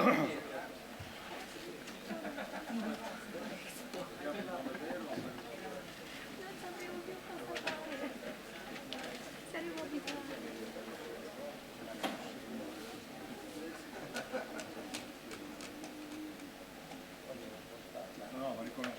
No, ma riconosco.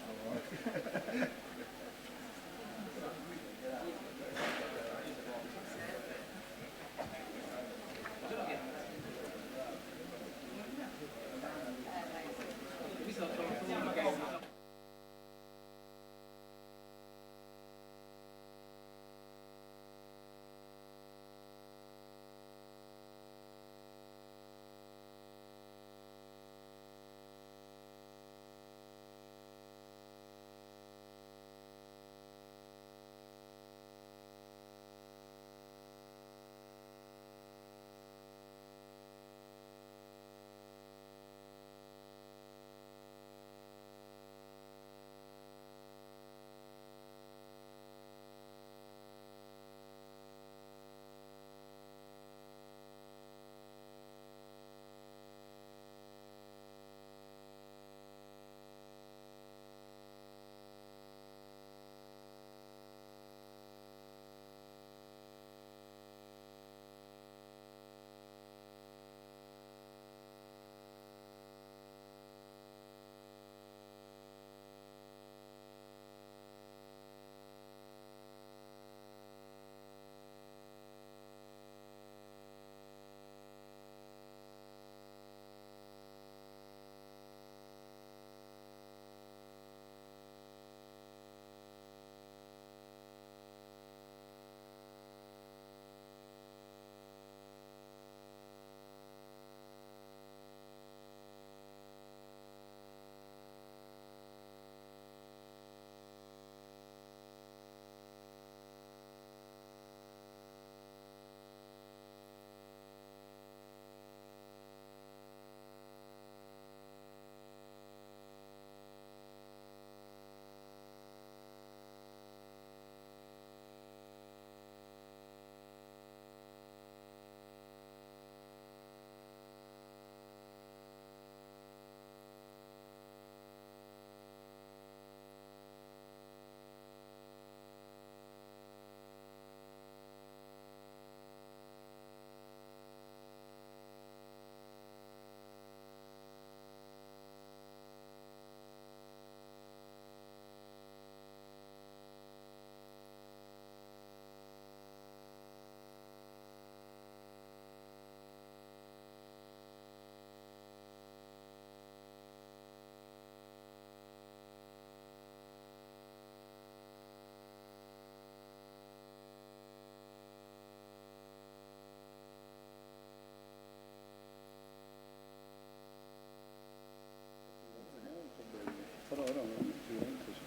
Però ora veramente c'è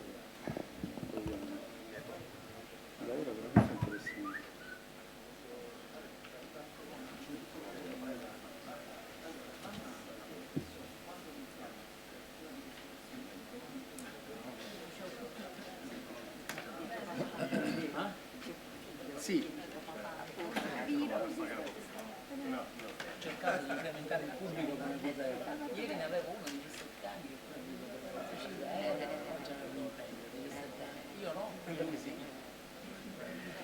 un lavoro veramente interessante. Sì. Cercare di incrementare il pubblico come poteva. Ieri ne avevo uno di 17 anni che pure mi doveva decidere, oggi avevo un impegno di 17 anni. Io no, io sì.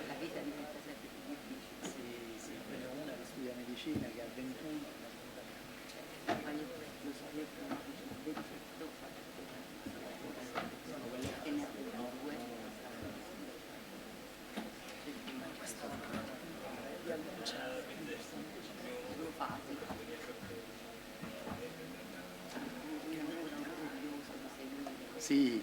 La vita diventa sempre più difficile. Sì, quello è una che studia medicina che ha 21 Ma io lo so, io però ho 28 ho fatto sono quelli e ne avevo due. Due fasi. Un lavoro orgoglioso di seguire. Sì.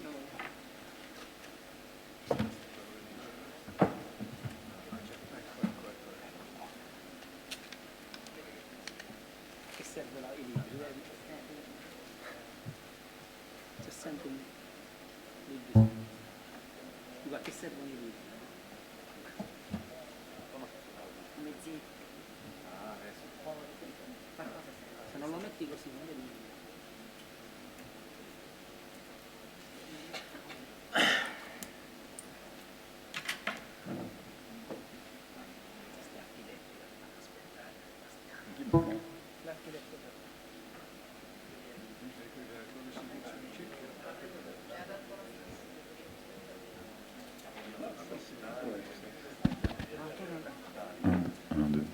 che serve i libri, vedi? C'è sempre un libro. Dico, a che servono i libri? Mezz'etto. Se non lo metti così non vedi niente. Questi architetti devono aspettare. L'architetto Un, deux.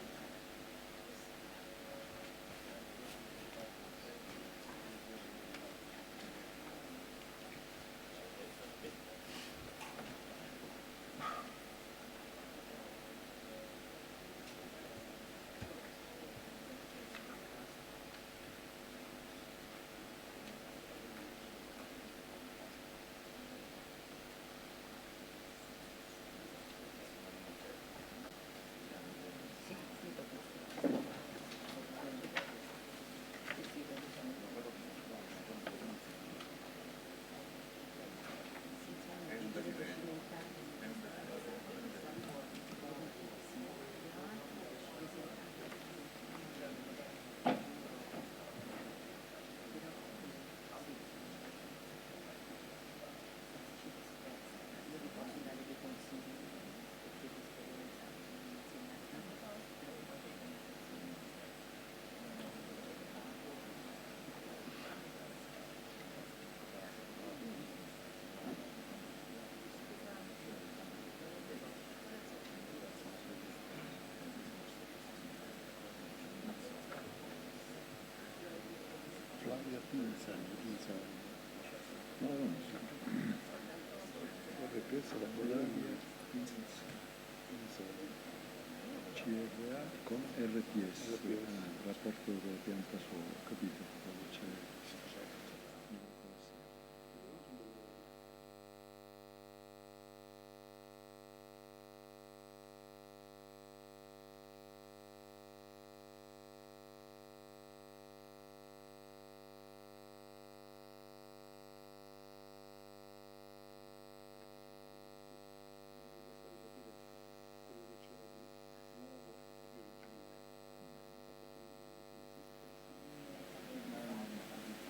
Flavia Pinza. No, non so. RPS la Bologna. CRA con RTS, rapporto pianta suolo, capito? Dove c'è...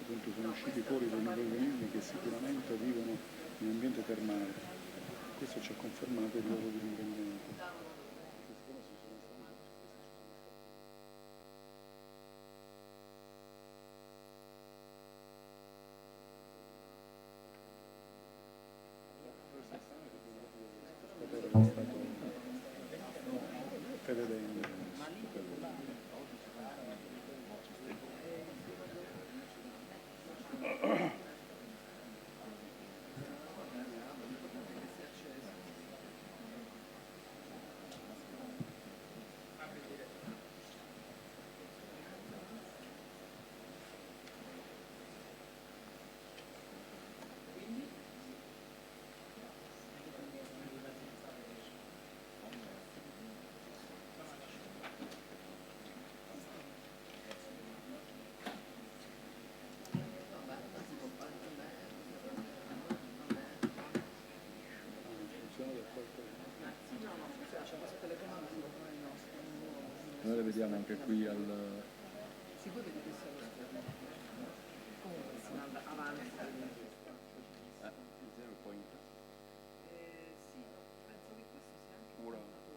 Appunto sono usciti fuori dei microrganismi che sicuramente vivono in ambiente termale. Questo ci ha confermato il loro di rinvenimento. Noi le vediamo anche qui al... Si può vedere questo allo schermo? Comunque si manda avanti. Zero point. Sì, penso che questo sia anche un Ora. contatore.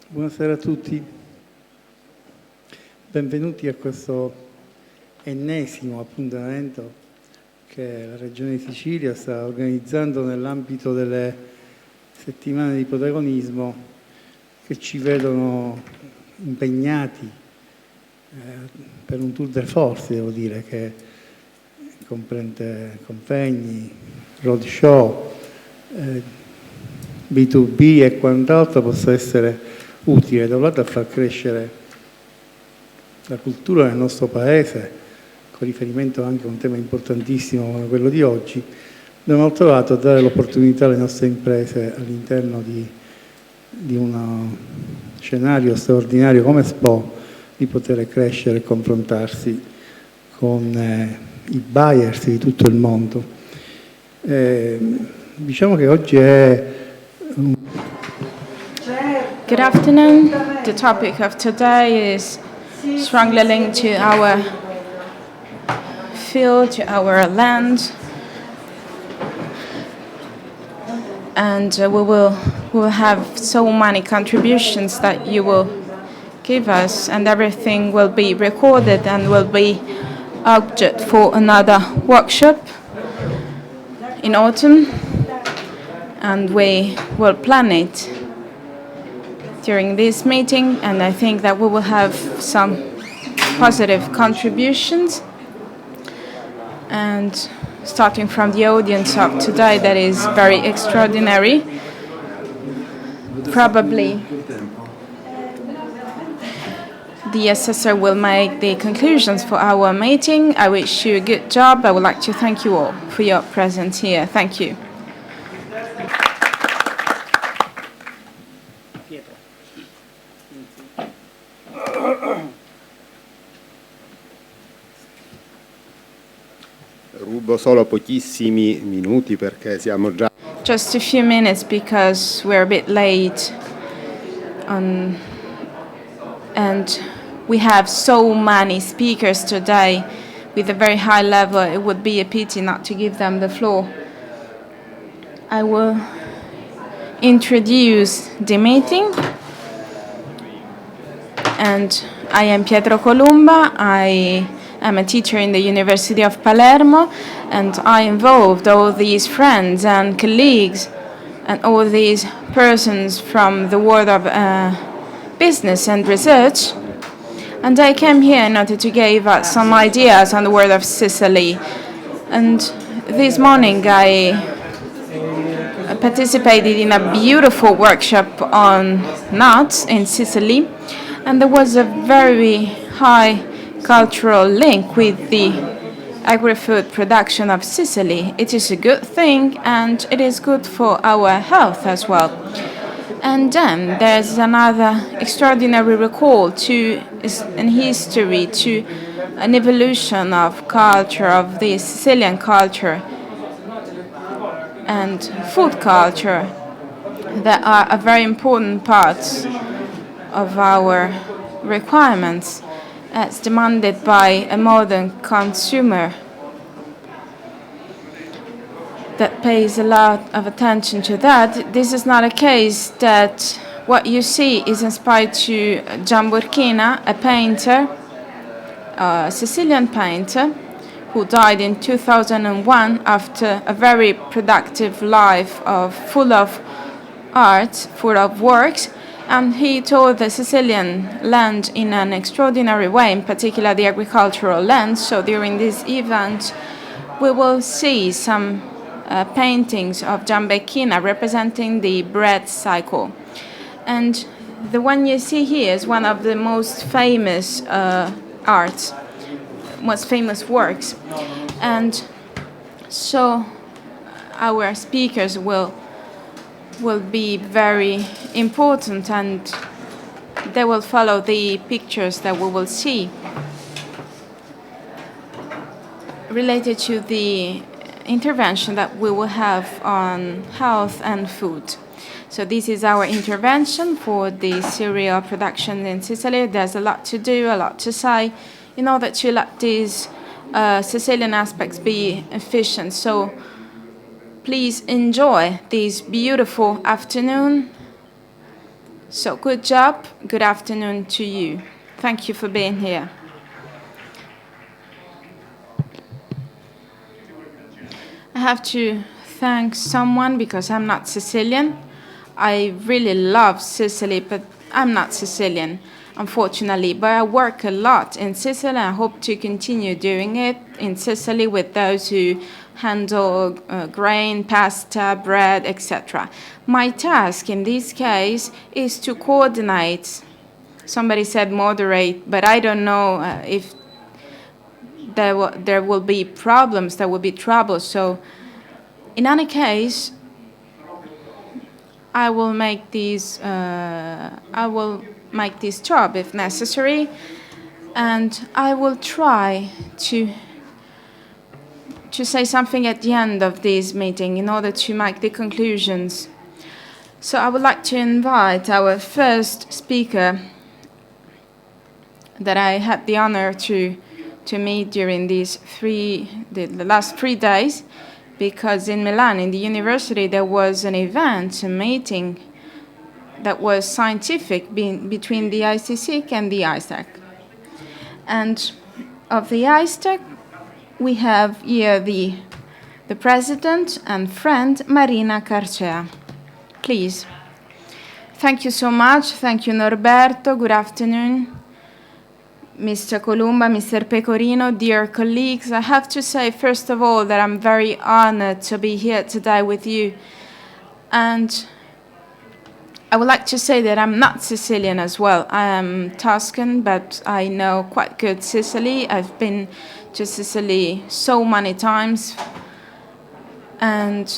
Buonasera a tutti, benvenuti a questo ennesimo appuntamento che la Regione di Sicilia sta organizzando nell'ambito delle settimane di protagonismo che ci vedono impegnati per un tour de force, devo dire, che comprende convegni, roadshow, B2B e quant'altro possa essere utile da un lato a far crescere la cultura nel nostro Paese, con riferimento anche a un tema importantissimo come quello di oggi, da un altro lato a dare l'opportunità alle nostre imprese all'interno di uno scenario straordinario come Expo di poter crescere e confrontarsi con i buyers di tutto il mondo. Diciamo che oggi è Good afternoon. The topic of today is strongly linked to our field, to our land, and we will have so many contributions that you will give us, and everything will be recorded and will be object for another workshop in autumn, and we will plan it during this meeting, and I think that we will have some positive contributions. And starting from the audience of today, that is very extraordinary. Probably the assessor will make the conclusions for our meeting. I wish you a good job. I would like to thank you all for your presence here. Thank you. Rubo solo pochissimi minuti perché siamo già... Just a few minutes because we're a bit late and we have so many speakers today with a very high level. It would be a pity not to give them the floor. I will introduce the meeting, and I am Pietro Columba. I'm a teacher in the University of Palermo, and I involved all these friends and colleagues and all these persons from the world of business and research. And I came here in order to give us some ideas on the world of Sicily. And this morning I participated in a beautiful workshop on nuts in Sicily, and there was a very high cultural link with the agri-food production of Sicily. It is a good thing, and it is good for our health as well. And then there's another extraordinary recall to an history, to an evolution of culture, of the Sicilian culture and food culture that are a very important part of our requirements as demanded by a modern consumer that pays a lot of attention to that. This is not a case that what you see is inspired to Gian Burchina, a painter, a Sicilian painter, who died in 2001 after a very productive life full of art, full of works. And he told the Sicilian land in an extraordinary way, in particular the agricultural land. So during this event, we will see some paintings of Gian Burchina representing the bread cycle. And the one you see here is one of the most famous arts, most famous works. And so our speakers will be very important, and they will follow the pictures that we will see related to the intervention that we will have on health and food. So this is our intervention for the cereal production in Sicily. There's a lot to do, a lot to say, in order to let these Sicilian aspects be efficient. So please enjoy this beautiful afternoon. So good job, good afternoon to you. Thank you for being here. have to thank someone because I'm not Sicilian. I really love Sicily, but I'm not Sicilian, unfortunately. But I work a lot in Sicily. I hope to continue doing it in Sicily with those who handle grain, pasta, bread, etc. My task in this case is to coordinate. Somebody said moderate, but I don't know if there will be problems, there will be trouble. So in any case, I will make this job if necessary, and I will try to say something at the end of this meeting in order to make the conclusions. So I would like to invite our first speaker that I had the honor to meet during the last 3 days, because in Milan, in the university, there was an event, a meeting that was scientific between the ICC and the ISTEC. And of the ISTEC, we have here the president and friend, Marina Carcea. Please. Thank you so much. Thank you, Norberto. Good afternoon. Mr. Columba, Mr. Pecorino, dear colleagues, I have to say, first of all, that I'm very honored to be here today with you. And I would like to say that I'm not Sicilian as well. I am Tuscan, but I know quite good Sicily. I've been to Sicily so many times. And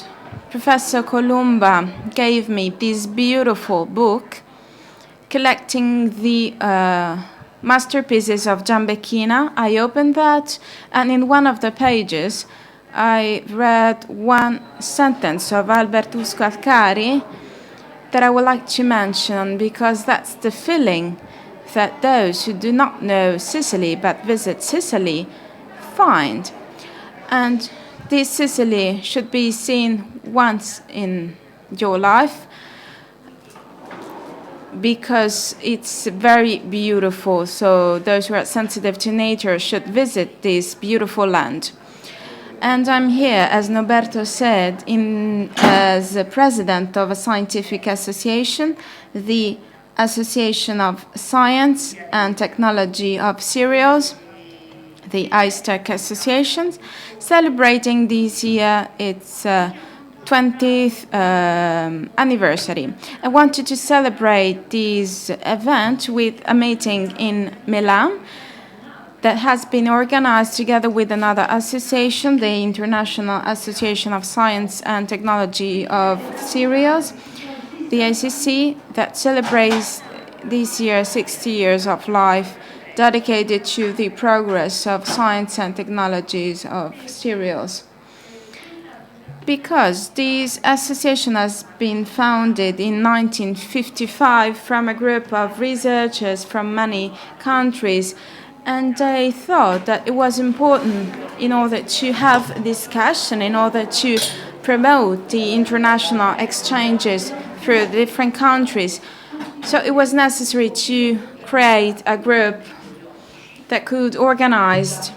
Professor Columba gave me this beautiful book collecting the masterpieces of Giambecchina. I opened that, and in one of the pages, I read one sentence of Alberto Ascari that I would like to mention, because that's the feeling that those who do not know Sicily but visit Sicily find. And this Sicily should be seen once in your life, because it's very beautiful. So those who are sensitive to nature should visit this beautiful land. And I'm here, as Norberto said, as a president of a scientific association, the Association of Science and Technology of Cereals, the ISTEC Association, celebrating this year its 20th anniversary. I wanted to celebrate this event with a meeting in Milan that has been organized together with another association, the International Association of Science and Technology of Cereals, the ACC, that celebrates this year 60 years of life dedicated to the progress of science and technologies of cereals. Because this association has been founded in 1955 from a group of researchers from many countries, and they thought that it was important, in order to have discussion, in order to promote the international exchanges through different countries. So it was necessary to create a group that could organize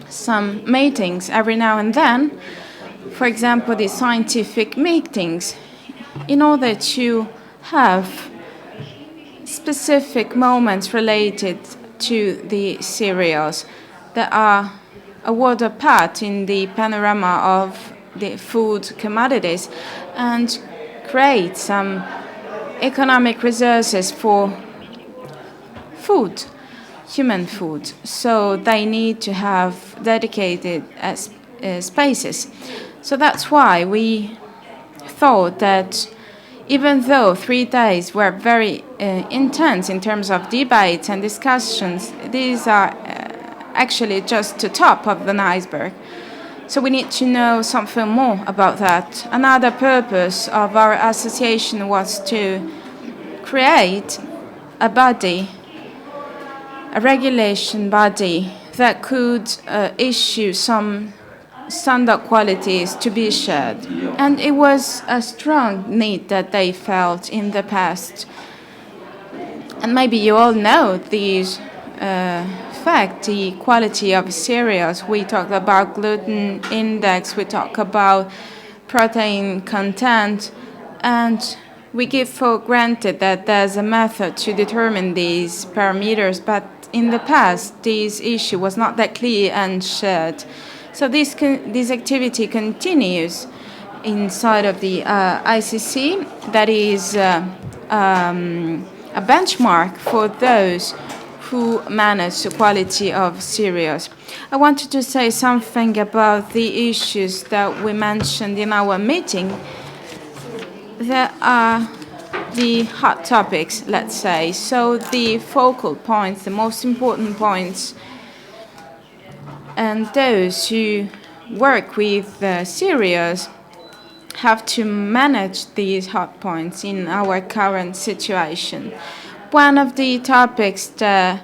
some meetings every now and then, for example, the scientific meetings, in order to have specific moments related to the cereals that are a word apart in the panorama of the food commodities, and create some economic resources for food, human food. So they need to have dedicated spaces. So that's why we thought that even though 3 days were very intense in terms of debates and discussions, these are actually just the top of the iceberg. So we need to know something more about that. Another purpose of our association was to create a body, a regulation body that could issue some standard qualities to be shared. And it was a strong need that they felt in the past. And maybe you all know these affect the quality of cereals. We talk about gluten index, we talk about protein content, and we give for granted that there's a method to determine these parameters, but in the past, this issue was not that clear and shared. So this activity continues inside of the ICC, that is a benchmark for those who manage the quality of cereals. I wanted to say something about the issues that we mentioned in our meeting. There are the hot topics, let's say, so the focal points, the most important points, and those who work with cereals have to manage these hot points in our current situation. One of the topics that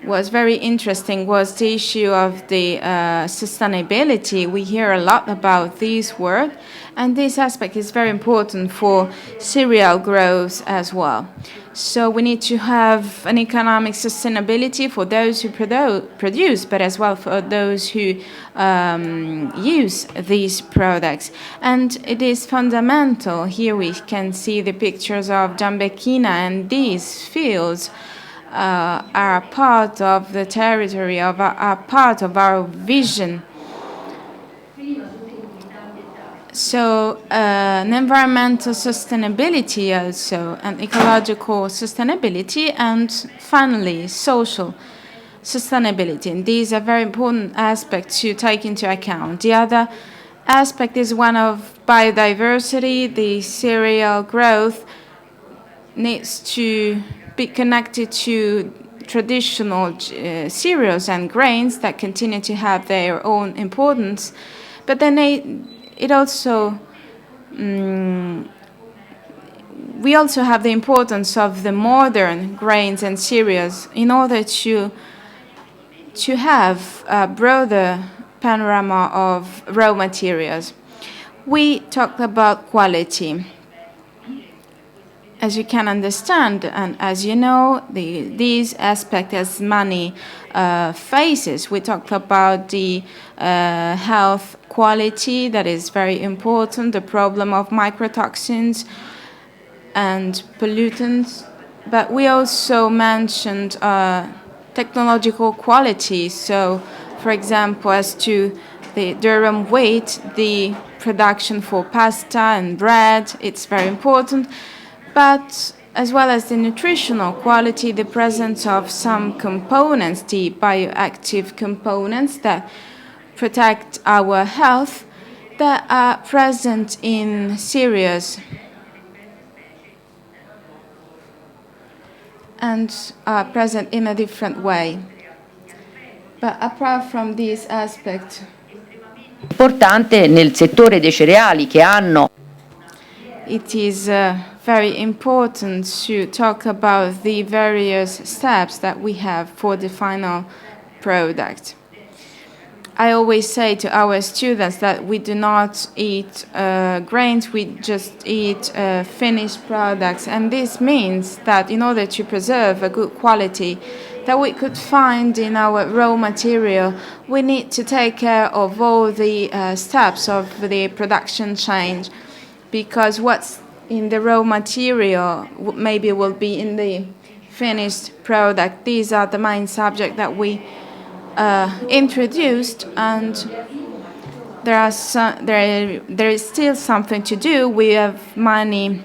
was very interesting was the issue of the sustainability. We hear a lot about this word, and this aspect is very important for cereal growth as well. So we need to have an economic sustainability for those who produce, but as well for those who use these products. And it is fundamental. Here we can see the pictures of Giambecchina, and these fields are part of the territory, are part of our vision. So an environmental sustainability also, and ecological sustainability, and finally social sustainability. And these are very important aspects to take into account. The other aspect is one of biodiversity. The cereal growth needs to be connected to traditional cereals and grains that continue to have their own importance, but then it also we also have the importance of the modern grains and cereals in order to have a broader panorama of raw materials. We talked about quality. As you can understand, and as you know, this aspect has many phases. We talked about the health quality, that is very important, the problem of mycotoxins and pollutants, but we also mentioned technological quality. So, for example, as to the durum weight, the production for pasta and bread, it's very important. But as well as the nutritional quality, the presence of some components, the bioactive components that protect our health, that are present in cereals and are present in a different way. But apart from this aspect, importante nel settore dei cereali che hanno. It is very important to talk about the various steps that we have for the final product. I always say to our students that we do not eat grains, we just eat finished products. And this means that in order to preserve a good quality that we could find in our raw material, we need to take care of all the steps of the production chain, because what's in the raw material maybe will be in the finished product. These are the main subjects that we introduced, and there is still something to do. We have many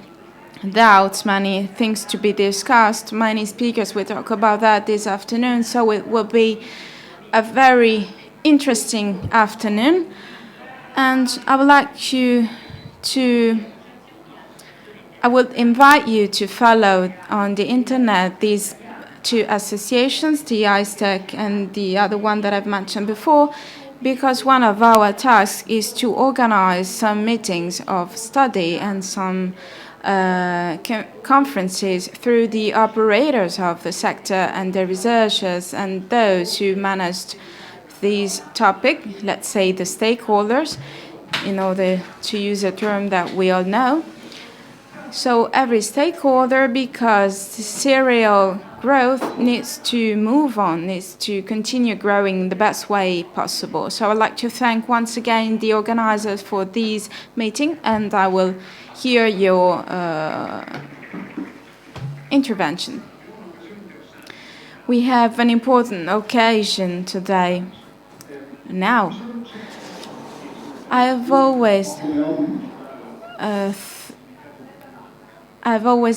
doubts, many things to be discussed, many speakers will talk about that this afternoon, so it will be a very interesting afternoon. And I would like you I would invite you to follow on the internet these two associations, the ISTEC and the other one that I've mentioned before, because one of our tasks is to organize some meetings of study and some conferences through the operators of the sector and the researchers and those who managed this topic, let's say the stakeholders, in order to use a term that we all know. So every stakeholder, because cereal growth needs to move on, needs to continue growing in the best way possible. So I'd like to thank once again the organizers for this meeting, and I will hear your intervention. We have an important occasion today. Now, I've always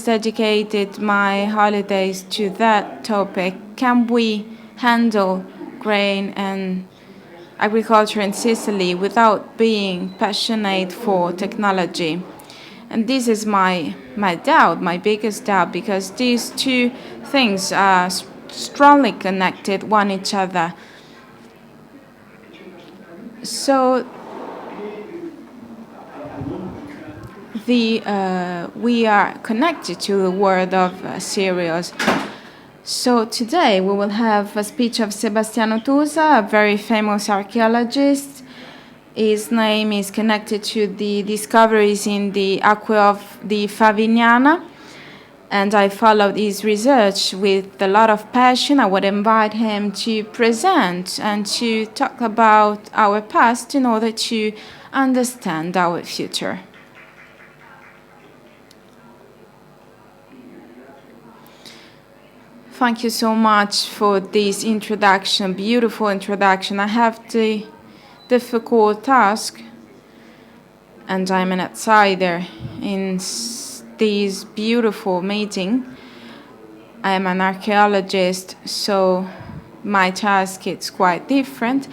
dedicated my holidays to that topic. Can we handle grain and agriculture in Sicily without being passionate for technology? And this is my doubt, my biggest doubt, because these two things are strongly connected one each other. So we are connected to the world of cereals. So today we will have a speech of Sebastiano Tusa, a very famous archaeologist. His name is connected to the discoveries in the aqua of the Favignana, and I followed his research with a lot of passion. I would invite him to present and to talk about our past in order to understand our future. Thank you so much for this introduction, beautiful introduction. I have the difficult task, and I'm an outsider in this beautiful meeting. I am an archaeologist, so my task is quite different.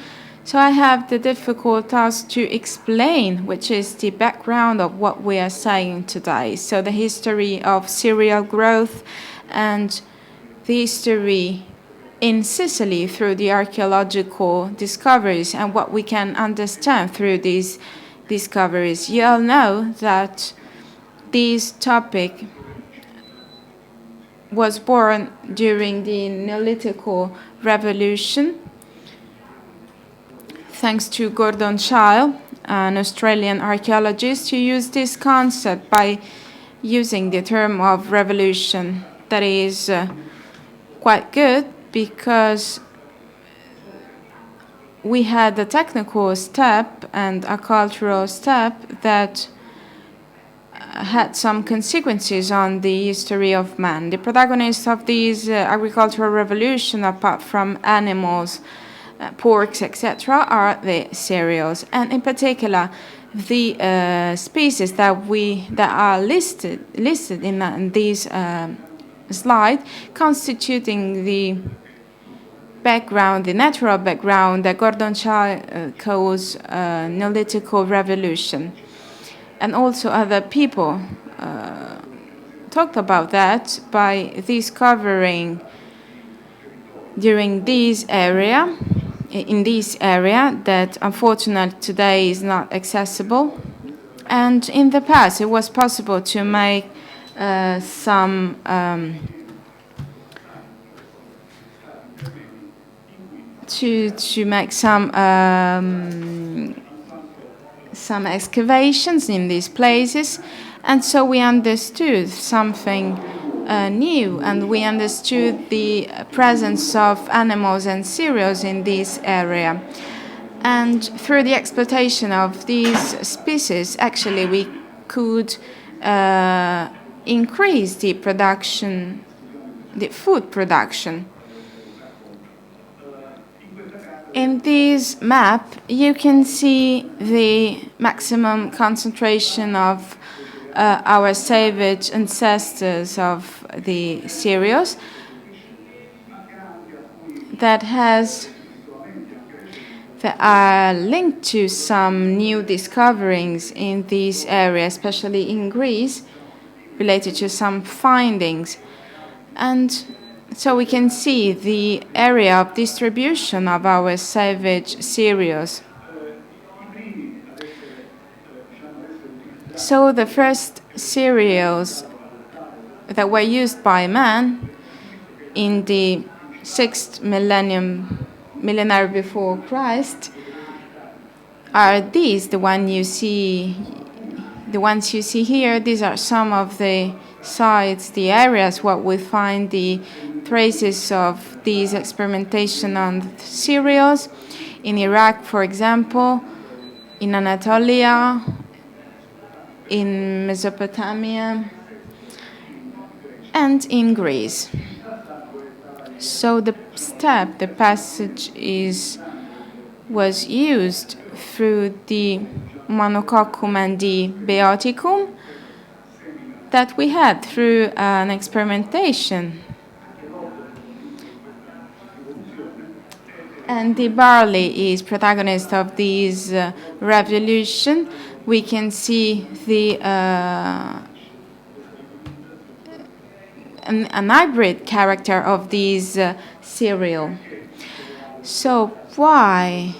So I have the difficult task to explain, which is the background of what we are saying today. So the history of cereal growth and the history in Sicily through the archaeological discoveries and what we can understand through these discoveries. You all know that this topic was born during the Neolithic Revolution, thanks to Gordon Childe, an Australian archaeologist who used this concept by using the term of revolution. That is quite good because we had a technical step and a cultural step that had some consequences on the history of man. The protagonists of this agricultural revolution, apart from animals, porks, etc., are the cereals, and in particular the species that are listed in this slide, constituting the background, the natural background that Gordon Childe calls Neolithic Revolution. And also other people talked about that by discovering in this area that unfortunately today is not accessible. And in the past it was possible to make some excavations in these places, and so we understood something new, and we understood the presence of animals and cereals in this area. And through the exploitation of these species, actually we could increase the production, the food production. In this map, you can see the maximum concentration of our savage ancestors of the cereals that are linked to some new discoveries in this area, especially in Greece, related to some findings. And so we can see the area of distribution of our savage cereals. So the first cereals that were used by man in the 6th millenary before Christ are these, the ones you see here. These are some of the sites, the areas where we find the traces of these experimentation on cereals in Iraq, for example, in Anatolia, in Mesopotamia, and in Greece. So the passage was used through the Monococcum and the Beoticum that we had through an experimentation. And the barley is protagonist of this revolution. We can see an hybrid character of this cereal. So why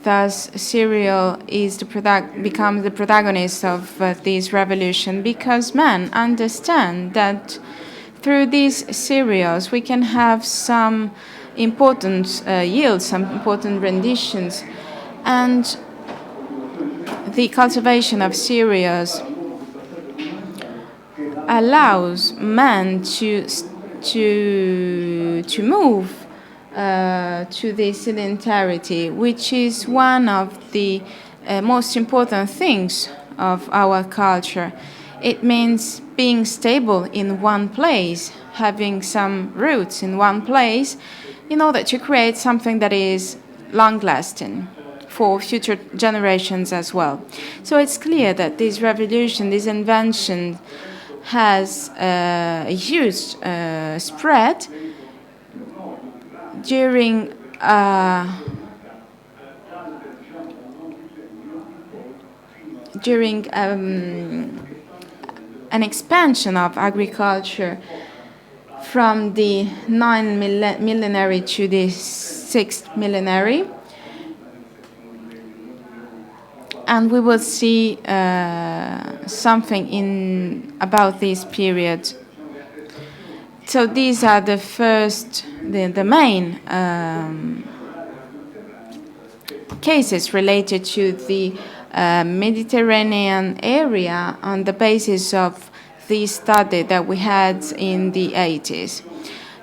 does cereal become the protagonist of this revolution? Because men understand that through these cereals we can have some important yields, some important renditions, and the cultivation of cereals allows men to move to the sedentarity, which is one of the most important things of our culture. It means being stable in one place, having some roots in one place, in order to create something that is long-lasting for future generations as well. So it's clear that this revolution, this invention, has a huge spread during an expansion of agriculture from the 9th millenary to the 6th millenary. And we will see something about this period. So these are the main cases related to the Mediterranean area on the basis of the study that we had in the 80s.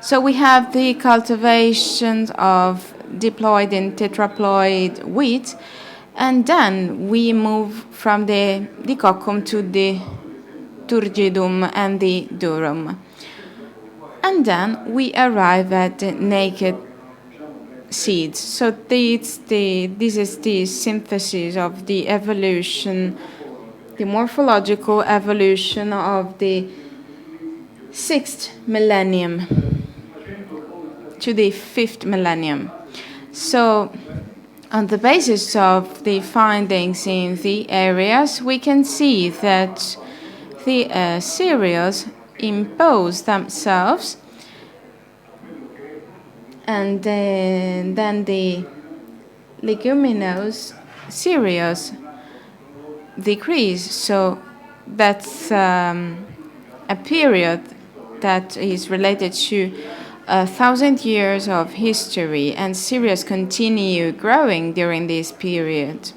So we have the cultivation of diploid and tetraploid wheat, and then we move from the Dicoccum to the Turgidum and the Durum. And then we arrive at the naked seeds. So this is the synthesis of the evolution, the morphological evolution of the 6th millennium to the 5th millennium. So on the basis of the findings in the areas, we can see that the cereals impose themselves, and then the leguminous cereals decrease. So that's a period that is related to 1,000 years of history, and cereals continue growing during this period.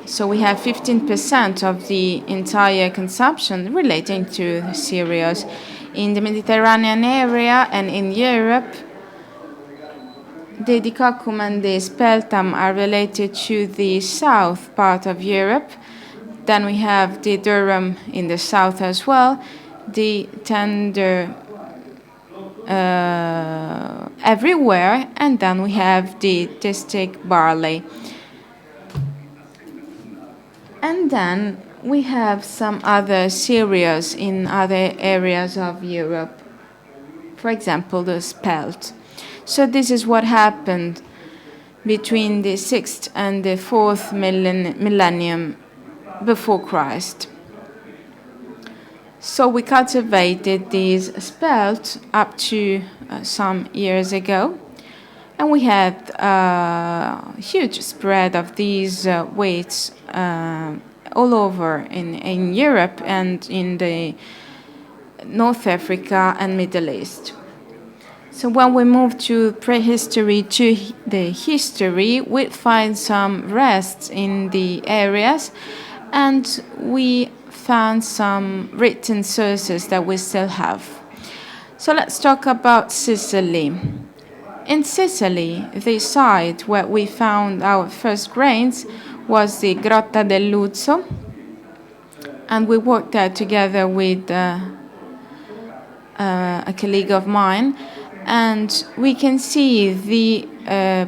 So we have 15% of the entire consumption relating to cereals. In the Mediterranean area and in Europe, the Dicoccum and the Speltam are related to the south part of Europe. Then we have the Durum in the south as well, the tender everywhere, and then we have the distic barley. And then we have some other cereals in other areas of Europe, for example, the spelt. So this is what happened between the 6th and the 4th millennium before Christ. So we cultivated this spelt up to some years ago, and we had a huge spread of these wheats all over in Europe and in the North Africa and Middle East. So when we move to prehistory to the history, we find some rests in the areas, and we found some written sources that we still have. So let's talk about Sicily. In Sicily, the site where we found our first grains was the Grotta dell'Uzzo, and we worked there together with a colleague of mine, and we can see the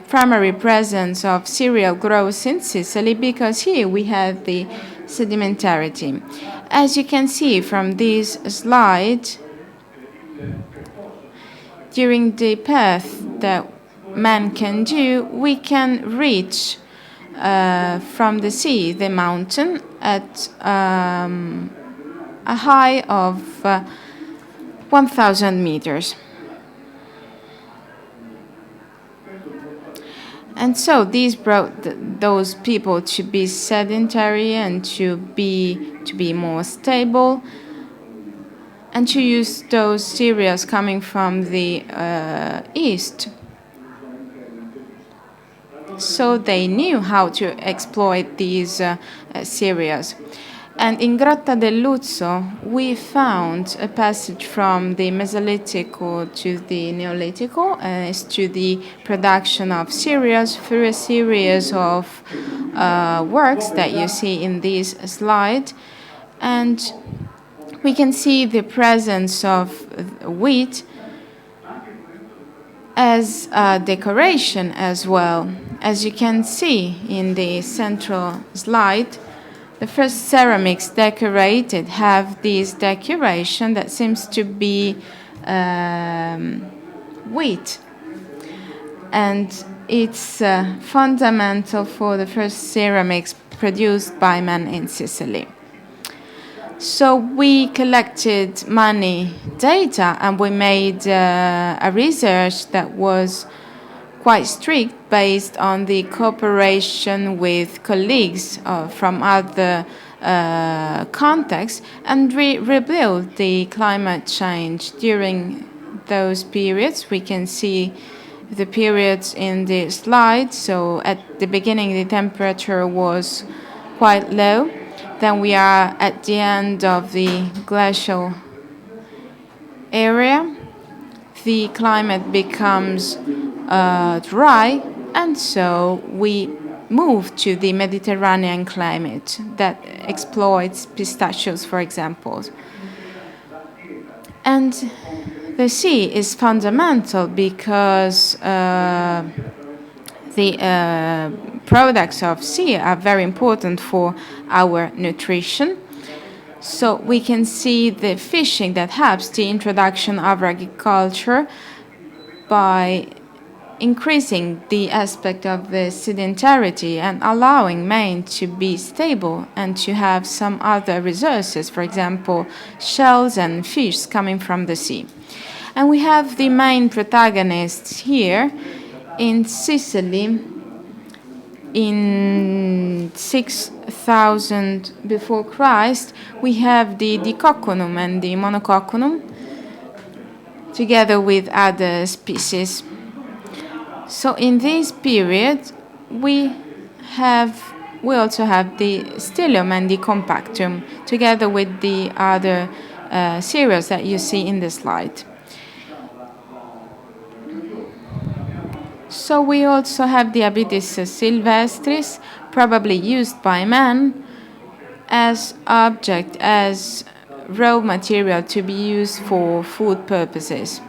primary presence of cereal growth in Sicily because here we have the sedimentarity. As you can see from this slide, during the path that man can do, we can reach from the sea, the mountain, at a height of 1,000 meters. And so this brought those people to be sedentary and to be more stable, and to use those cereals coming from the east. So they knew how to exploit these cereals. And in Grotta dell'Uzzo, we found a passage from the Mesolitico to the Neolitico as to the production of cereals through a series of works that you see in this slide. And we can see the presence of wheat as a decoration as well. As you can see in the central slide, the first ceramics decorated have this decoration that seems to be wheat. And it's fundamental for the first ceramics produced by man in Sicily. So we collected money data, and we made a research that was quite strict based on the cooperation with colleagues from other contexts, and rebuild the climate change during those periods. We can see the periods in the slide. So at the beginning the temperature was quite low. Then we are at the end of the glacial area. The climate becomes dry, and so we move to the Mediterranean climate that exploits pistachios, for example. And the sea is fundamental because the products of sea are very important for our nutrition. So we can see the fishing that helps the introduction of agriculture by increasing the aspect of the sedentarity and allowing man to be stable and to have some other resources, for example, shells and fish coming from the sea. And we have the main protagonists here. In Sicily, in 6,000 before Christ, we have the Dicoconum and the Monococonum, together with other species. So in this period, we also have the Stylium and the Compactum, together with the other cereals that you see in the slide. So we also have the Abitis sylvestris, probably used by man as object, as raw material to be used for food purposes.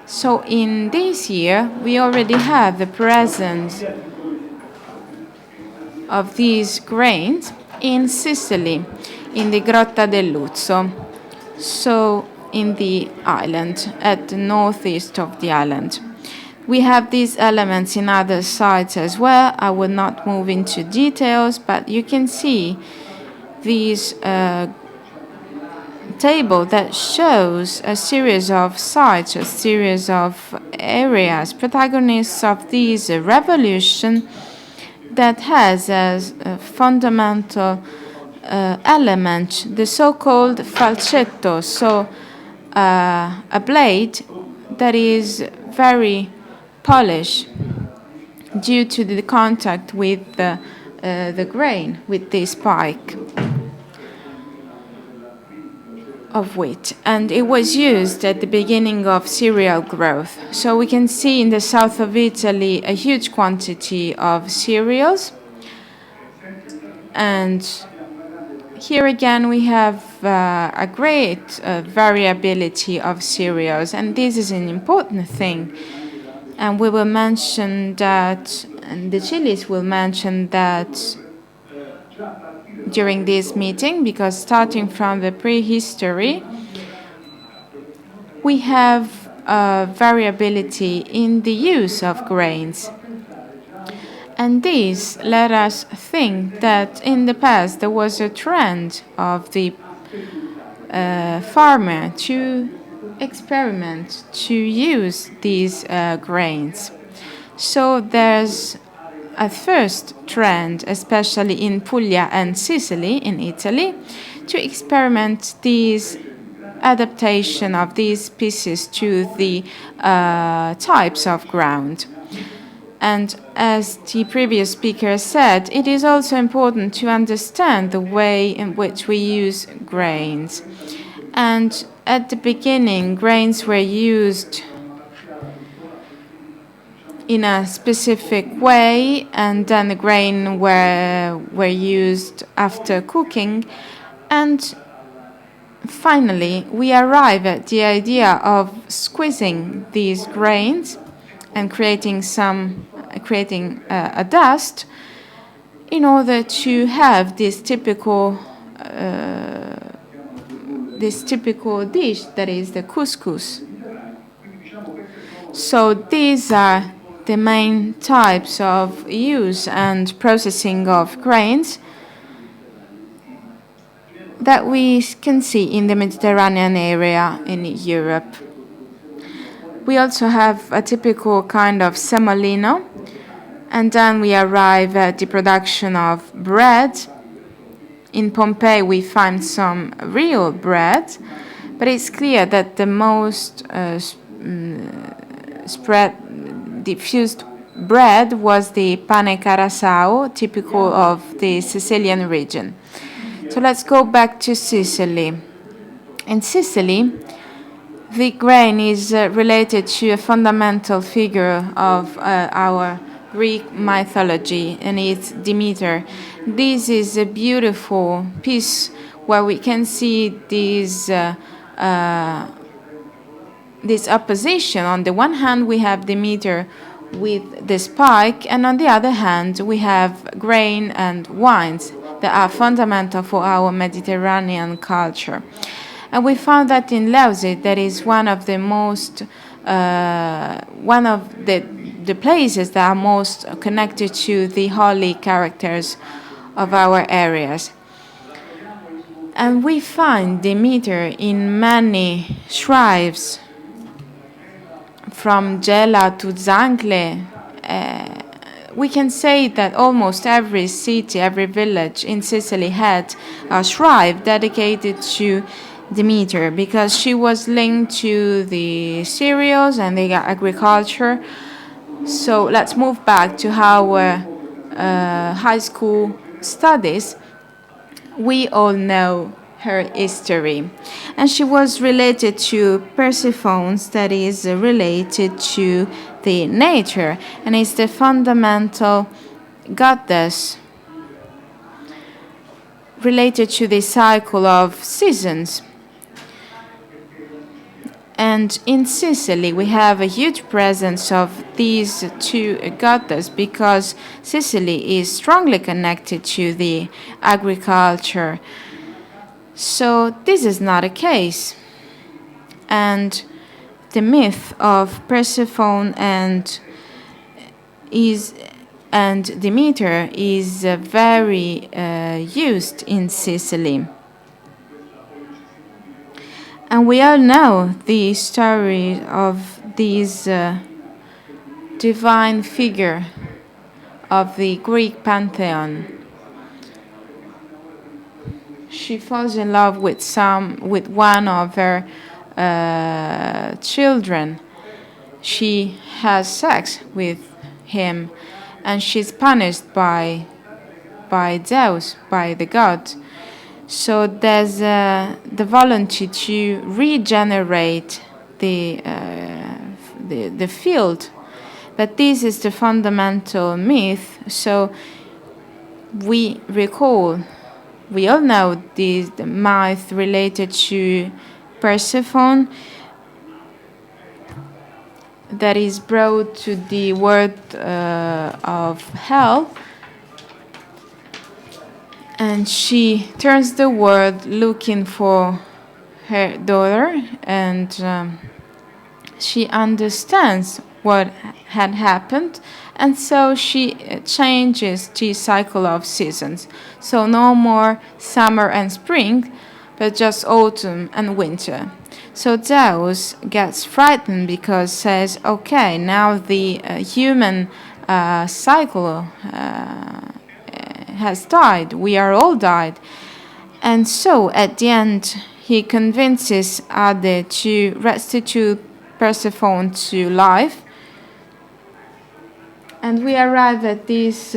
So in this year, we already have the presence of these grains in Sicily, in the Grotta dell'Uzzo, so in the island, at the northeast of the island. We have these elements in other sites as well. I will not move into details, but you can see these table that shows a series of sites, a series of areas, protagonists of this revolution that has as a fundamental element the so-called falcetto, so a blade that is very polished due to the contact with the grain, with the spike. of wheat, and it was used at the beginning of cereal growth. So we can see in the south of Italy a huge quantity of cereals, and here again we have a great variability of cereals, and this is an important thing. And we will mention that, and the Chilis will mention that during this meeting, because starting from the prehistory, we have variability in the use of grains. And this led us think that in the past there was a trend of the farmer to experiment to use these grains. So there's a first trend, especially in Puglia and Sicily in Italy, to experiment these adaptation of these species to the types of ground. And as the previous speaker said, it is also important to understand the way in which we use grains. And at the beginning, grains were used in a specific way, and then the grain were used after cooking. And finally, we arrive at the idea of squeezing these grains and creating a dust in order to have this typical dish that is the couscous. So these are the main types of use and processing of grains that we can see in the Mediterranean area in Europe. We also have a typical kind of semolino, and then we arrive at the production of bread. In Pompeii we find some real bread, but it's clear that the most diffused bread was the pane carasau, typical of the Sicilian region. So let's go back to Sicily. In Sicily, the grain is related to a fundamental figure of our Greek mythology, and it's Demeter. This is a beautiful piece where we can see this opposition. On the one hand, we have Demeter with the spike, and on the other hand, we have grain and wines that are fundamental for our Mediterranean culture. And we found that in Lausi, that is one of the most, one of the places that are most connected to the holy characters of our areas. And we find Demeter in many shrines, from Gela to Zancle. We can say that almost every city, every village in Sicily had a shrine dedicated to Demeter, because she was linked to the cereals and the agriculture. So let's move back to our high school studies. We all know her history, and she was related to Persephone, that is related to the nature, and is the fundamental goddess related to the cycle of seasons. And in Sicily, we have a huge presence of these two goddesses, because Sicily is strongly connected to the agriculture. So this is not a case. And the myth of Persephone and Demeter is very used in Sicily. And we all know the story of this divine figure of the Greek pantheon. She falls in love with one of her children. She has sex with him, and she's punished by Zeus, by the god. So there's the volunteer to regenerate the field. But this is the fundamental myth. So we all know the myth related to Persephone that is brought to the world of hell, and she turns the world looking for her daughter, and she understands what had happened, and so she changes the cycle of seasons. So no more summer and spring, but just autumn and winter. So Zeus gets frightened because says, okay, now the human cycle has died. We are all died. And so at the end, he convinces Ade to restitute Persephone to life. And we arrive at this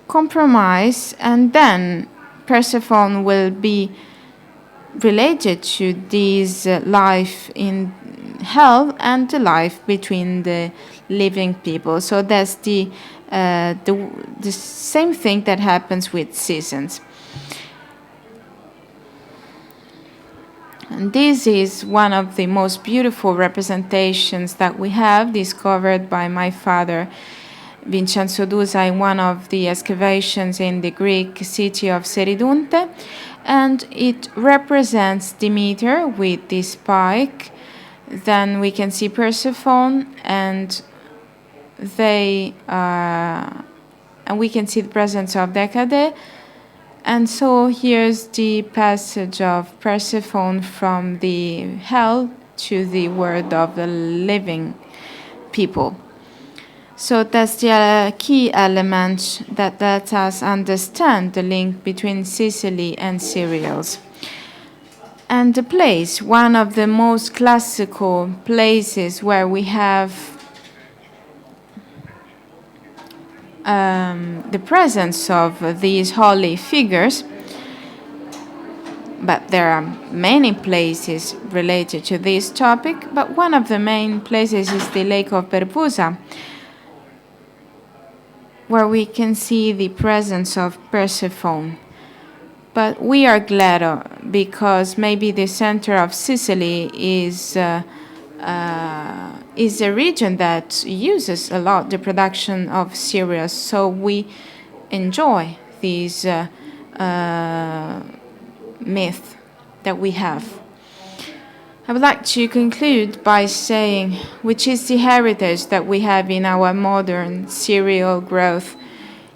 compromise, and then Persephone will be related to this life in hell and the life between the living people. So that's the same thing that happens with seasons. And this is one of the most beautiful representations that we have, discovered by my father, Vincenzo Dusa, in one of the excavations in the Greek city of Seridunte. And it represents Demeter with this spike. Then we can see Persephone, and we can see the presence of Decade. And so here's the passage of Persephone from the hell to the world of the living people. So that's the key element that lets us understand the link between Sicily and cereals. And the place, one of the most classical places where we have the presence of these holy figures, but there are many places related to this topic, but one of the main places is the Lake of Perpusa, where we can see the presence of Persephone. But we are glad because maybe the center of Sicily is a region that uses a lot the production of cereals, so we enjoy these myth that we have. I would like to conclude by saying which is the heritage that we have in our modern cereal growth.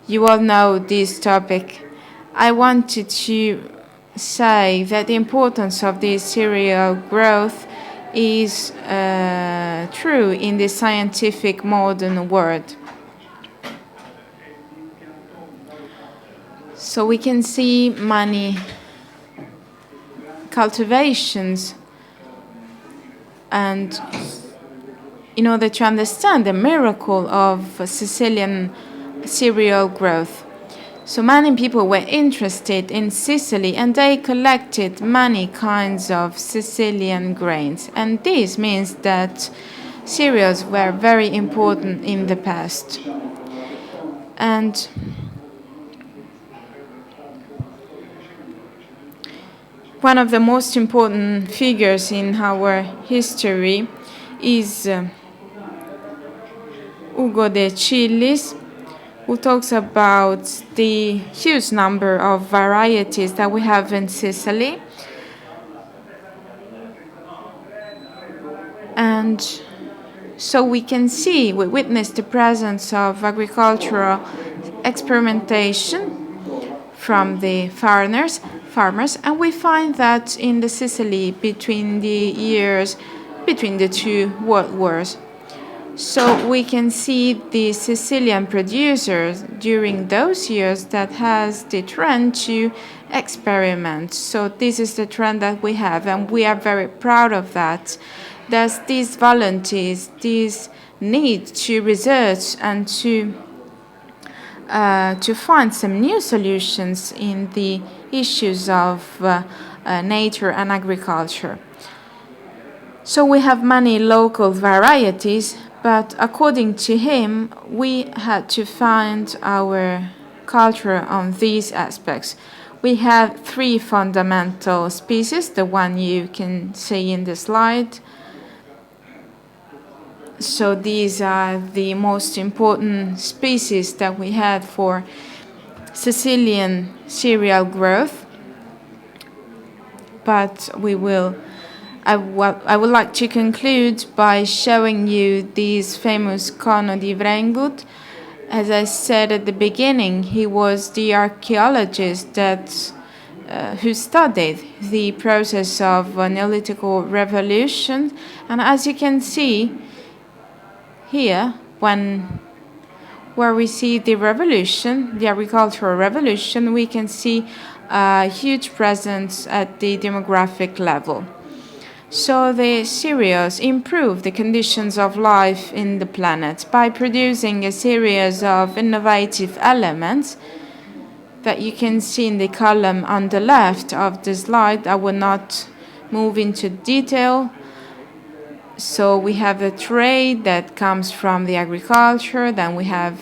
You all know this topic. I wanted to say that the importance of this cereal growth is true in the scientific modern world. So we can see many cultivations, and in order to understand the miracle of Sicilian cereal growth. So many people were interested in Sicily, and they collected many kinds of Sicilian grains. And this means that cereals were very important in the past. And one of the most important figures in our history is Ugo de Chillis, who talks about the huge number of varieties that we have in Sicily. And so we can see, we witness the presence of agricultural experimentation from the farmers, and we find that in the Sicily between the two world wars. So we can see the Sicilian producers during those years that has the trend to experiment. So this is the trend that we have, and we are very proud of that. There's these volunteers, this need to research and to to find some new solutions in the issues of nature and agriculture. So we have many local varieties, but according to him, we had to find our culture on these aspects. We have 3 fundamental species, the one you can see in the slide. So these are the most important species that we had for Sicilian cereal growth. But I would like to conclude by showing you this famous cono di Vrengut. As I said at the beginning, he was the archaeologist who studied the process of Neolithic revolution. And as you can see here, where we see the revolution, the agricultural revolution, we can see a huge presence at the demographic level. So the cereals improve the conditions of life in the planet by producing a series of innovative elements that you can see in the column on the left of the slide. I will not move into detail. So we have the trade that comes from the agriculture, then we have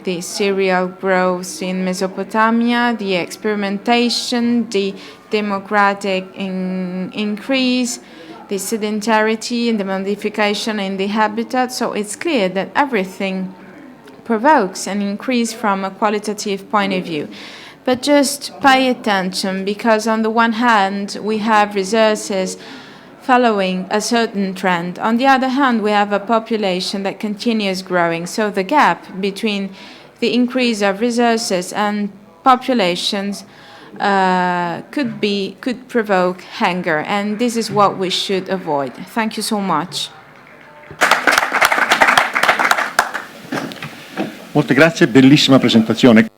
the cereal growth in Mesopotamia, the experimentation, the democratic increase, the sedentarity and the modification in the habitat. So it's clear that everything provokes an increase from a qualitative point of view. But just pay attention, because on the one hand, we have resources following a certain trend. On the other hand, we have a population that continues growing. So the gap between the increase of resources and populations could provoke hunger, and this is what we should avoid. Thank you so much. Molte grazie, bellissima presentazione.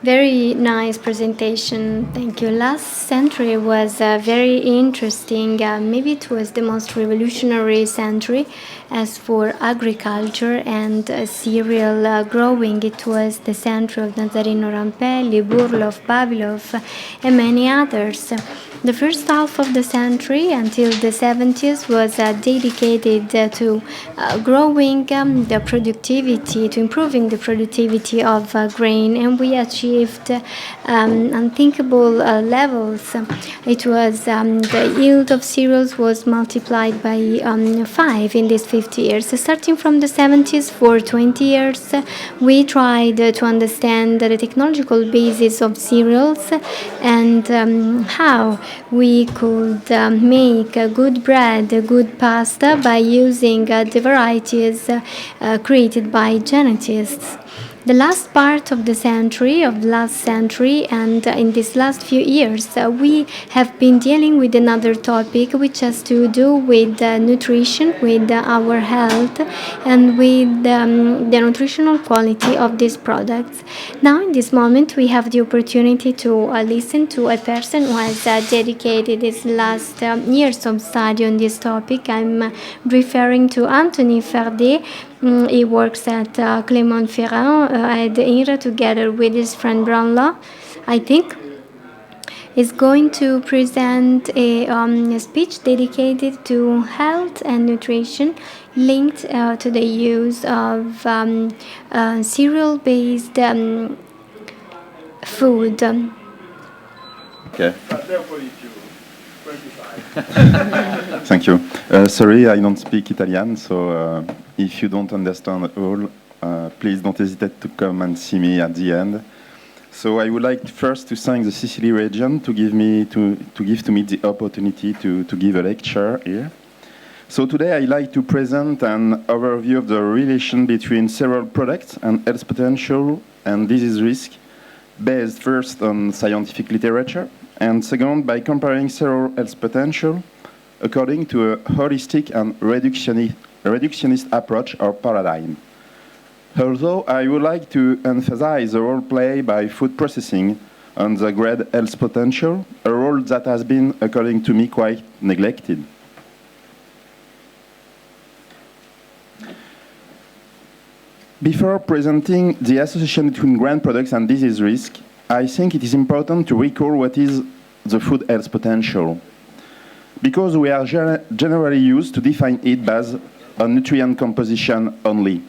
Very nice presentation, thank you. Last century was very interesting. Maybe it was the most revolutionary century as for agriculture and cereal growing. It was the century of Nazareno Rampelli, Burlov, Babilov, and many others. The first half of the century until the 70s was dedicated to growing the productivity, to improving the productivity of grain, and we achieved unthinkable levels. It was the yield of cereals was multiplied by 5 in these 50 years. Starting from the 70s for 20 years, we tried to understand the technological basis of cereals and how we could make good bread, good pasta by using the varieties created by geneticists. The last part of the last century, and in these last few years, we have been dealing with another topic which has to do with nutrition, with our health, and with the nutritional quality of these products. Now, in this moment, we have the opportunity to listen to a person who has dedicated his last years of study on this topic. I'm referring to Anthony Fardet. He works at Clermont-Ferrand at INRA together with his friend Brownlaw, I think. Is going to present a speech dedicated to health and nutrition linked to the use of cereal-based food. Okay. Thank you. Sorry, I don't speak Italian, so if you don't understand at all, please don't hesitate to come and see me at the end. So I would like first to thank the Sicily region to give to me the opportunity to give a lecture here. So today I'd like to present an overview of the relation between cereal products and health potential and disease risk, based first on scientific literature, and second by comparing cereal health potential according to a holistic and reductionist approach or paradigm. Although I would like to emphasize the role played by food processing on the great health potential, a role that has been, according to me, quite neglected. Before presenting the association between grain products and disease risk, I think it is important to recall what is the food health potential, because we are generally used to define it as a nutrient composition only.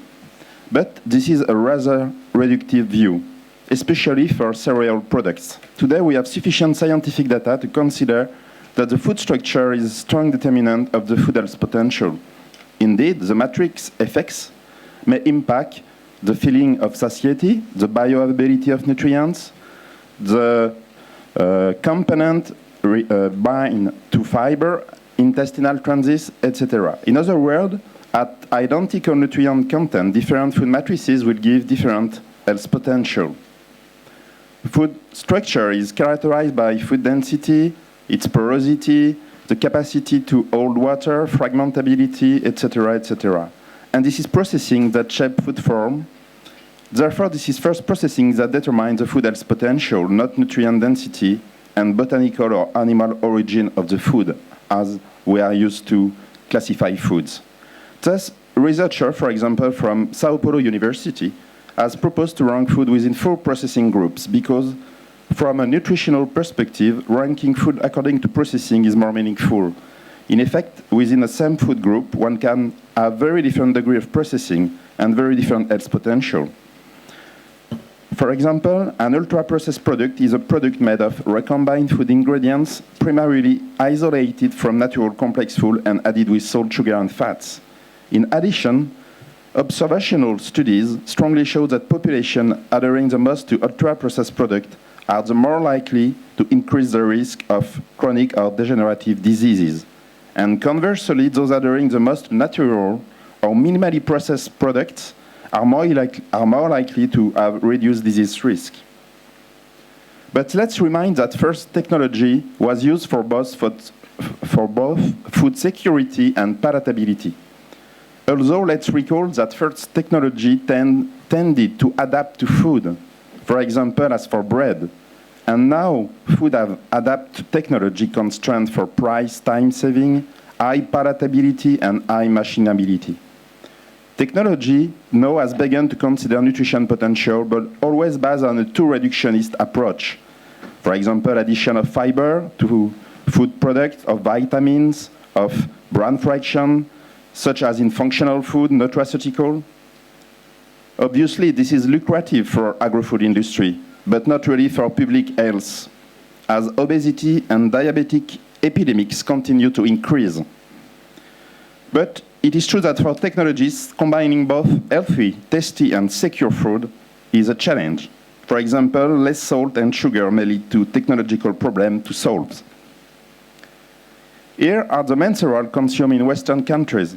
But this is a rather reductive view, especially for cereal products. Today we have sufficient scientific data to consider that the food structure is a strong determinant of the food health potential. Indeed, the matrix effects may impact the feeling of satiety, the bioavailability of nutrients, the component bind to fiber, intestinal transit, etc. In other words, at identical nutrient content, different food matrices will give different health potential. Food structure is characterized by food density, its porosity, the capacity to hold water, fragmentability, etc., etc. And this is processing that shape food form. Therefore, this is first processing that determines the food health potential, not nutrient density and botanical or animal origin of the food, as we are used to classify foods. Thus, researcher, for example, from Sao Paulo University, has proposed to rank food within 4 processing groups because, from a nutritional perspective, ranking food according to processing is more meaningful. In effect, within the same food group, one can have very different degree of processing and very different health potential. For example, an ultra-processed product is a product made of recombined food ingredients, primarily isolated from natural complex food and added with salt, sugar, and fats. In addition, observational studies strongly show that populations adhering the most to ultra-processed products are the more likely to increase the risk of chronic or degenerative diseases. And conversely, those adhering the most to natural or minimally processed products are more likely to have reduced disease risk. But let's remind that first technology was used for both food security and palatability. Although let's recall that first technology tended to adapt to food, for example, as for bread. And now food have adapted to technology constraints for price, time saving, high palatability, and high machinability. Technology now has begun to consider nutrition potential, but always based on a too reductionist approach. For example, addition of fiber to food products, of vitamins, of bran fraction, such as in functional food, nutraceutical. Obviously, this is lucrative for agro-food industry, but not really for public health, as obesity and diabetic epidemics continue to increase. But it is true that for technologies, combining both healthy, tasty, and secure food is a challenge. For example, less salt and sugar may lead to technological problems to solve. Here are the main cereals consumed in Western countries.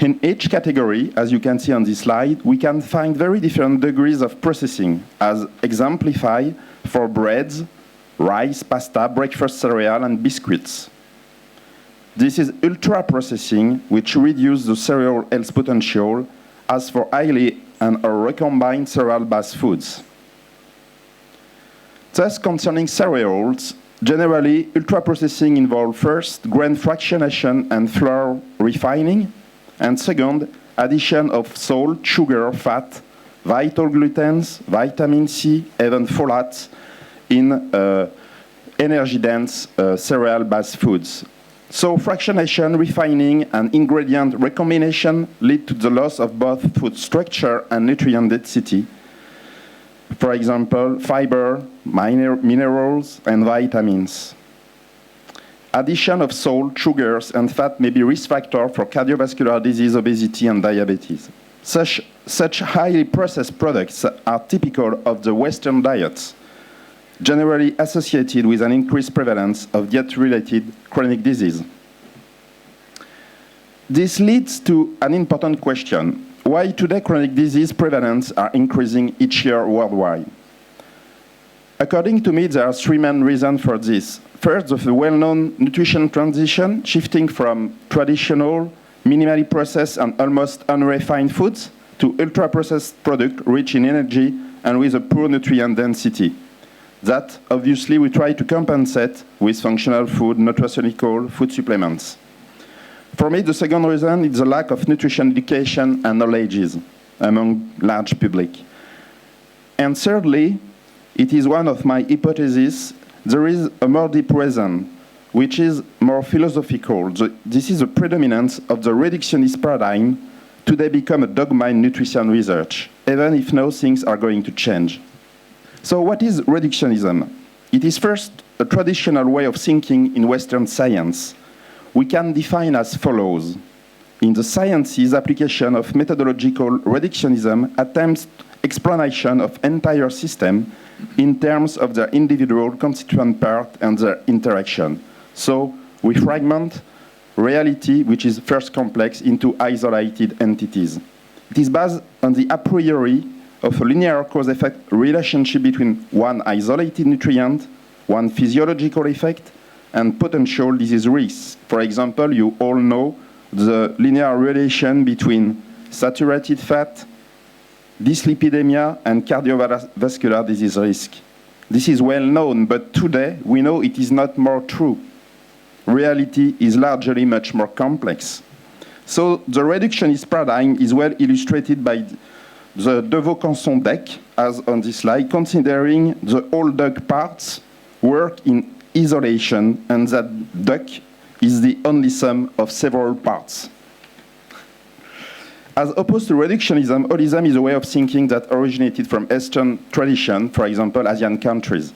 In each category, as you can see on this slide, we can find very different degrees of processing, as exemplified for breads, rice, pasta, breakfast cereal, and biscuits. This is ultra-processing, which reduces the cereal health potential, as for highly and or recombined cereal-based foods. Thus, concerning cereals, generally, ultra-processing involves first, grain fractionation and flour refining, and second, addition of salt, sugar, fat, vital gluten's, vitamin C, even folates in energy-dense cereal-based foods. So fractionation, refining, and ingredient recombination lead to the loss of both food structure and nutrient density. For example, fiber, minerals, and vitamins. Addition of salt, sugars, and fat may be risk factor for cardiovascular disease, obesity, and diabetes. Such highly processed products are typical of the Western diets, generally associated with an increased prevalence of diet-related chronic disease. This leads to an important question. Why today chronic disease prevalence are increasing each year worldwide? According to me, there are 3 main reasons for this. First, the well-known nutrition transition, shifting from traditional, minimally processed and almost unrefined foods to ultra-processed products rich in energy and with a poor nutrient density. That, obviously, we try to compensate with functional food, nutraceutical food supplements. For me, the second reason is the lack of nutrition education and knowledge. among large public. And thirdly, it is one of my hypotheses, there is a more deep reason, which is more philosophical. This is the predominance of the reductionist paradigm today become a dogma in nutrition research, even if no things are going to change. So what is reductionism? It is first a traditional way of thinking in Western science. We can define as follows. In the sciences, application of methodological reductionism attempts explanation of entire system in terms of their individual constituent part and their interaction. So we fragment reality, which is first complex, into isolated entities. It is based on the a priori of a linear cause-effect relationship between one isolated nutrient, one physiological effect, and potential disease risks. For example, you all know the linear relation between saturated fat, dyslipidemia, and cardiovascular disease risk. This is well known, but today we know it is not more true. Reality is largely much more complex. So the reductionist paradigm is well illustrated by the de Vaucanson deck, as on this slide, considering the whole duck parts work in isolation, and that duck is the only sum of several parts. As opposed to reductionism, holism is a way of thinking that originated from Eastern tradition, for example, Asian countries.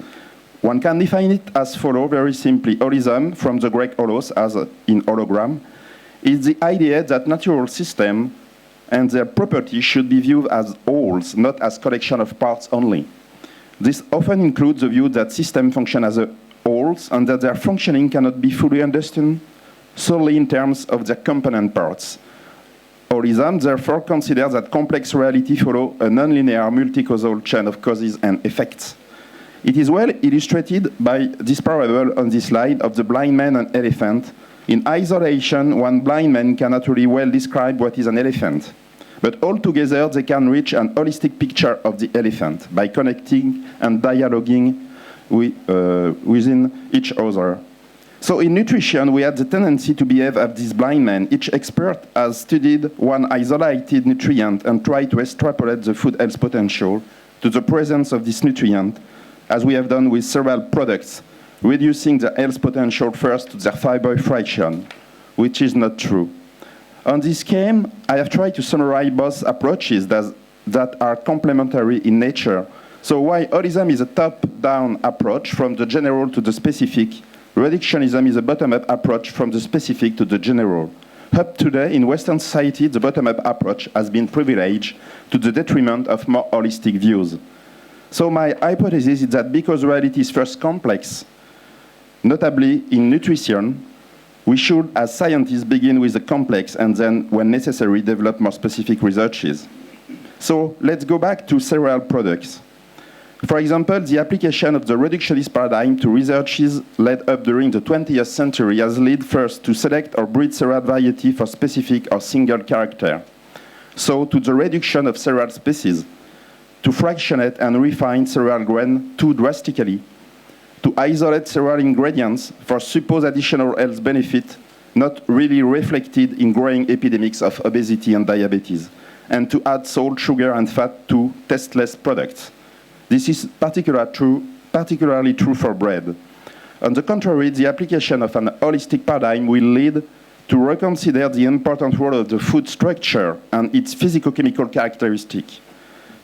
One can define it as follows very simply. Holism, from the Greek holos, as in hologram, is the idea that natural systems and their properties should be viewed as wholes, not as collection of parts only. This often includes the view that systems function as wholes and that their functioning cannot be fully understood solely in terms of their component parts. Holism therefore considers that complex reality follows a nonlinear multi-causal chain of causes and effects. It is well illustrated by this parable on this slide of the blind man and elephant. In isolation, one blind man cannot really well describe what is an elephant. But all together, they can reach an holistic picture of the elephant by connecting and dialoguing within each other. So in nutrition, we had the tendency to behave as this blind man. Each expert has studied one isolated nutrient and tried to extrapolate the food health potential to the presence of this nutrient, as we have done with several products, reducing the health potential first to their fiber fraction, which is not true. On this scheme, I have tried to summarize both approaches that are complementary in nature. So while holism is a top-down approach from the general to the specific, reductionism is a bottom-up approach from the specific to the general. Up to today, in Western society, the bottom-up approach has been privileged to the detriment of more holistic views. So my hypothesis is that because reality is first complex, notably in nutrition, we should, as scientists, begin with the complex and then, when necessary, develop more specific researches. So let's go back to cereal products. For example, the application of the reductionist paradigm to researches led up during the 20th century has led first to select or breed cereal variety for specific or single character. So to the reduction of cereal species, to fractionate and refine cereal grain too drastically, to isolate cereal ingredients for supposed additional health benefit not really reflected in growing epidemics of obesity and diabetes, and to add salt, sugar, and fat to tasteless products. This is particularly true for bread. On the contrary, the application of an holistic paradigm will lead to reconsider the important role of the food structure and its physicochemical characteristic,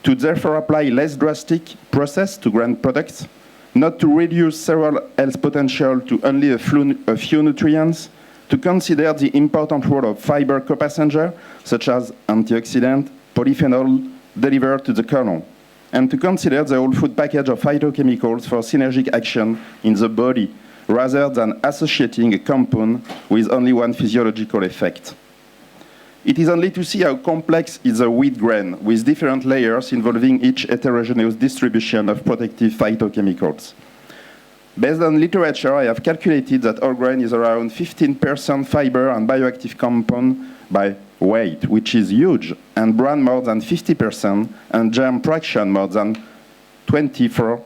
to therefore apply less drastic process to grain products, not to reduce cereal health potential to only a few nutrients, to consider the important role of fiber co-passenger, such as antioxidant, polyphenol, delivered to the kernel, and to consider the whole food package of phytochemicals for synergic action in the body, rather than associating a compound with only one physiological effect. It is only to see how complex is a wheat grain, with different layers involving each heterogeneous distribution of protective phytochemicals. Based on literature, I have calculated that all grain is around 15% fiber and bioactive compound by weight, which is huge, and bran more than 50%, and germ fraction more than 24%.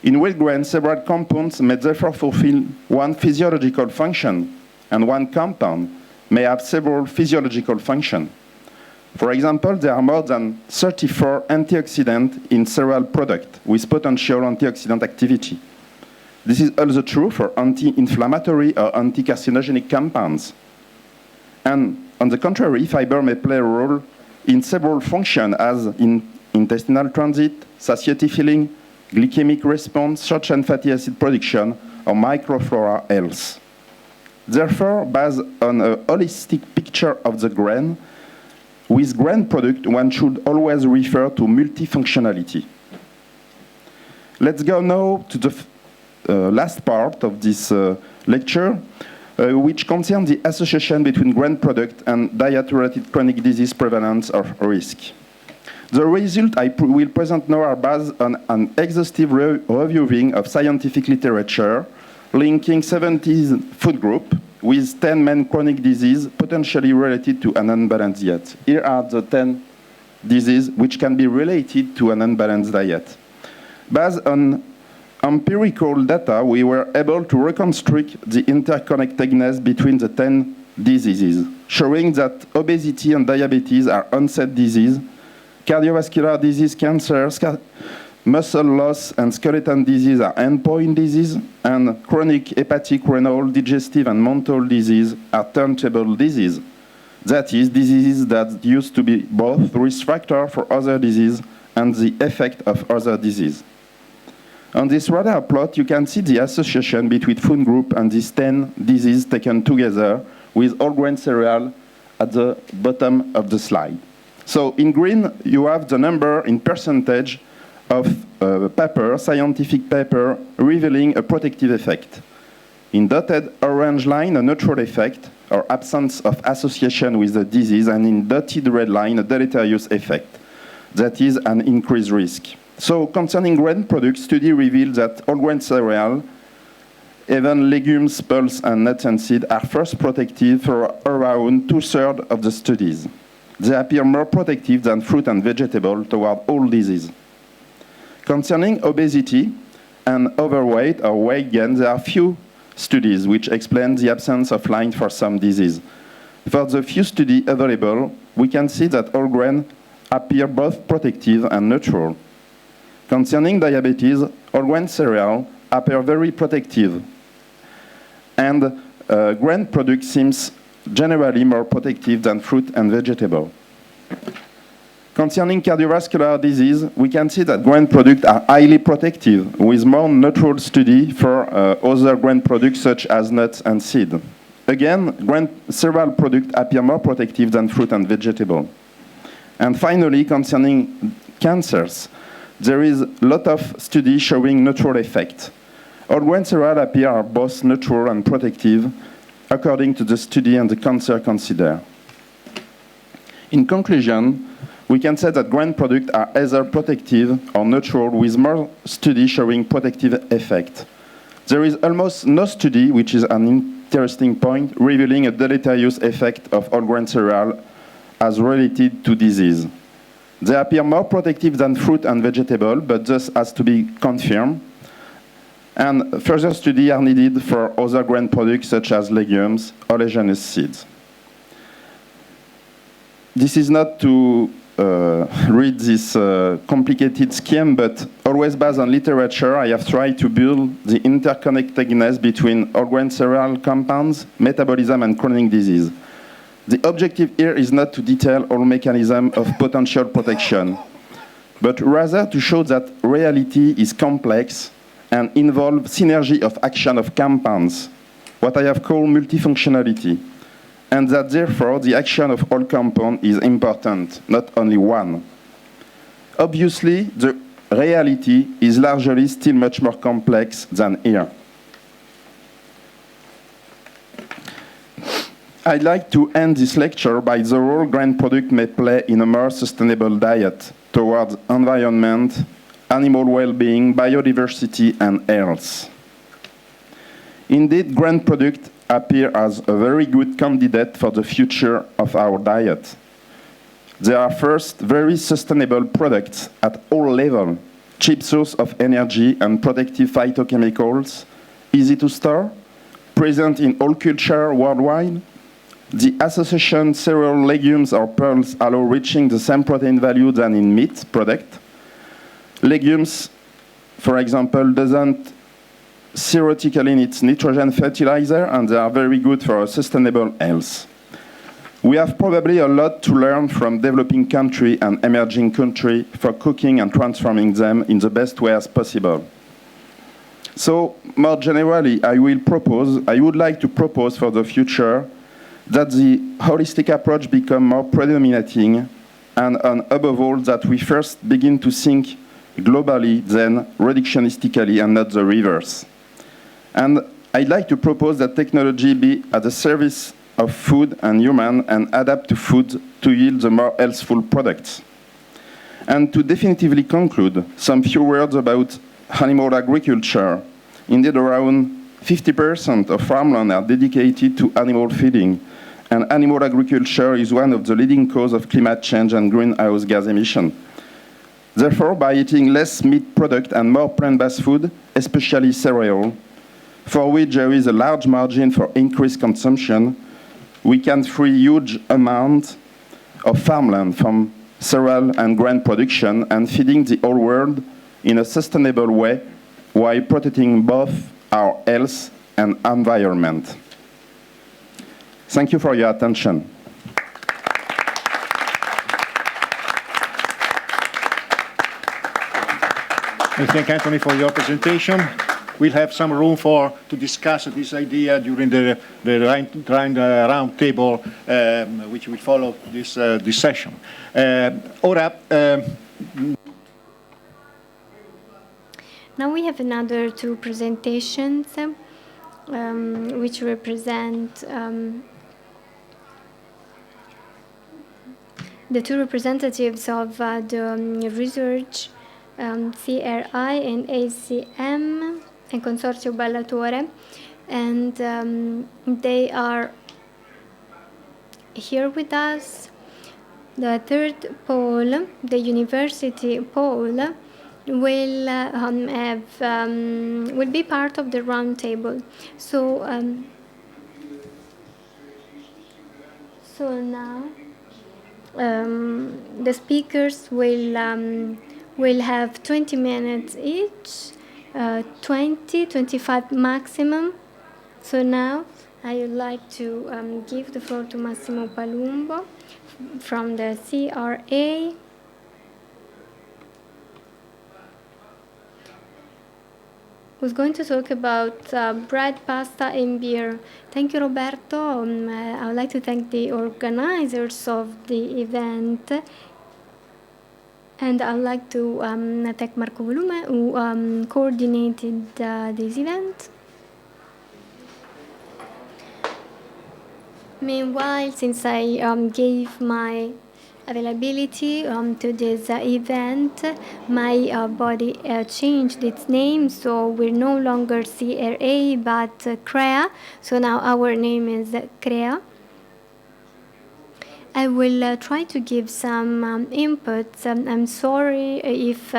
In wheat grain, several compounds may therefore fulfill one physiological function, and one compound may have several physiological functions. For example, there are more than 34 antioxidants in cereal products with potential antioxidant activity. This is also true for anti-inflammatory or anti-carcinogenic compounds. And on the contrary, fiber may play a role in several functions as in intestinal transit, satiety feeling, glycemic response, short chain fatty acid production, or microflora health. Therefore, based on a holistic picture of the grain, with grain product, one should always refer to multifunctionality. Let's go now to the last part of this lecture, which concerns the association between grain product and diet-related chronic disease prevalence or risk. The results I will present now are based on an exhaustive reviewing of scientific literature linking 70 food groups with 10 main chronic diseases potentially related to an unbalanced diet. Here are the 10 diseases which can be related to an unbalanced diet. Based on empirical data, we were able to reconstruct the interconnectedness between the 10 diseases, showing that obesity and diabetes are onset disease, cardiovascular disease, cancer, muscle loss, and skeletal disease are endpoint disease, and chronic hepatic, renal, digestive, and mental disease are turntable disease. That is, diseases that used to be both risk factor for other disease and the effect of other disease. On this radar plot, you can see the association between food group and these 10 diseases taken together with whole grain cereal at the bottom of the slide. So in green, you have the number in percentage of paper, scientific paper, revealing a protective effect. In dotted orange line, a neutral effect, or absence of association with the disease, and in dotted red line, a deleterious effect. That is an increased risk. So concerning grain products, study revealed that whole grain cereal, even legumes, pulse, and nuts and seeds are first protective for around 2/3 of the studies. They appear more protective than fruit and vegetable toward all diseases. Concerning obesity and overweight or weight gain, there are few studies which explain the absence of line for some disease. For the few studies available, we can see that whole grain appear both protective and neutral. Concerning diabetes, whole grain cereal appear very protective, and grain product seems generally more protective than fruit and vegetable. Concerning cardiovascular disease, we can see that grain products are highly protective, with more neutral study for other grain products such as nuts and seeds. Again, grain cereal products appear more protective than fruit and vegetable. And finally, concerning cancers, there is a lot of studies showing neutral effect. Whole grain cereal appear both neutral and protective, according to the study and the cancer considered. In conclusion, we can say that grain products are either protective or neutral, with more studies showing protective effect. There is almost no study, which is an interesting point, revealing a deleterious effect of whole grain cereal as related to disease. They appear more protective than fruit and vegetable, but this has to be confirmed. And further studies are needed for other grain products such as legumes, oleaginous seeds. This is not to read this complicated scheme, but always based on literature, I have tried to build the interconnectedness between whole grain cereal compounds, metabolism, and chronic disease. The objective here is not to detail all mechanisms of potential protection, but rather to show that reality is complex and involves synergy of action of compounds, what I have called multifunctionality, and that therefore the action of all compounds is important, not only one. Obviously, the reality is largely still much more complex than here. I'd like to end this lecture by the role grain product may play in a more sustainable diet towards environment, animal well-being, biodiversity, and health. Indeed, grain products appear as a very good candidate for the future of our diet. They are first very sustainable products at all levels, cheap source of energy and protective phytochemicals, easy to store, present in all culture worldwide, The association cereal, legumes, or pearls allow reaching the same protein value than in meat product. Legumes, for example, doesn't theoretically need nitrogen fertilizer, and they are very good for a sustainable health. We have probably a lot to learn from developing country and emerging country for cooking and transforming them in the best way as possible. So, more generally, I would like to propose for the future that the holistic approach become more predominating, and above all, that we first begin to think globally, then reductionistically, and not the reverse. And I'd like to propose that technology be at the service of food and human, and adapt to food to yield the more healthful products. And to definitively conclude, some few words about animal agriculture. Indeed, around 50% of farmland are dedicated to animal feeding, and animal agriculture is one of the leading causes of climate change and greenhouse gas emission. Therefore, by eating less meat product and more plant-based food, especially cereal, for which there is a large margin for increased consumption, we can free huge amounts of farmland from cereal and grain production and feeding the whole world in a sustainable way while protecting both our health and environment. Thank you for your attention. I thank Anthony for your presentation. We'll have some room to discuss this idea during the round table, which will follow this session. Now we have another two presentations which represent the two representatives of the research CRI and ACM and Consorzio Ballatore, and they are here with us. The third pole, the university pole, will be part of the round table. So now the speakers will have 20 minutes each, 25 maximum. So now I would like to give the floor to Massimo Palumbo from the CRA. Who's going to talk about bread, pasta, and beer. Thank you, Roberto. I would like to thank the organizers of the event. And I would like to thank Marco Volume, who coordinated this event. Meanwhile, since I gave my availability to this event, my body changed its name, so we're no longer CRA but CREA, so now our name is CREA. I will try to give some inputs. I'm sorry if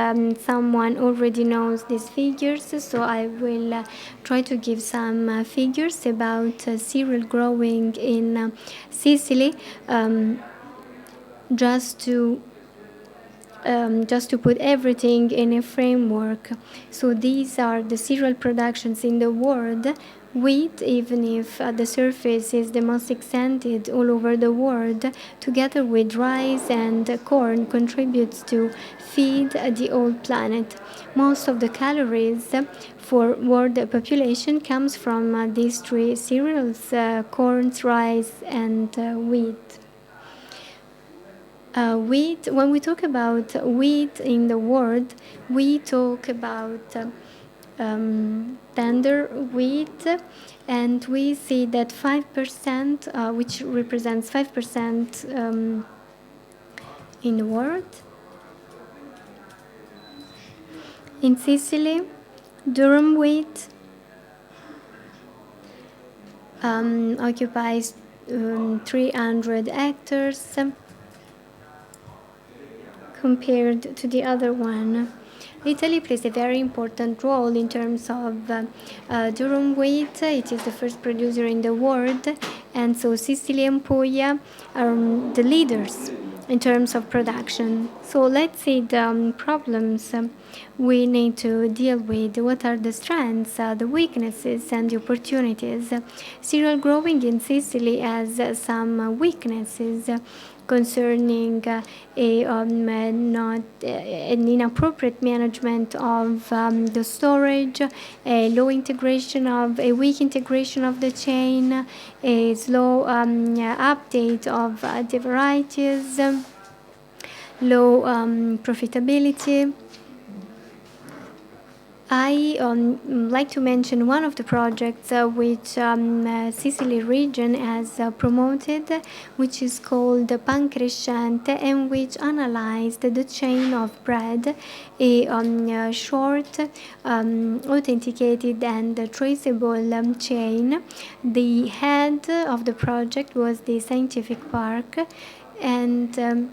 someone already knows these figures, so I will try to give some figures about cereal growing in Sicily. Just to put everything in a framework. So these are the cereal productions in the world. Wheat, even if the surface is the most extended all over the world, together with rice and corn, contributes to feed the whole planet. Most of the calories for world population comes from these three cereals, corn, rice, and wheat. Wheat. When we talk about wheat in the world, we talk about tender wheat, and we see that 5%, which represents 5% in the world. In Sicily, durum wheat occupies 300 hectares. compared to the other one. Italy plays a very important role in terms of durum wheat. It is the first producer in the world, and so Sicily and Puglia are the leaders in terms of production. So let's see the problems we need to deal with. What are the strengths, the weaknesses, and the opportunities? Cereal growing in Sicily has some weaknesses concerning an inappropriate management of the storage, a weak integration of the chain, a slow update of the varieties, low profitability. I like to mention one of the projects which Sicily region has promoted, which is called Pancrescente, and which analyzed the chain of bread, a short, authenticated and traceable chain. The head of the project was the scientific park, and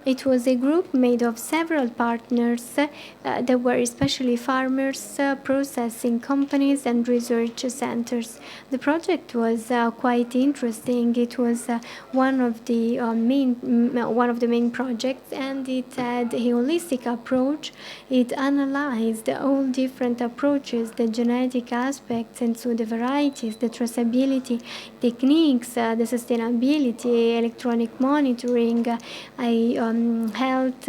it was a group made of several partners that were especially farmers, processing companies, and research centers. The project was quite interesting. It was one of the main projects, and it had a holistic approach. It analyzed all different approaches, the genetic aspects, and so the varieties, the traceability techniques, the sustainability, electronic monitoring. Health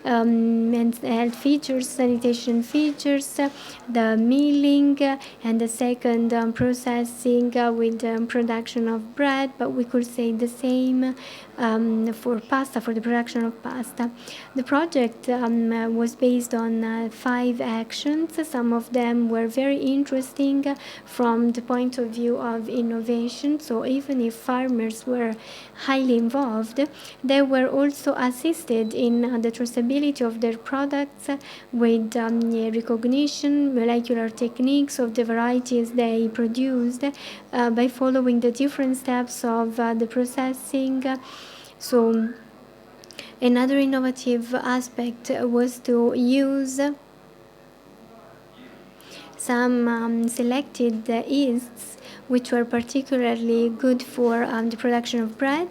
and health features, sanitation features, the milling, and the second processing with production of bread, but we could say the same for pasta, for the production of pasta. The project was based on 5 actions. Some of them were very interesting from the point of view of innovation, so even if farmers were highly involved, they were also assisted in the traceability of their products with recognition, molecular techniques of the varieties they produced by following the different steps of the processing. So another innovative aspect was to use some selected yeasts which were particularly good for the production of bread.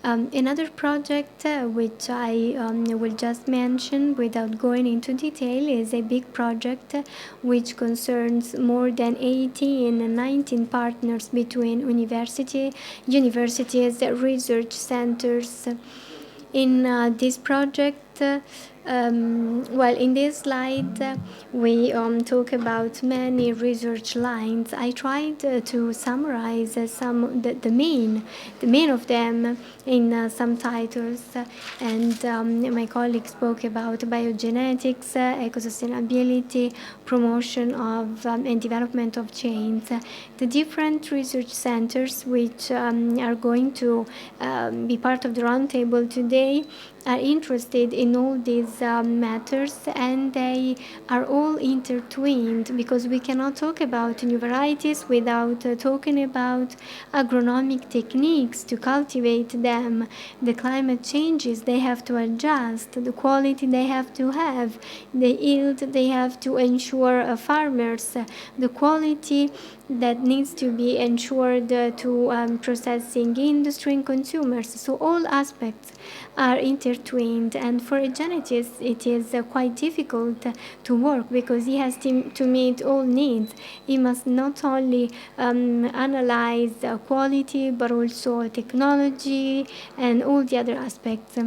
Another project which I will just mention without going into detail is a big project which concerns more than 18 and 19 partners between universities, research centers. In this project, in this slide, we talk about many research lines. I tried to summarize the main of them in some titles, and my colleague spoke about biogenetics, eco-sustainability, promotion of and development of chains. The different research centers which are going to be part of the roundtable today are interested in all these matters, and they are all intertwined, because we cannot talk about new varieties without talking about agronomic techniques to cultivate them, the climate changes they have to adjust, the quality they have to have, the yield they have to ensure farmers, the quality that needs to be ensured to processing industry and consumers. So all aspects are intertwined, and for a genetist it is quite difficult to work, because he has to meet all needs. He must not only analyze quality, but also technology and all the other aspects.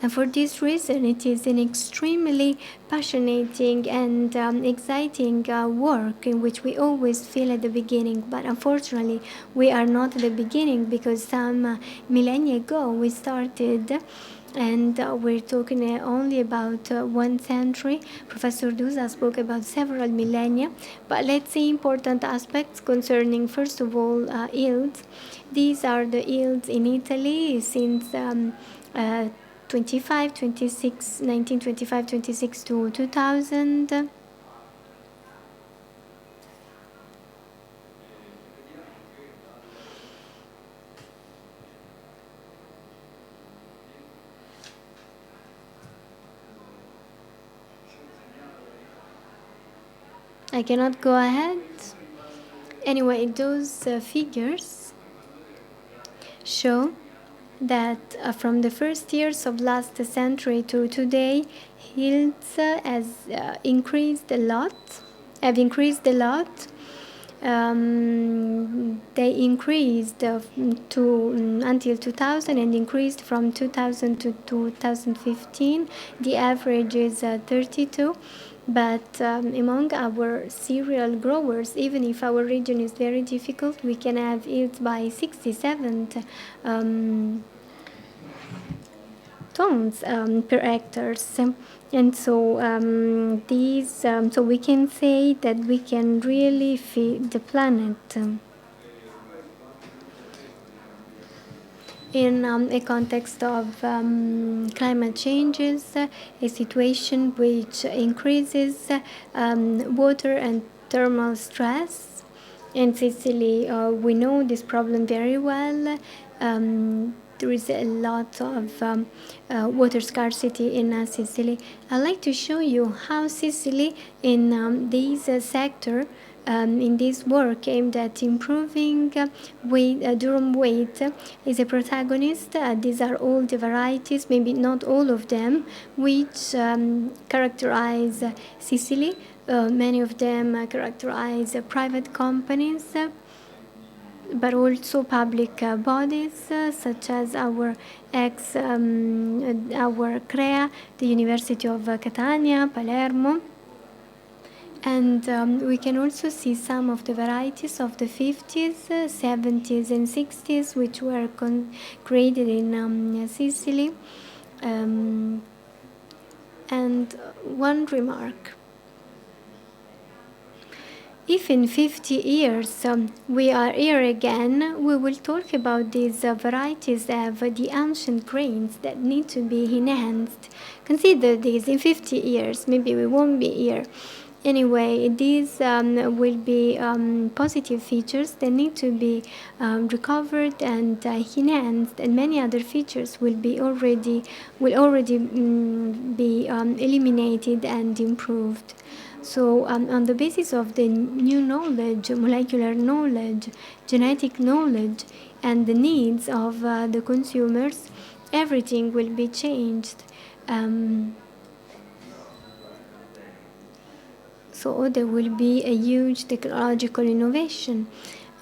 And for this reason, it is an extremely passionate and exciting work, in which we always feel at the beginning. But unfortunately, we are not at the beginning, because some millennia ago we started, and we're talking only about 1 century. Professor Dusa spoke about several millennia, but let's see important aspects concerning, first of all, yields. These are the yields in Italy since 1925, 26 to 2000. I cannot go ahead. Anyway, those figures show that from the first years of last century to today, yields have increased a lot. They increased until 2000 and increased from 2000 to 2015. The average is 32. But among our cereal growers, even if our region is very difficult, we can have yields by 67 tons per hectare. And so so we can say that we can really feed the planet. In a context of climate changes, a situation which increases water and thermal stress. In Sicily, we know this problem very well. There is a lot of water scarcity in Sicily. I'd like to show you how Sicily in this sector in this work aimed at improving durum wheat is a protagonist. These are all the varieties, maybe not all of them, which characterize Sicily. Many of them characterize private companies, but also public bodies such as our CREA, the University of Catania, Palermo. And we can also see some of the varieties of the 50s, 70s, and 60s, which were created in Sicily. And one remark. If in 50 years we are here again, we will talk about these varieties of the ancient grains that need to be enhanced. Consider this, in 50 years, maybe we won't be here. Anyway, these will be positive features that need to be recovered and enhanced, and many other features will already be eliminated and improved. So on the basis of the new knowledge, molecular knowledge, genetic knowledge, and the needs of the consumers, everything will be changed. So there will be a huge technological innovation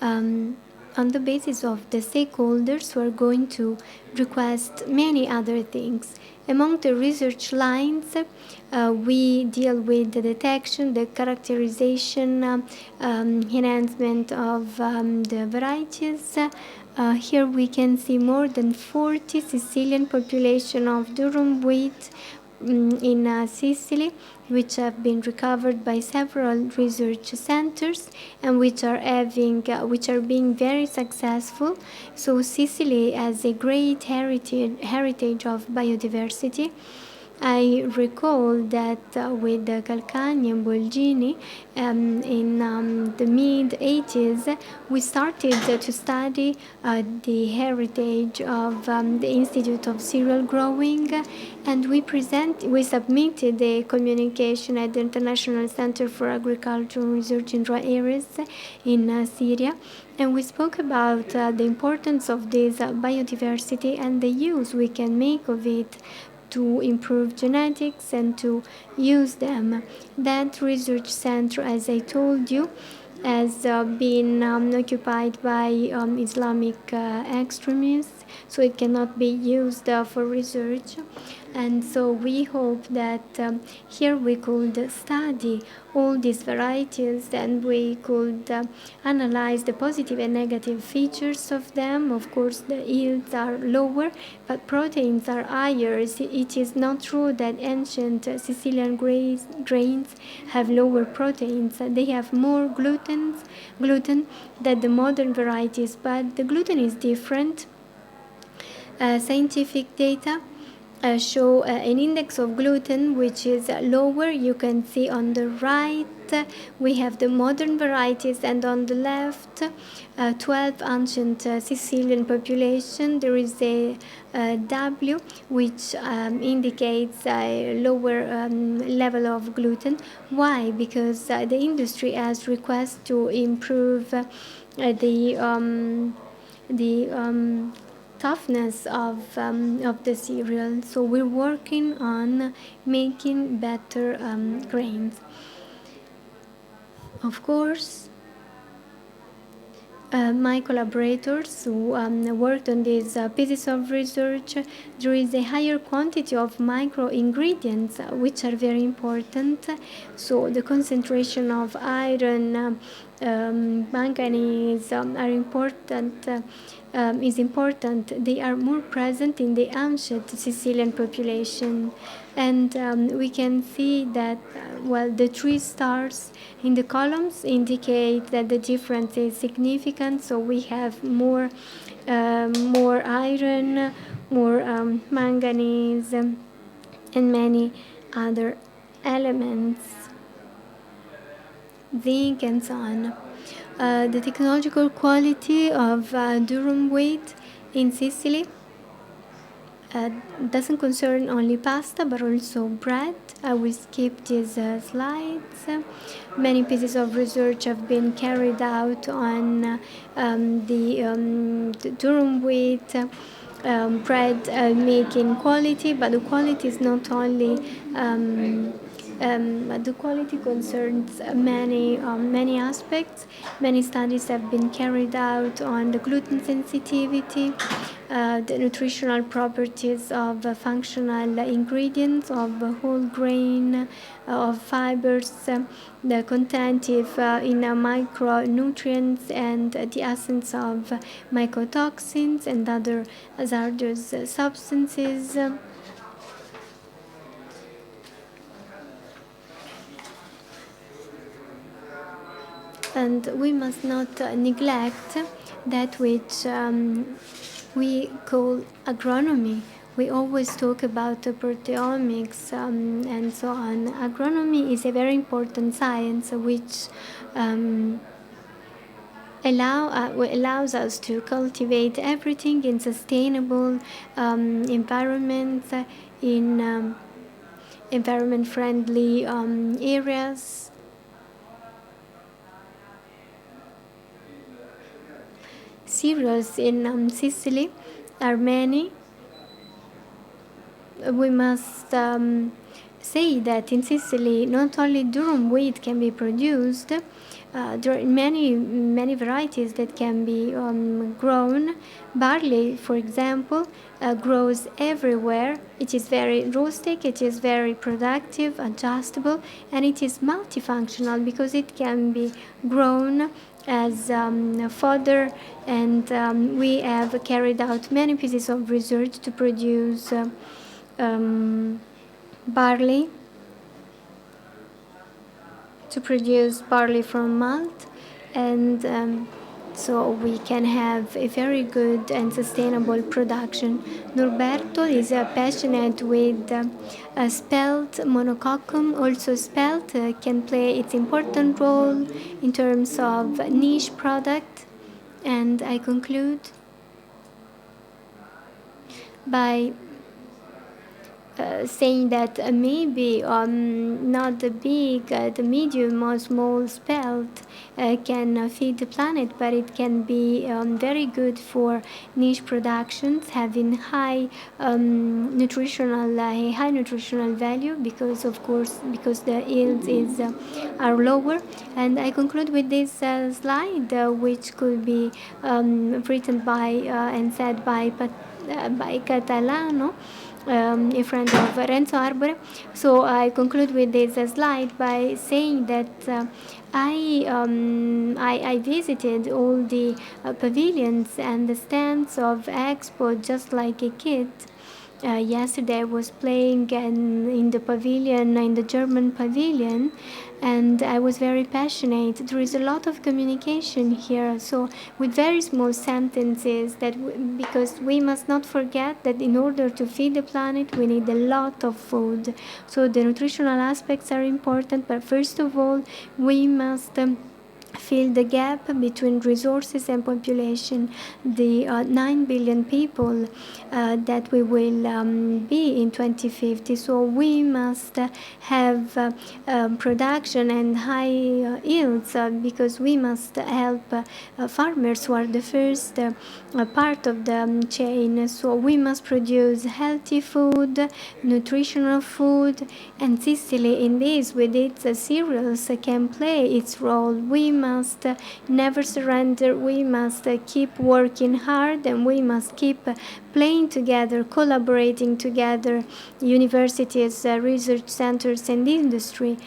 on the basis of the stakeholders who are going to request many other things. Among the research lines, we deal with the detection, the characterization, enhancement of the varieties. Here we can see more than 40 Sicilian population of durum wheat in Sicily, which have been recovered by several research centers and which are being very successful. So Sicily has a great heritage of biodiversity. I recall that with Calcagni and Bolgini in the mid-80s, we started to study the heritage of the Institute of Cereal Growing, and we submitted a communication at the International Center for Agricultural Research in Dry Areas in Syria. And we spoke about the importance of this biodiversity and the use we can make of it to improve genetics and to use them. That research center, as I told you, has been occupied by Islamic extremists, so it cannot be used for research. And so we hope that here we could study all these varieties and we could analyze the positive and negative features of them. Of course, the yields are lower, but proteins are higher. It is not true that ancient Sicilian grains have lower proteins. They have more gluten than the modern varieties, but the gluten is different. Scientific data show an index of gluten which is lower. You can see on the right we have the modern varieties, and on the left 12 ancient Sicilian population. There is a W which indicates a lower level of gluten. Why? Because the industry has requests to improve the toughness of the cereal. So we're working on making better grains. Of course, my collaborators who worked on these pieces of research, there is a higher quantity of micro ingredients which are very important. So the concentration of iron, manganese are important. Is important. They are more present in the ancient Sicilian population, and we can see that the 3 stars in the columns indicate that the difference is significant. So we have more iron, more manganese, and many other elements, zinc, and so on. The technological quality of durum wheat in Sicily doesn't concern only pasta but also bread. I will skip these slides. Many pieces of research have been carried out on the durum wheat bread making quality, but the quality is not only the quality concerns many aspects. Many studies have been carried out on the gluten sensitivity, the nutritional properties of functional ingredients, of whole grain, of fibers, the content in micronutrients, and the absence of mycotoxins and other hazardous substances. And we must not neglect that which we call agronomy. We always talk about proteomics and so on. Agronomy is a very important science which allows us to cultivate everything in sustainable environments, in environment-friendly areas. Cereals in Sicily are many. We must say that in Sicily not only durum wheat can be produced, there are many varieties that can be grown. Barley, for example, grows everywhere. It is very rustic, it is very productive, adjustable, and it is multifunctional because it can be grown as fodder, and we have carried out many pieces of research to produce barley from malt, and so we can have a very good and sustainable production. Norberto is passionate with spelt monococcum. Also spelt can play its important role in terms of niche product. And I conclude by saying that maybe not the big, the medium or small spelt can feed the planet, but it can be very good for niche productions, having high nutritional value, because the yields are lower. And I conclude with this slide, which could be written by and said by Catalano, a friend of Renzo Arbore. So I conclude with this slide by saying that I visited all the pavilions and the stands of Expo just like a kid, Yesterday I was playing in the pavilion, in the German pavilion, and I was very passionate. There is a lot of communication here, so with very small sentences because we must not forget that in order to feed the planet we need a lot of food. So the nutritional aspects are important, but first of all we must fill the gap between resources and population. The 9 billion people that we will be in 2050. So we must have production and high yields because we must help farmers who are the first part of the chain. So we must produce healthy food, nutritional food, and Sicily in this with its cereals can play its role. We must never surrender, we must keep working hard, and we must keep playing together, collaborating together, universities, research centers, and industry.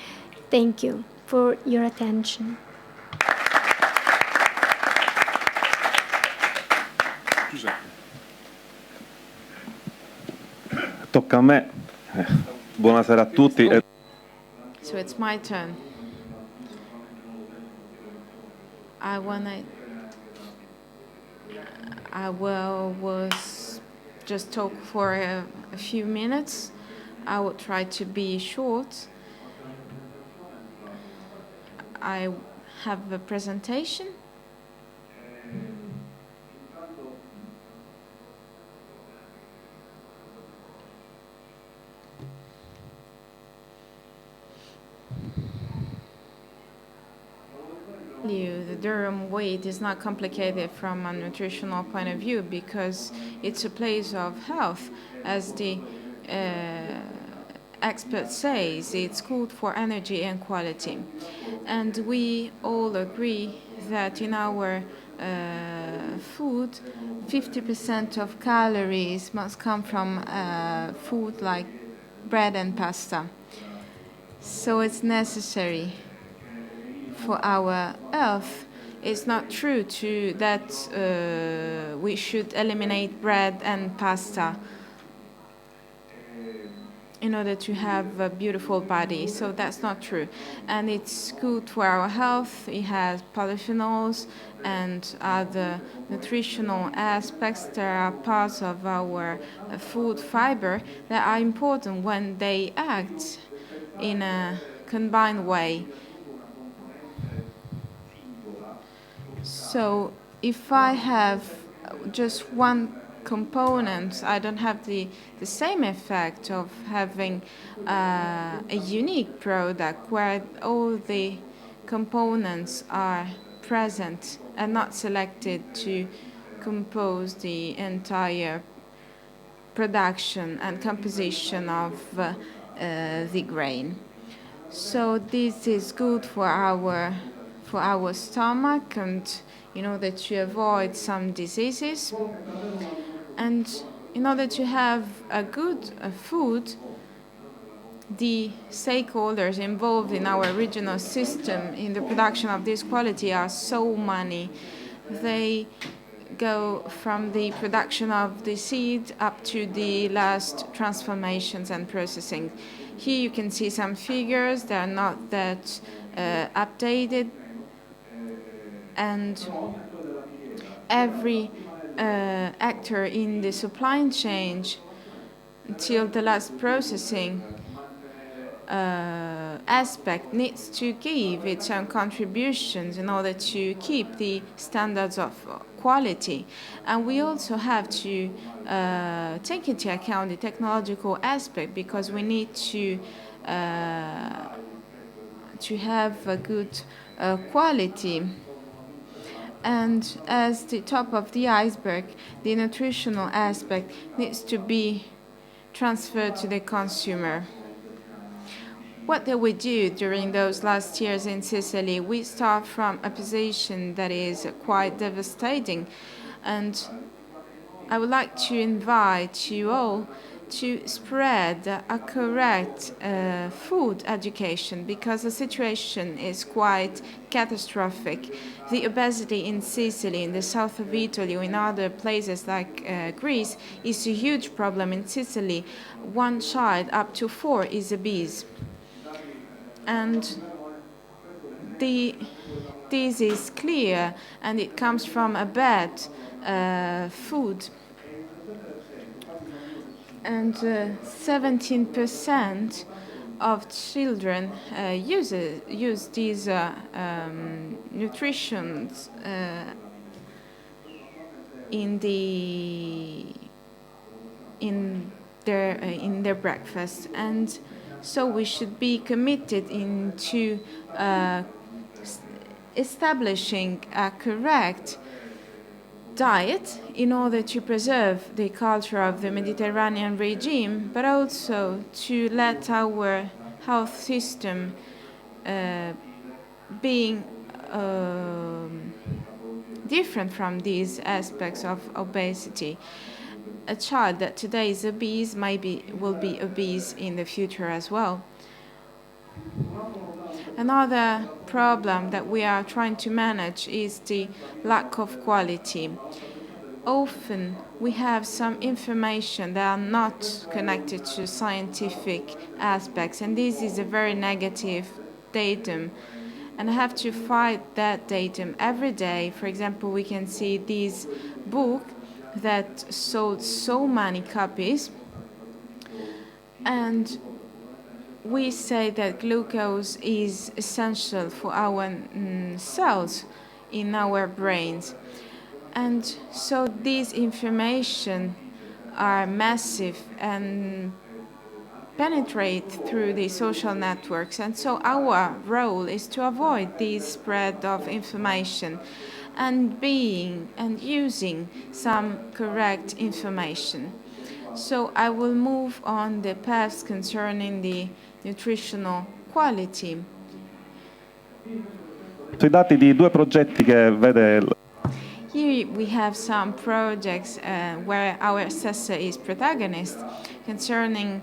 Thank you for your attention. Tocca a me. Buonasera a tutti. So it's my turn. I was just talk for a few minutes. I will try to be short. I have a presentation. The Durham weight is not complicated from a nutritional point of view because it's a place of health. As the expert says, it's good for energy and quality. And we all agree that in our food, 50% of calories must come from food like bread and pasta. So it's necessary for our health. It's not true that we should eliminate bread and pasta in order to have a beautiful body. So that's not true. And it's good for our health. It has polyphenols and other nutritional aspects that are parts of our food fiber that are important when they act in a combined way. So if I have just one component, I don't have the same effect of having a unique product where all the components are present and not selected to compose the entire production and composition of the grain. So this is good for our stomach and in order to avoid some diseases. And in order to have a good food, the stakeholders involved in our regional system in the production of this quality are so many. They go from the production of the seed up to the last transformations and processing. Here you can see some figures. They are not that updated. And every actor in the supply chain until the last processing aspect needs to give its own contributions in order to keep the standards of quality. And we also have to take into account the technological aspect because we need to have a good quality. And as the top of the iceberg, the nutritional aspect needs to be transferred to the consumer. What did we do during those last years in Sicily? We start from a position that is quite devastating. And I would like to invite you all to spread a correct food education, because the situation is quite catastrophic. The obesity in Sicily, in the south of Italy, or in other places like Greece, is a huge problem. In Sicily, 1 child up to 4 is obese. And this is clear, and it comes from a bad food. And 17% of children use these nutritions in their breakfast, and so we should be committed into establishing a correct diet in order to preserve the culture of the Mediterranean regime, but also to let our health system being different from these aspects of obesity. A child that today is obese will be obese in the future as well. Another problem that we are trying to manage is the lack of quality. Often we have some information that are not connected to scientific aspects, and this is a very negative datum. And I have to fight that datum every day. For example, we can see this book that sold so many copies, and we say that glucose is essential for our cells in our brains. And so these information are massive and penetrate through the social networks. And so our role is to avoid this spread of information and using some correct information. So I will move on the paths concerning the nutritional quality. Sui dati di 2 progetti che vede. Here we have some projects where our assessor is protagonist concerning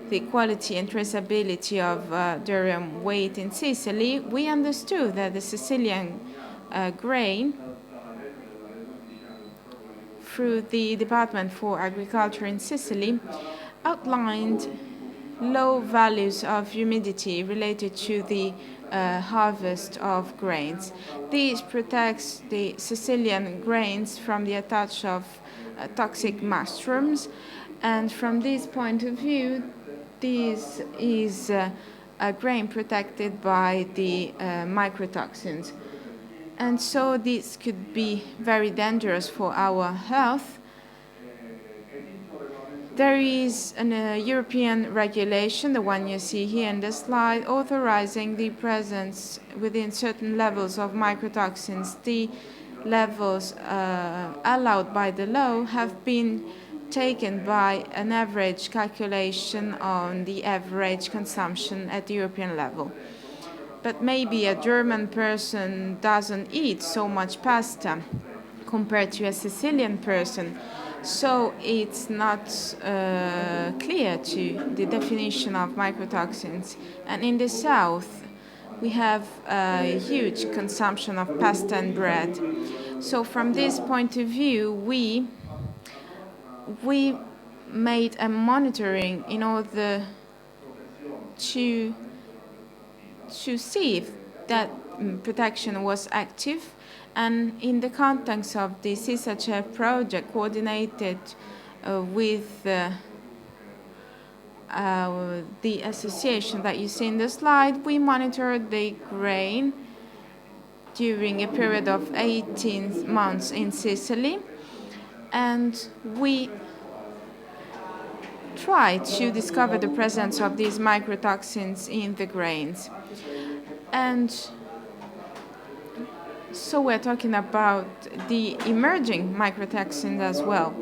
the quality and traceability of durum weight in Sicily. We understood that the Sicilian grain, through the Department for Agriculture in Sicily, outlined low values of humidity related to the harvest of grains. This protects the Sicilian grains from the attach of toxic mushrooms, and from this point of view, this is a grain protected by the mycotoxins. And so this could be very dangerous for our health. There is a European regulation, the one you see here in the slide, authorizing the presence within certain levels of mycotoxins. The levels allowed by the law have been taken by an average calculation on the average consumption at the European level. But maybe a German person doesn't eat so much pasta compared to a Sicilian person. So it's not clear to the definition of mycotoxins. And in the south, we have a huge consumption of pasta and bread. So from this point of view, we made a monitoring in order to see if that protection was active. And in the context of the CISACE project coordinated with the association that you see in the slide, we monitored the grain during a period of 18 months in Sicily, and we tried to discover the presence of these mycotoxins in the grains. And so we're talking about the emerging mycotoxins as well.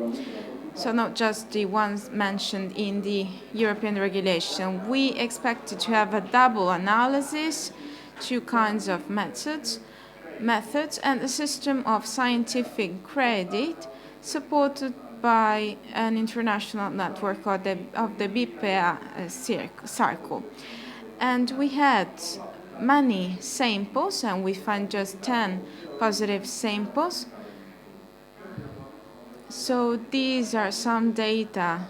So not just the ones mentioned in the European regulation. We expected to have a double analysis, 2 kinds of methods, and a system of scientific credit supported by an international network of the BPA circle. And we had many samples, and we found just 10 positive samples. So these are some data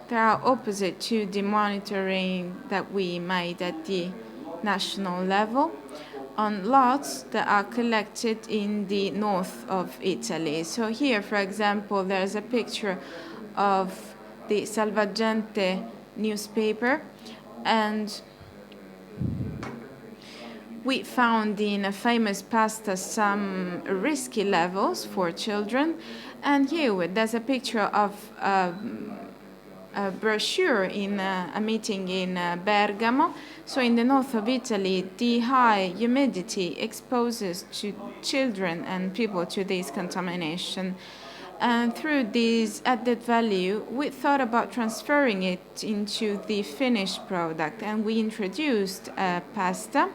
that are opposite to the monitoring that we made at the national level on lots that are collected in the north of Italy. So here, for example, there's a picture of the Salvagente newspaper, and we found in a famous pasta some risky levels for children. And here there's a picture of a brochure in a meeting in Bergamo. So in the north of Italy, the high humidity exposes children and people to this contamination. And through this added value, we thought about transferring it into the finished product, and we introduced a pasta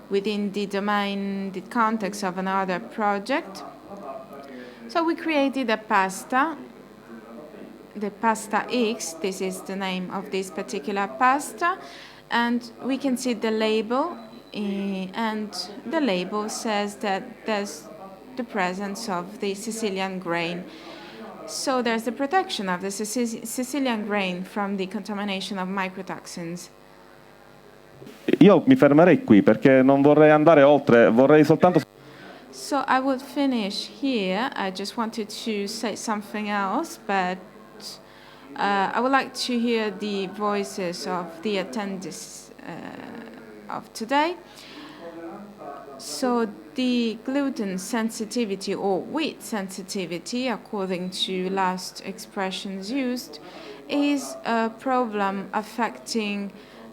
within the domain, the context of another project. So we created a pasta, the pasta X, this is the name of this particular pasta, and we can see the label, and the label says that there's the presence of the Sicilian grain. So there's the protection of the Sicilian grain from the contamination of mycotoxins. Io mi fermerei qui perché non vorrei andare oltre, vorrei soltanto... So I would finish here. I just wanted to say something else, but I would like to hear the voices of the attendees of today. So the gluten sensitivity or wheat sensitivity, according to last expressions used, is a problem affecting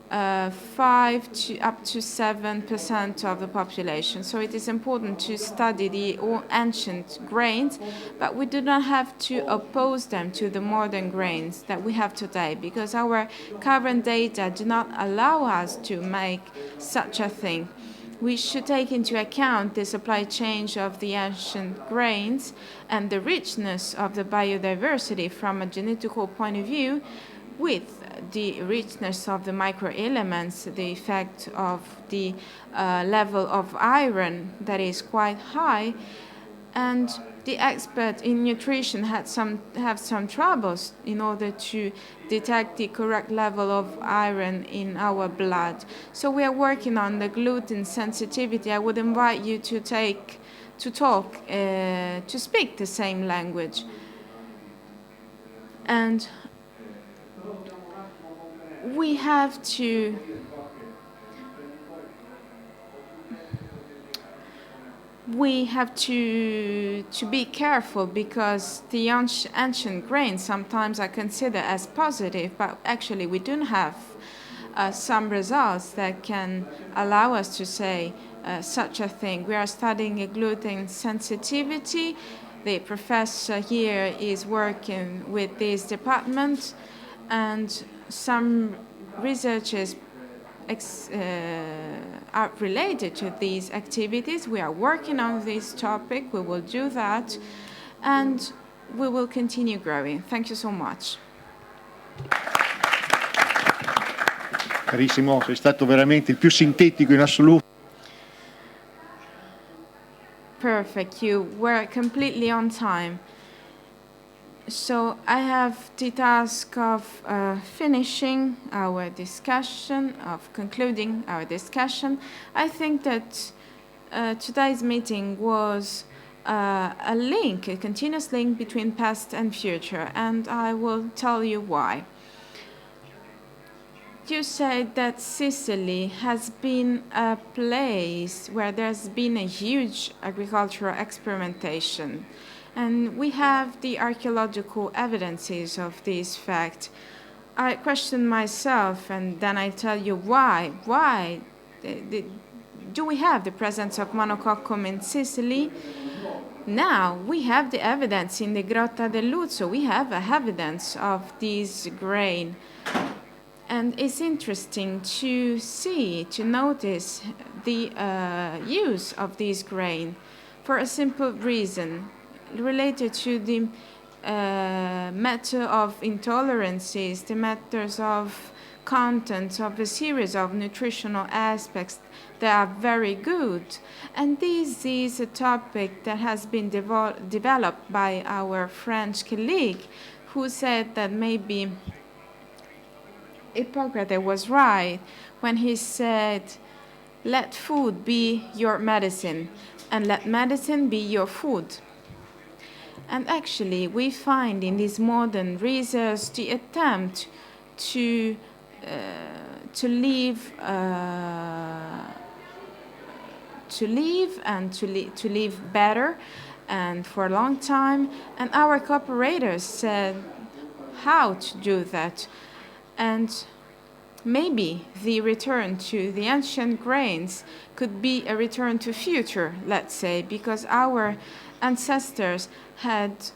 5 to up to 7% of the population. So it is important to study the ancient grains, but we do not have to oppose them to the modern grains that we have today, because our current data do not allow us to make such a thing. We should take into account the supply chain of the ancient grains and the richness of the biodiversity from a genetical point of view, with the richness of the microelements, the effect of the level of iron that is quite high. And the expert in nutrition have some troubles in order to detect the correct level of iron in our blood. So we are working on the gluten sensitivity. I would invite you to speak the same language. And we have to be careful, because the ancient grains sometimes are considered as positive, but actually we do have some results that can allow us to say such a thing. We are studying a gluten sensitivity. The professor here is working with this department, and some researchers are related to these activities. We are working on this topic. We will do that, and we will continue growing. Thank you so much. Carissimo, sei stato veramente il più sintetico in assoluto. Perfect. You were completely on time. So I have the task of finishing our discussion, of concluding our discussion. I think that today's meeting was a link, a continuous link between past and future, and I will tell you why. You said that Sicily has been a place where there's been a huge agricultural experimentation. And we have the archaeological evidences of this fact. I question myself, and then I tell you why. Why do we have the presence of monococcum in Sicily? Now we have the evidence in the Grotta del Luzzo. We have evidence of this grain. And it's interesting to see, to notice the use of this grain for a simple reason. related to the matter of intolerances, the matters of content of a series of nutritional aspects that are very good. And this is a topic that has been developed by our French colleague, who said that maybe Hippocrates was right when he said, let food be your medicine, and let medicine be your food. And actually, we find in this modern research the attempt to live better, and for a long time. And our cooperators said how to do that. And maybe the return to the ancient grains could be a return to future, let's say, because our ancestors had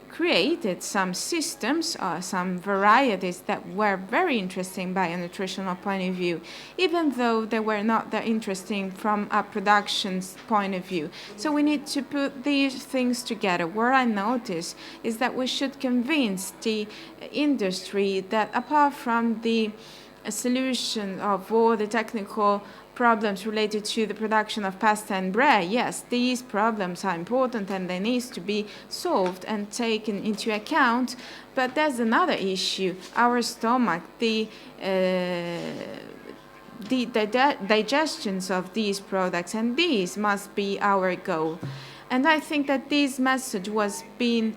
created some systems, some varieties that were very interesting by a nutritional point of view, even though they were not that interesting from a production's point of view. So we need to put these things together. What I notice is that we should convince the industry that apart from the solution of all the technical problems related to the production of pasta and bread, yes, these problems are important and they need to be solved and taken into account. But there's another issue, our stomach, the digestions of these products, and these must be our goal. And I think that this message was being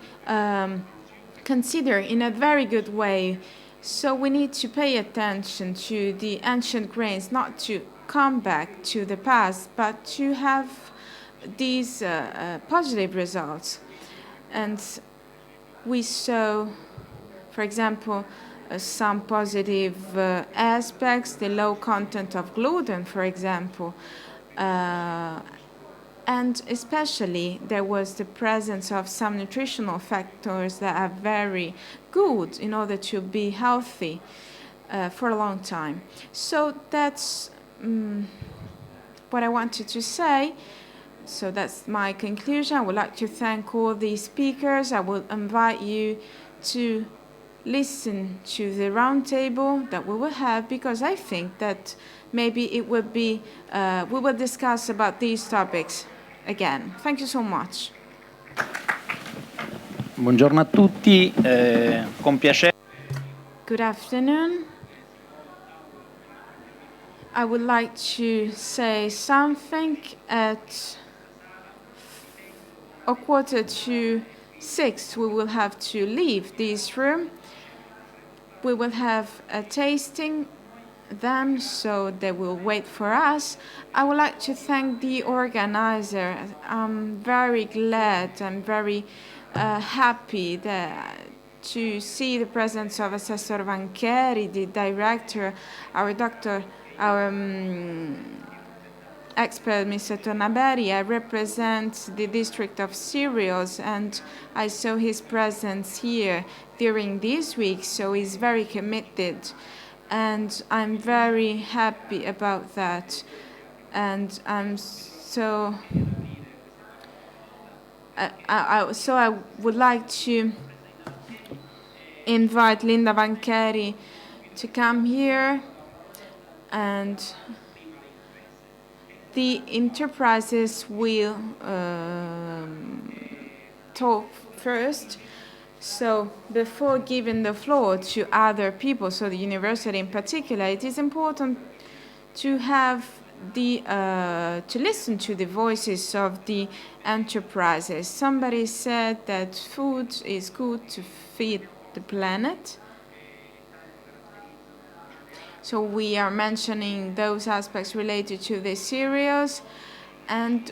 considered in a very good way. So we need to pay attention to the ancient grains, not to come back to the past, but to have these positive results. And we saw, for example, some positive aspects, the low content of gluten, for example, and especially there was the presence of some nutritional factors that are very good in order to be healthy for a long time. So that's what I wanted to say. So that's my conclusion. I would like to thank all the speakers. I will invite you to listen to the roundtable that we will have, because I think that maybe it would be, we will discuss about these topics again. Thank you so much. Buongiorno a tutti, con piacere. Good afternoon. I would like to say something at 5:45. We will have to leave this room. We will have a tasting then, so they will wait for us. I would like to thank the organizer. I'm very glad, I'm very happy to see the presence of Assessor Vancheri, the director, our expert, Mr. Tonaberi. I represent the district of Cereals, and I saw his presence here during this week, so he's very committed, and I'm very happy about that. And I'm so I would like to invite Linda Vancheri to come here, and the enterprises will talk first. So before giving the floor to other people, so the university in particular, it is important to have to listen to the voices of the enterprises. Somebody said that food is good to feed the planet. So we are mentioning those aspects related to the cereals, and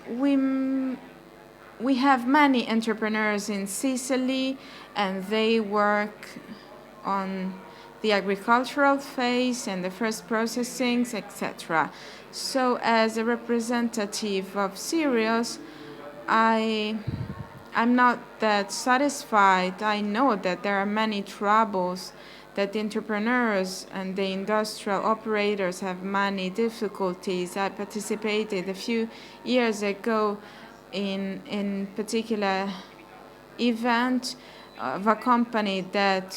we have many entrepreneurs in Sicily, and they work on the agricultural phase and the first processings, etc. So as a representative of cereals, I'm not that satisfied. I know that there are many troubles, that the entrepreneurs and the industrial operators have many difficulties. I participated a few years ago in particular event of a company that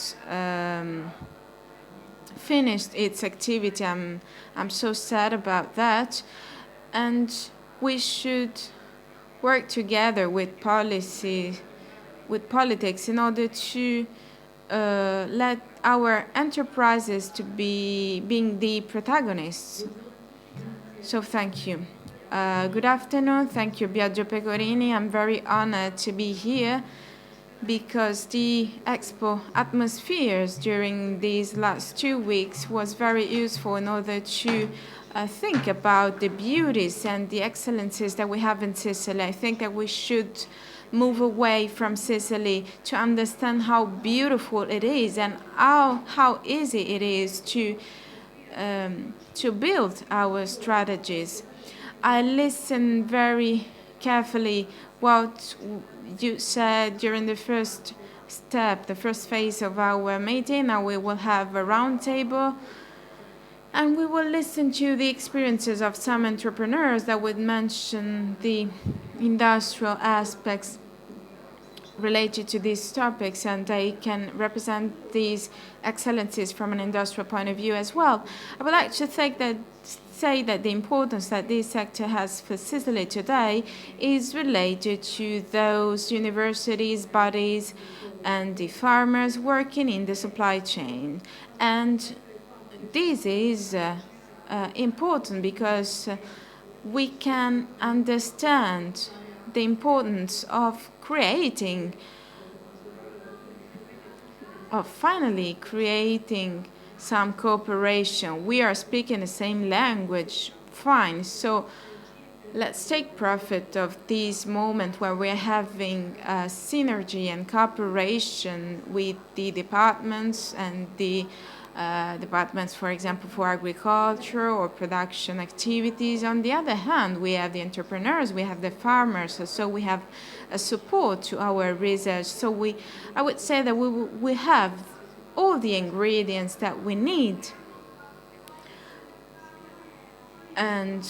finished its activity. I'm so sad about that. And we should work together with policy, with politics, in order to let our enterprises to be being the protagonists. So thank you. Good afternoon. Thank you, Viaggio Pecorini. I'm very honored to be here because the expo atmospheres during these last 2 weeks was very useful in order to think about the beauties and the excellences that we have in Sicily. I think that we should move away from Sicily to understand how beautiful it is and how easy it is to build our strategies. I listened very carefully what you said during the first step, the first phase of our meeting. Now we will have a round table and we will listen to the experiences of some entrepreneurs that would mention the industrial aspects related to these topics, and they can represent these excellencies from an industrial point of view as well. I would like to say that the importance that this sector has for Sicily today is related to those universities, bodies, and the farmers working in the supply chain. And this is important because we can understand the importance of finally creating some cooperation. We are speaking the same language, fine. So let's take profit of this moment where we're having synergy and cooperation with the departments and the departments, for example, for agriculture or production activities. On the other hand, we have the entrepreneurs, we have the farmers, so we have a support to our research. So I would say that we have all the ingredients that we need. And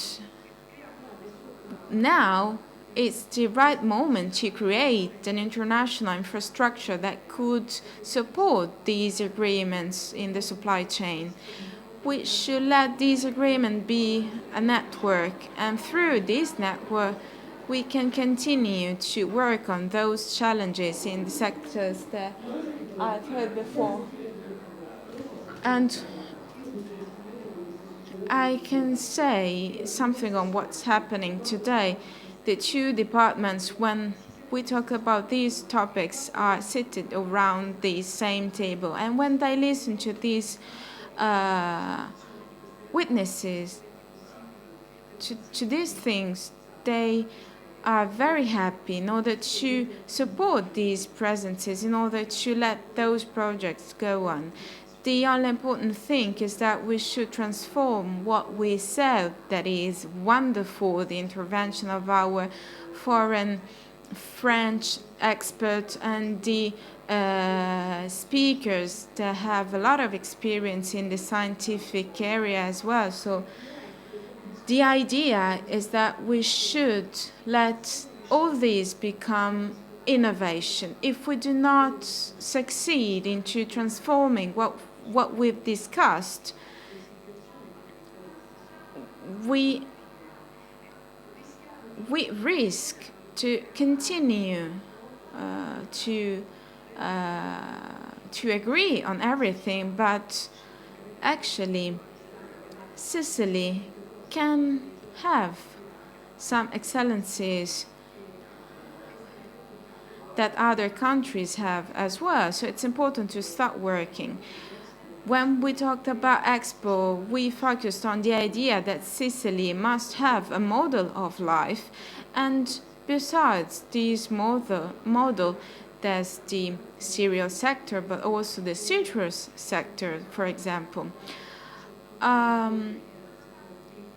now it's the right moment to create an international infrastructure that could support these agreements in the supply chain. We should let this agreement be a network, and through this network we can continue to work on those challenges in the sectors that I've heard before. And I can say something on what's happening today. The two departments, when we talk about these topics, are seated around the same table. And when they listen to these witnesses to these things, they are very happy in order to support these presences, in order to let those projects go on. The only important thing is that we should transform what we said, that is wonderful, the intervention of our foreign French experts and the speakers that have a lot of experience in the scientific area as well. So the idea is that we should let all these become innovation. If we do not succeed into transforming what we've discussed, we risk to continue to agree on everything, but actually Sicily can have some excellencies that other countries have as well. So it's important to start working. When we talked about Expo, we focused on the idea that Sicily must have a model of life, and besides this model, there's the cereal sector, but also the citrus sector, for example.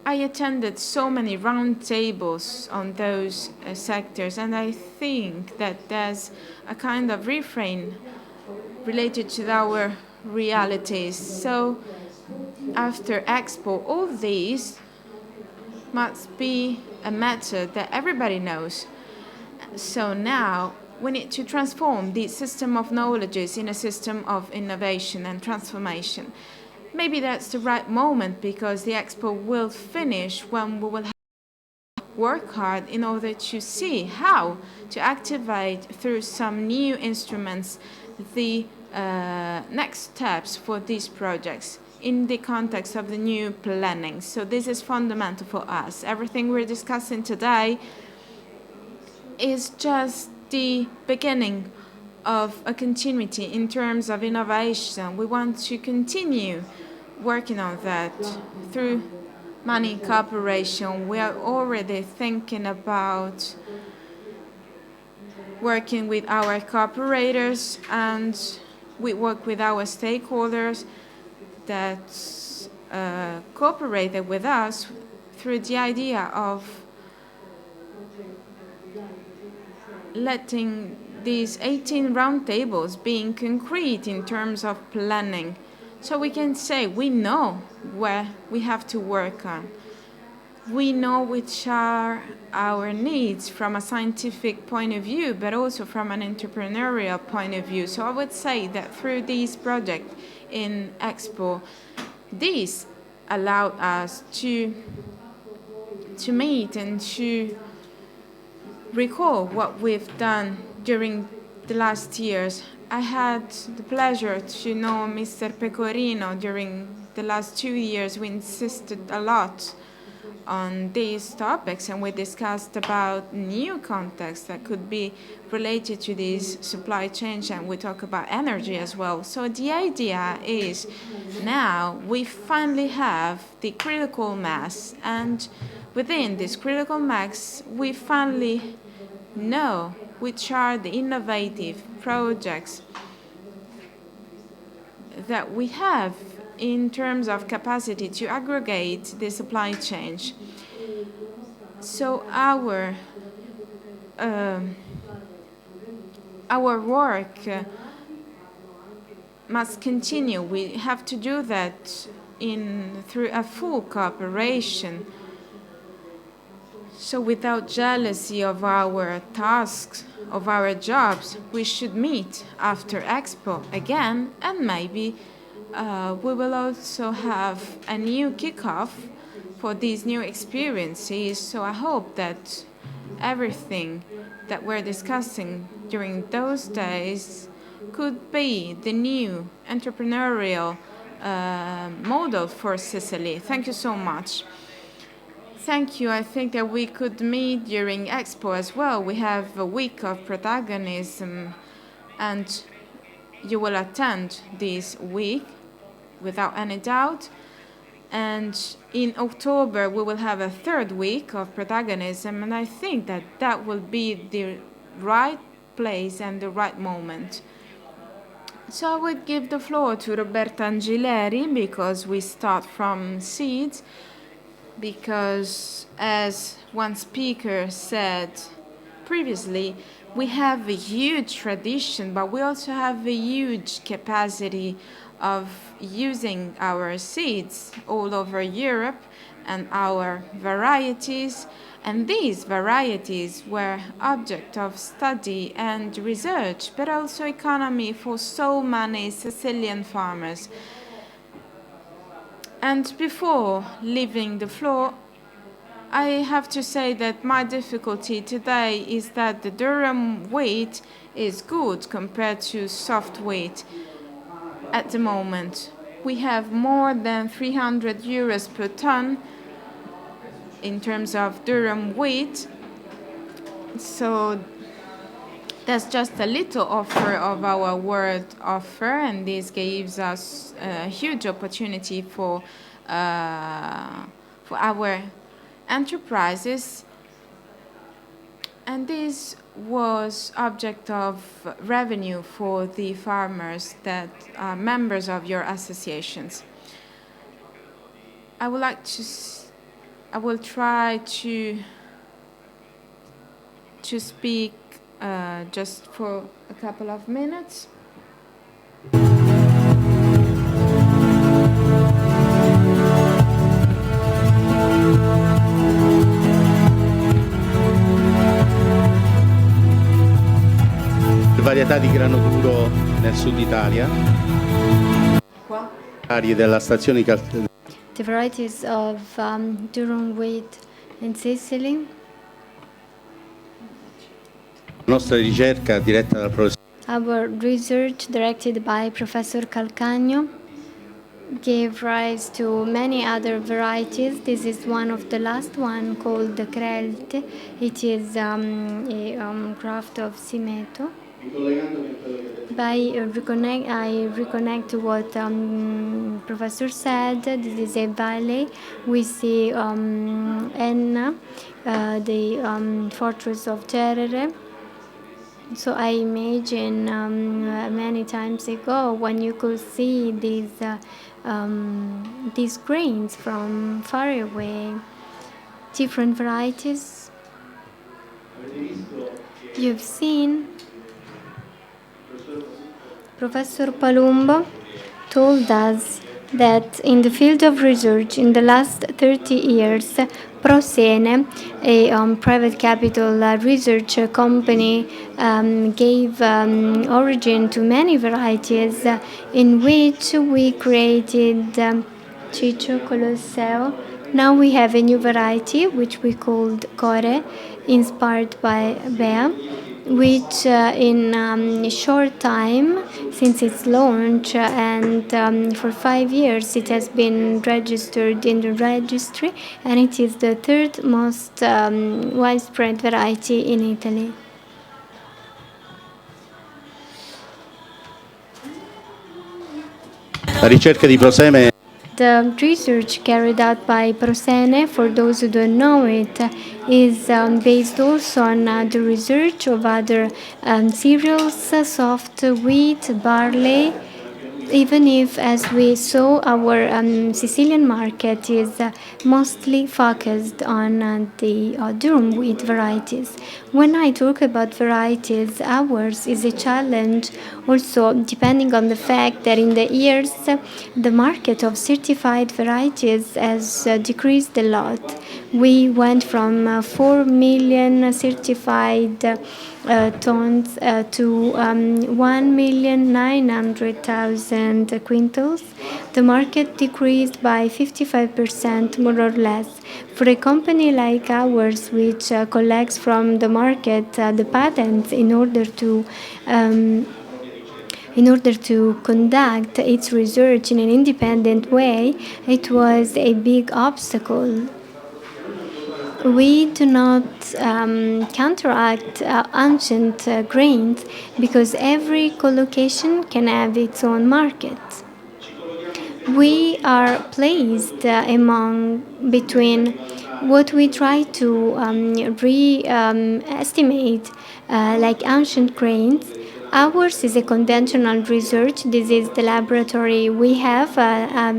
I attended so many round tables on those sectors, and I think that there's a kind of refrain related to our realities. So after Expo, all these must be a matter that everybody knows. So now we need to transform the system of knowledges in a system of innovation and transformation. Maybe that's the right moment, because the expo will finish when we will have to work hard in order to see how to activate through some new instruments the next steps for these projects in the context of the new planning. So this is fundamental for us. Everything we're discussing today is just the beginning of a continuity in terms of innovation. We want to continue working on that through money cooperation. We are already thinking about working with our cooperators, and we work with our stakeholders that cooperated with us through the idea of letting these 18 roundtables being concrete in terms of planning. So we can say we know where we have to work on. We know which are our needs from a scientific point of view, but also from an entrepreneurial point of view. So I would say that through this project in Expo, this allowed us to meet and to recall what we've done during the last years. I had the pleasure to know Mr. Pecorino during the last 2 years. We insisted a lot on these topics, and we discussed about new contexts that could be related to these supply chains, and we talk about energy as well. So the idea is now we finally have the critical mass, and within this critical mass we finally know which are the innovative projects that we have in terms of capacity to aggregate the supply chain. So our work must continue. We have to do that through a full cooperation. So without jealousy of our tasks, of our jobs, we should meet after Expo again, and maybe we will also have a new kickoff for these new experiences. So I hope that everything that we're discussing during those days could be the new entrepreneurial model for Sicily. Thank you so much. Thank you. I think that we could meet during Expo as well. We have a week of protagonism, and you will attend this week without any doubt. And in October, we will have a third week of protagonism, and I think that that will be the right place and the right moment. So I would give the floor to Roberta Angileri, because we start from seeds, because as one speaker said previously, we have a huge tradition, but we also have a huge capacity of using our seeds all over Europe and our varieties. And these varieties were object of study and research, but also economy for so many Sicilian farmers. And before leaving the floor, I have to say that my difficulty today is that the durum wheat is good compared to soft wheat. At the moment, we have more than 300 euros per ton in terms of durum wheat. So that's just a little offer of our world offer, and this gives us a huge opportunity for our enterprises. And this was object of revenue for the farmers that are members of your associations. I will try to speak just for a couple of minutes. varietà di grano duro nel sud Italia, aree della stazione The varieties of durum wheat in Sicily. La nostra ricerca diretta dal professor Our research, directed by Professor Calcagno, gave rise to many other varieties. This is one of the last one called the Crelte. It is a craft of Simeto. I reconnect to what Professor said. This is a valley. We see Enna, the fortress of Cerere. So I imagine many times ago when you could see these grains from far away, different varieties. You've seen Professor Palumbo told us that in the field of research in the last 30 years, Prosene, a private capital research company, gave origin to many varieties in which we created Ciccio Colosseo. Now we have a new variety which we called Core, inspired by Bea, which in a short time since its launch and for 5 years it has been registered in the registry, and it is the third most widespread variety in Italy. La ricerca di Prosene. The research carried out by Prosene, for those who don't know it, is based also on the research of other cereals, soft wheat, barley, even if, as we saw, our Sicilian market is mostly focused on the durum wheat varieties. When I talk about varieties, ours is a challenge also depending on the fact that in the years the market of certified varieties has decreased a lot. We went from 4 million certified tons to 1,900,000 quintals. The market decreased by 55% more or less. For a company like ours, which collects from the market the patents in order to conduct its research in an independent way, it was a big obstacle. We do not counteract ancient grains because every collocation can have its own market. We are placed between what we try to estimate like ancient grains. Ours is a conventional research. This is the laboratory we have.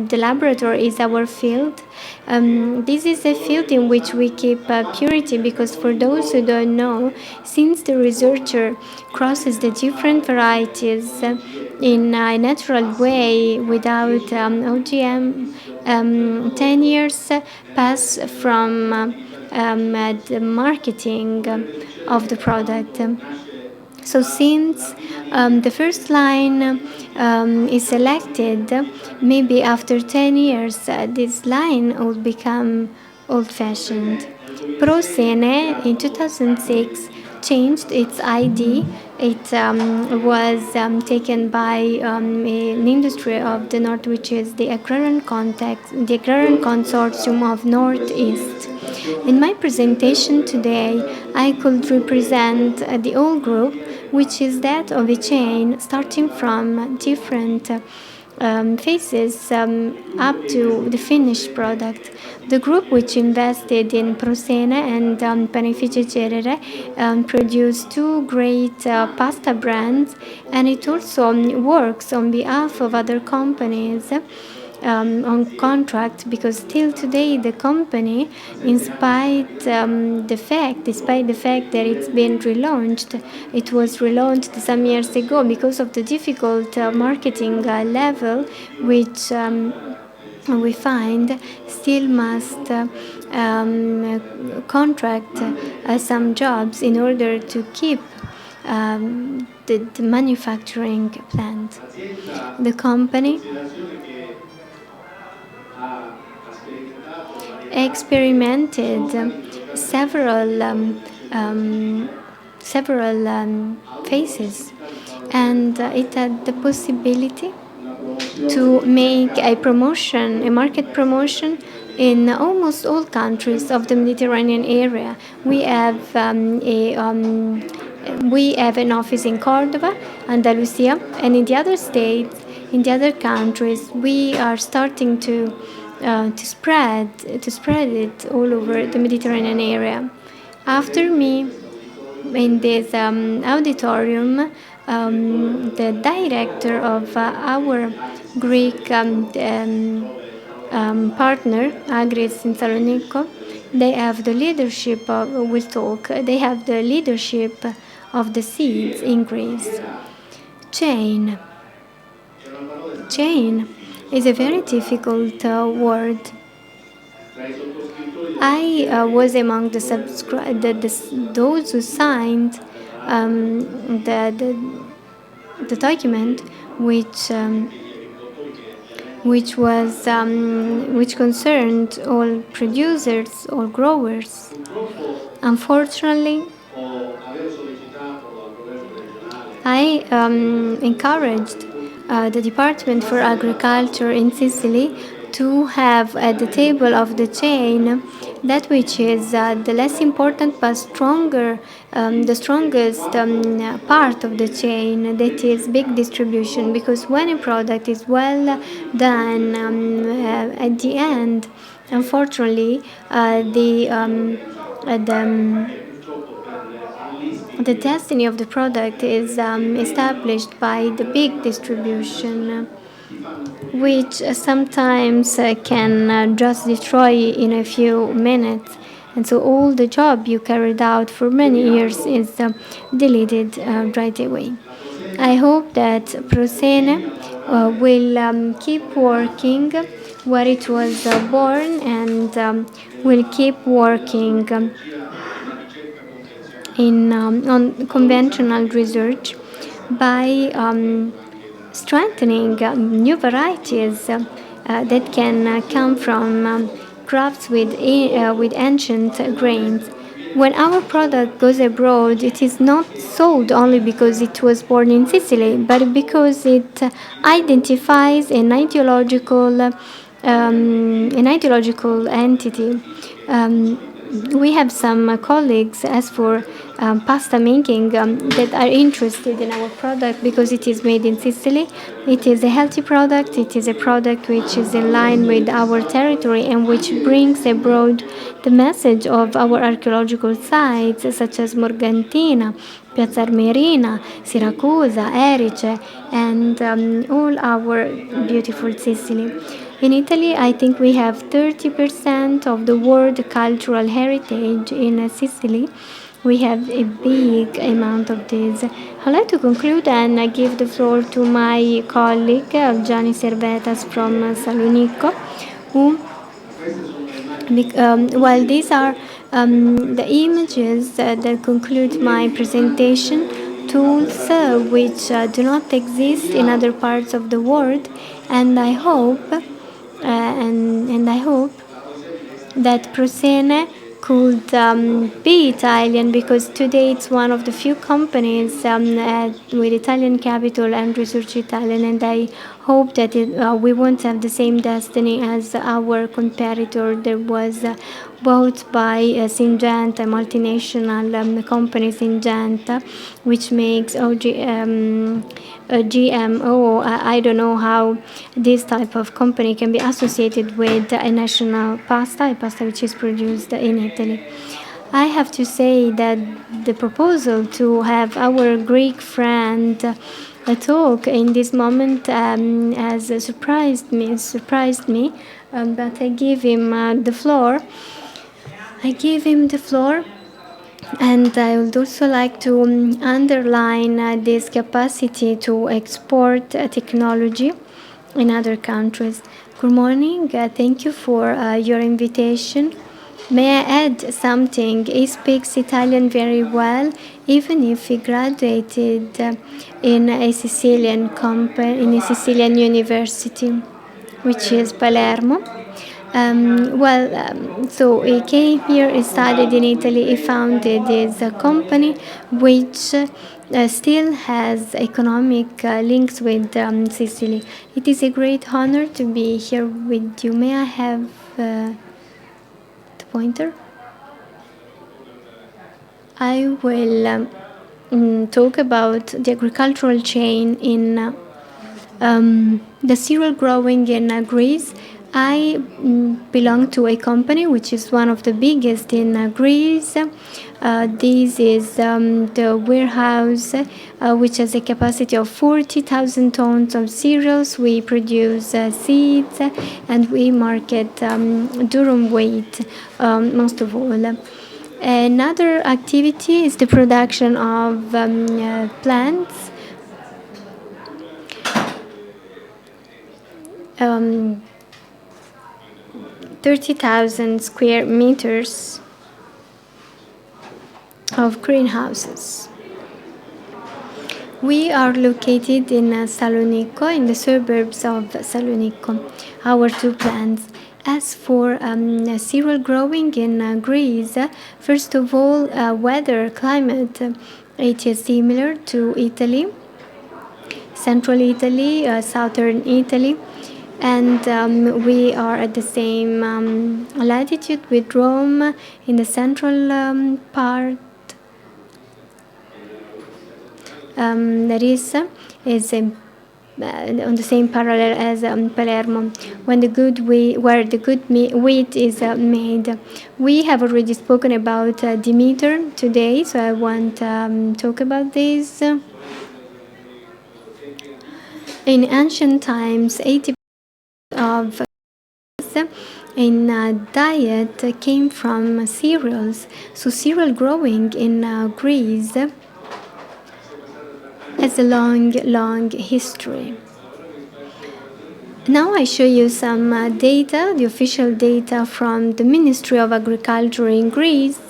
The laboratory is our field. This is a field in which we keep purity because, for those who don't know, since the researcher crosses the different varieties in a natural way without OGM, 10 years pass from the marketing of the product. So since the first line is selected, maybe after 10 years this line will become old-fashioned. Prosene in 2006 changed its ID. It was taken by an industry of the North, which is the Agrarian Consortium of Northeast. In my presentation today, I could represent the whole group, which is that of a chain starting from different phases up to the finished product. The group which invested in Prosene and Panificio Cerere produced two great pasta brands, and it also works on behalf of other companies on contract, because till today the company, despite the fact that it's been relaunched, it was relaunched some years ago because of the difficult marketing level, which we find still must contract some jobs in order to keep started the manufacturing plant. The company experimented several phases, and it had the possibility to make a market promotion in almost all countries of the Mediterranean area. We have an office in Cordova, Andalusia, and in the other states, in the other countries, we are starting to spread it all over the Mediterranean area. After me, in this auditorium, the director of our Greek partner, Agris in Salonico, they have the leadership they have the leadership of the seeds in Greece. Chain is a very difficult word. I was among the those who signed the document, which concerned all producers, all growers. Unfortunately, I encouraged the Department for Agriculture in Sicily to have at the table of the chain that which is the less important but the strongest part of the chain, that is big distribution. Because when a product is well done, at the end, unfortunately, the destiny of the product is established by the big distribution, which sometimes can just destroy in a few minutes. And so all the job you carried out for many years is deleted right away. I hope that Prosene will keep working where it was born, and will keep working on conventional research by strengthening new varieties that can come from crops with ancient grains. When our product goes abroad, it is not sold only because it was born in Sicily, but because it identifies an ideological entity. We have some colleagues, as for pasta making, that are interested in our product because it is made in Sicily. It is a healthy product. It is a product which is in line with our territory and which brings abroad the message of our archaeological sites, such as Morgantina, Piazza Armerina, Siracusa, Erice, and all our beautiful Sicily. In Italy, I think we have 30% of the world cultural heritage in Sicily. We have a big amount of this. I'd like to conclude and give the floor to my colleague, Gianni Servetas from Salonico, who, while these are the images that conclude my presentation, tools which do not exist in other parts of the world, and I hope that Prosene could be Italian, because today it's one of the few companies with Italian capital and research Italian, and I hope that we won't have the same destiny as our competitor that was bought by Syngenta, a multinational company Syngenta, which makes GMO. I don't know how this type of company can be associated with a national pasta, a pasta which is produced in Italy. I have to say that the proposal to have our Greek friend talk in this moment has surprised me, but I give him the floor. And I would also like to underline this capacity to export technology in other countries. Good morning. Thank you for your invitation. May I add something? He speaks Italian very well, even if he graduated in a Sicilian university, which is Palermo. So he came here, he studied in Italy, he founded his company, which still has economic links with Sicily. It is a great honor to be here with you. May I have the pointer? I will talk about the agricultural chain in the cereal growing in Greece. I belong to a company which is one of the biggest in Greece. This is the warehouse which has a capacity of 40,000 tons of cereals. We produce seeds and we market durum wheat most of all. Another activity is the production of plants. 30,000 square meters of greenhouses. We are located in Salonico, in the suburbs of Salonico, our two plants. As for cereal growing in Greece, first of all, weather, climate, it is similar to Italy, central Italy, southern Italy, and we are at the same latitude with Rome in the central part. Larissa is on the same parallel as Palermo, where the good wheat is made. We have already spoken about Demeter today, so I won't talk about this. In ancient times, 80% of in diet came from cereals. So cereal growing in Greece has a long history. Now I show you some data, the official data from the Ministry of Agriculture in Greece.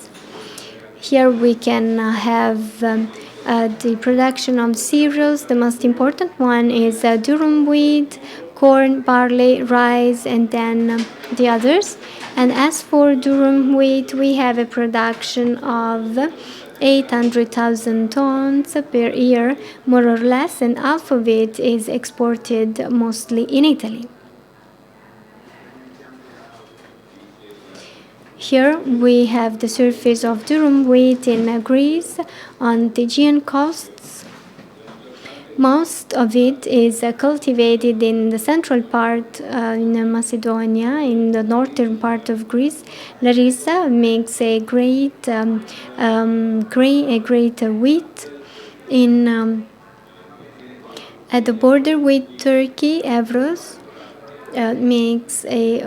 Here we can have the production of cereals. The most important one is durum wheat, corn, barley, rice, and then the others. And as for durum wheat, we have a production of 800,000 tons per year, more or less, and half of it is exported mostly in Italy. Here we have the surface of durum wheat in Greece on the Aegean coasts. Most of it is cultivated in the central part in Macedonia, in the northern part of Greece. Larissa makes a great wheat in at the border with Turkey. Evros makes a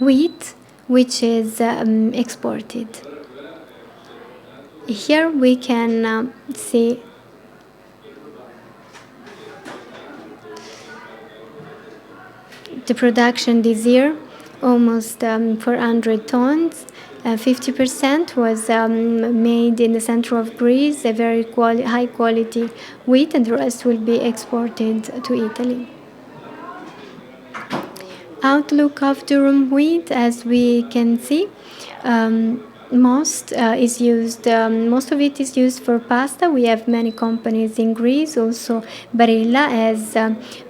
wheat which is exported. Here we can see the production this year, almost 400 tons. 50% was made in the center of Greece, a very high quality wheat, and the rest will be exported to Italy. Outlook of durum wheat, as we can see, most of it is used for pasta. We have many companies in Greece. Also, Barilla has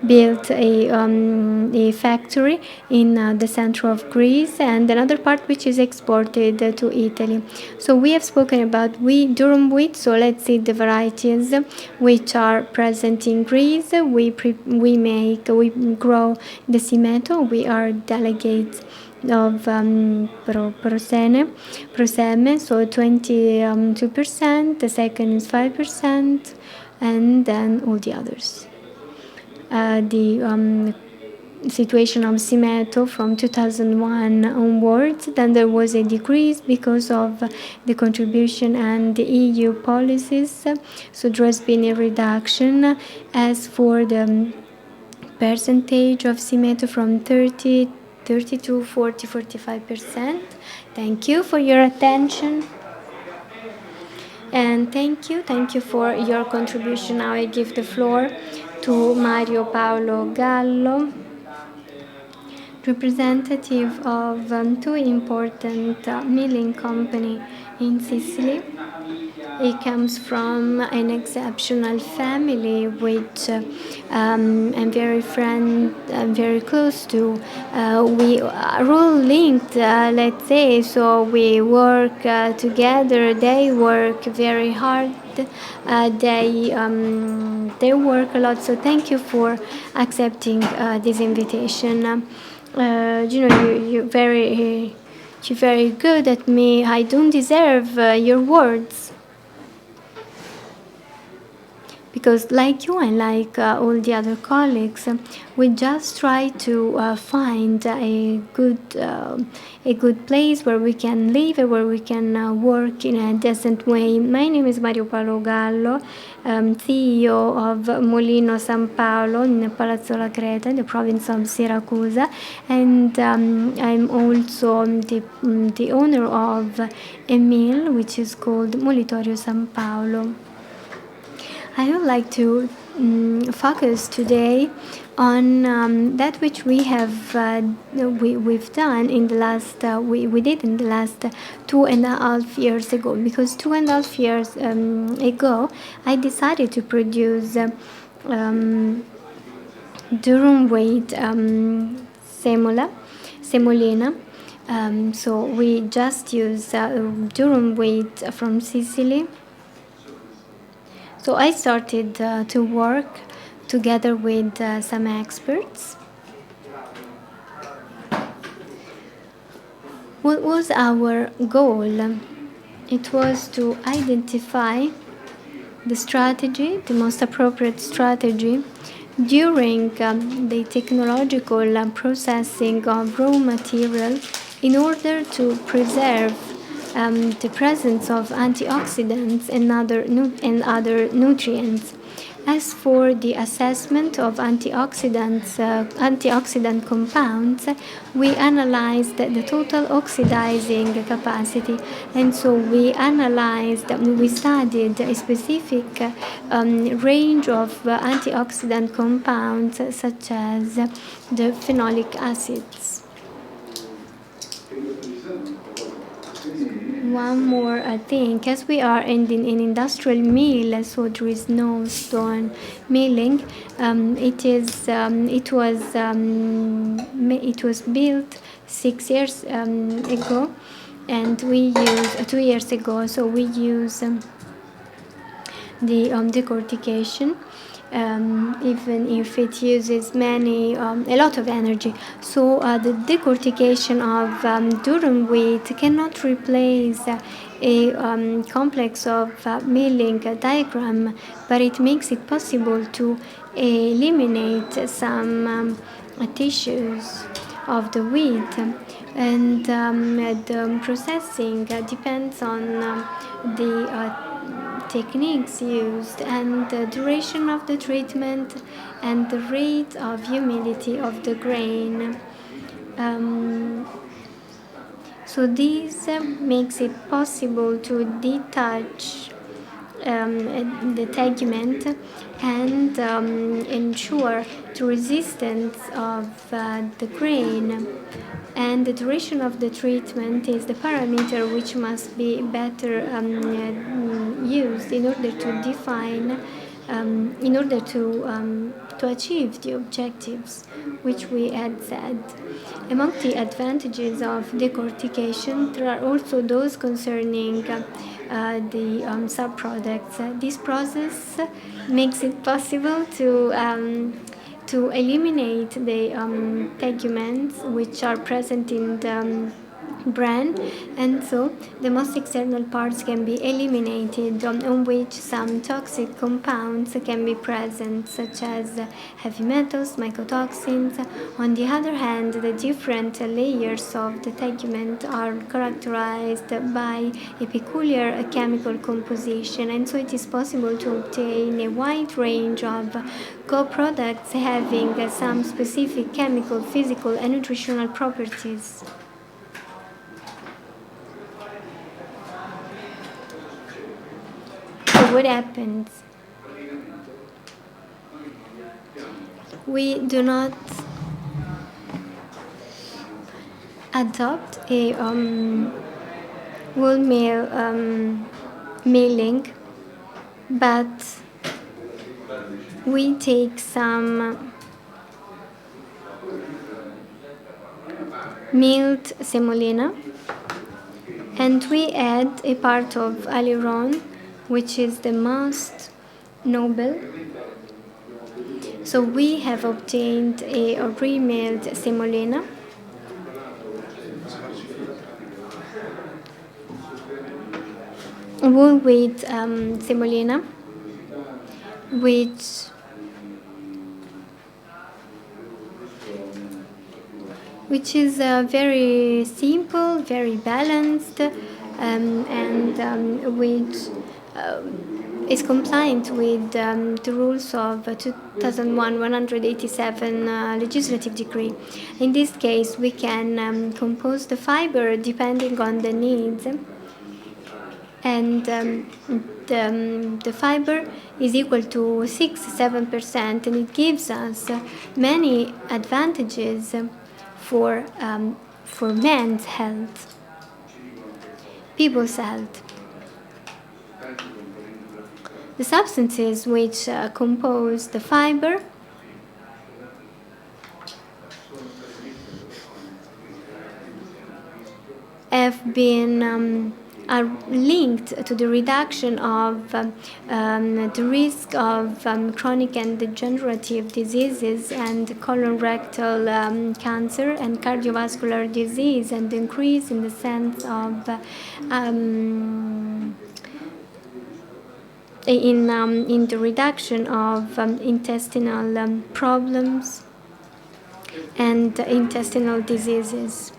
built a factory in the center of Greece, and another part which is exported to Italy. So we have spoken about durum wheat. So let's see the varieties which are present in Greece. We grow the Simeto. We are delegates of Proseme, so 22%, the second is 5%, and then all the others. The situation of Simeto from 2001 onwards, then there was a decrease because of the contribution and the EU policies, so there has been a reduction. As for the percentage of Simeto, from 30 32, 40, 45%. Thank you for your attention. And thank you for your contribution. Now I give the floor to Mario Paolo Gallo, representative of two important milling company in Sicily. He comes from an exceptional family which I'm very close to. We are all linked, let's say, so we work together. They work very hard. They work a lot. So thank you for accepting this invitation. You're very good at me. I don't deserve your words. Because like you and like all the other colleagues, we just try to find a good place where we can live, where we can work in a decent way. My name is Mario Paolo Gallo, CEO of Mulino San Paolo in Palazzo La Creta, in the province of Siracusa, and I'm also the owner of a mill which is called Molitorio San Paolo. I would like to focus today on that which we have we've done in the last we did in the last 2.5 years ago, because 2.5 years ago I decided to produce durum weight semolina. So we just use durum weight from Sicily. So I started to work together with some experts. What was our goal? It was to identify the strategy, the most appropriate strategy during the technological processing of raw material in order to preserve the presence of antioxidants and other nutrients. As for the assessment of antioxidant compounds, we analyzed the total oxidizing capacity, and so we studied a specific range of antioxidant compounds such as the phenolic acids. One more thing, as we are in an industrial mill, so there is no stone milling. It was built 6 years ago, and we use 2 years ago. So we use the decortication. Even if it uses a lot of energy. So the decortication of durum wheat cannot replace a complex of milling diagram, but it makes it possible to eliminate some tissues of the wheat. And the processing depends on the techniques used and the duration of the treatment and the rate of humidity of the grain. So this makes it possible to detach the tegument and ensure the resistance of the grain. And the duration of the treatment is the parameter which must be better used in order to define, in order to achieve the objectives which we had said. Among the advantages of decortication, there are also those concerning the subproducts. This process makes it possible to eliminate the teguments which are present in the bran, and so the most external parts can be eliminated, on which some toxic compounds can be present, such as heavy metals, mycotoxins. On the other hand, the different layers of the tegument are characterized by a peculiar chemical composition, and so it is possible to obtain a wide range of co-products having some specific chemical, physical, and nutritional properties. So what happens? We do not adopt a wool mill milling, but we take some milled semolina and we add a part of aileron, which is the most noble. So we have obtained a remilled semolina. Wool with semolina, which is very simple, very balanced, and which is compliant with the rules of 2001 187 legislative decree. In this case, we can compose the fiber depending on the needs, and the fiber is equal to 6-7%, and it gives us many advantages for men's health, people's health. The substances which compose the fiber have been are linked to the reduction of the risk of chronic and degenerative diseases and colorectal cancer and cardiovascular disease, and the increase in the sense of in the reduction of intestinal problems and intestinal diseases.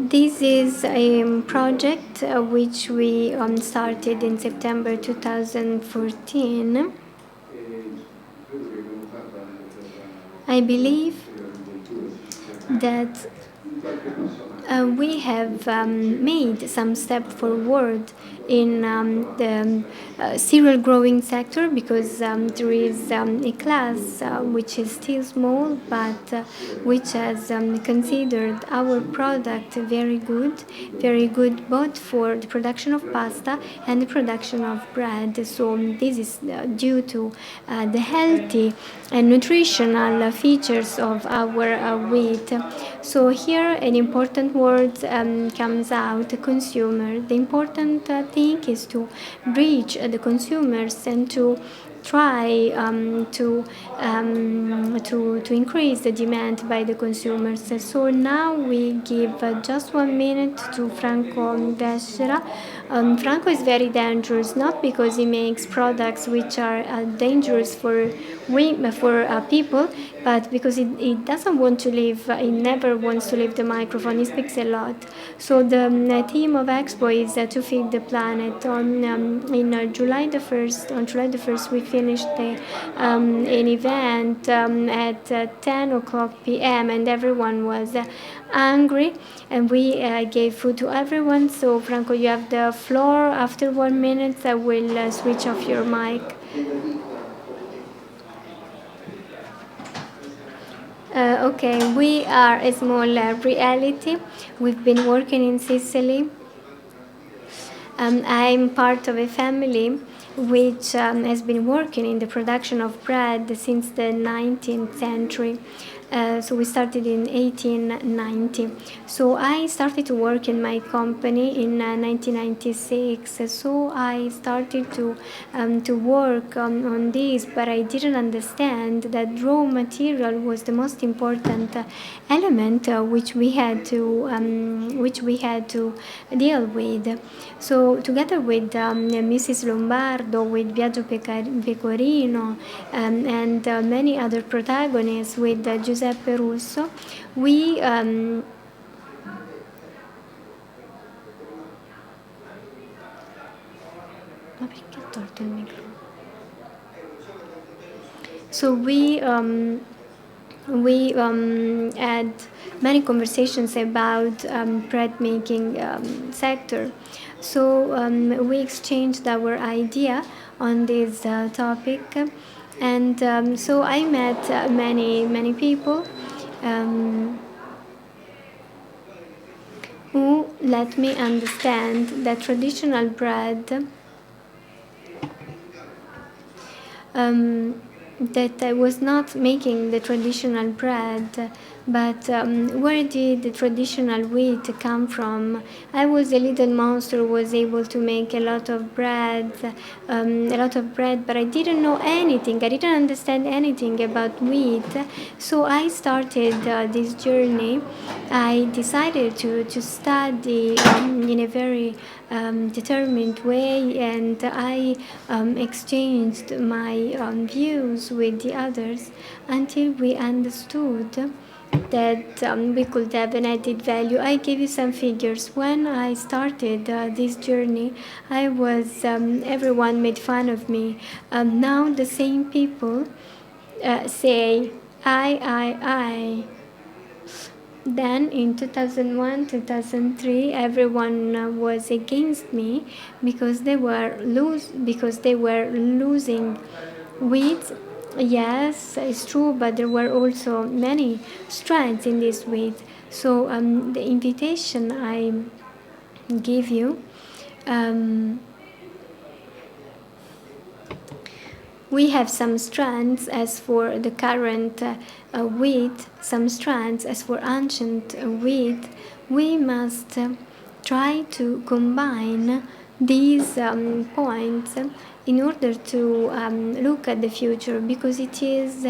This is a project which we started in September 2014. I believe that we have made some step forward in the cereal growing sector, because there is a class which is still small, but which has considered our product very good both for the production of pasta and the production of bread. So this is due to the healthy and nutritional features of our wheat. So here an important word comes out: consumer. The important thing is to reach the consumers and to try to increase the demand by the consumers. So now we give just 1 minute to Franco Vescera. Franco is very dangerous, not because he makes products which are dangerous for people, but because he doesn't want to leave. He never wants to leave the microphone. He speaks a lot. So the theme of Expo is to feed the planet. In July the 1st, we finished an event at 10 o'clock p.m. and everyone was hungry, and we gave food to everyone. So Franco, you have the floor. After 1 minute, I will switch off your mic. Okay, we are a small reality. We've been working in Sicily. I'm part of a family which has been working in the production of bread since the 19th century. So we started in 1890. So I started to work in my company in 1996. So I started to work on this, but I didn't understand that raw material was the most important element which we had to deal with. So together with Mrs. Lombardo, with Viaggio Pecorino, and many other protagonists, with Giuseppe Russo, we Ma perché ho tolto il microfono? So we had many conversations about bread making sector. So we exchanged our idea on this topic, and so I met many people who let me understand that traditional bread that I was not making the traditional bread, but where did the traditional wheat come from? I was a little monster who was able to make a lot of bread, but I didn't know anything. I didn't understand anything about wheat. So I started this journey. I decided to study in a very determined way, and I exchanged my views with the others until we understood that we could have an added value. I gave you some figures. When I started this journey, I was everyone made fun of me. Now the same people say I. Then in 2001, 2003, everyone was against me because they were losing wheat. Yes, it's true, but there were also many strands in this wheat. So the invitation I give you. We have some strands as for the current wheat, some strands as for ancient wheat. We must try to combine these points in order to look at the future, because it is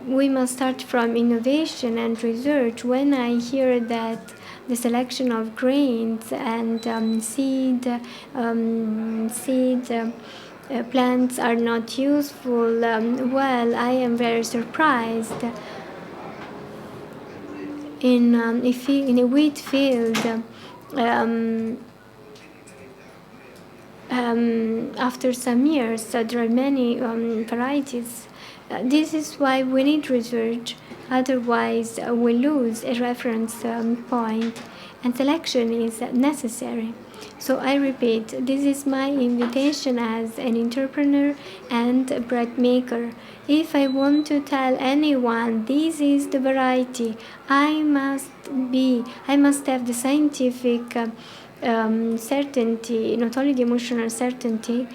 we must start from innovation and research. When I hear that the selection of grains and seed plants are not useful, well, I am very surprised. In a wheat field, after some years, there are many varieties. This is why we need research, otherwise we lose a reference point, and selection is necessary. So I repeat, this is my invitation as an entrepreneur and a bread maker. If I want to tell anyone this is the variety, I must have the scientific certainty, not only the emotional certainty,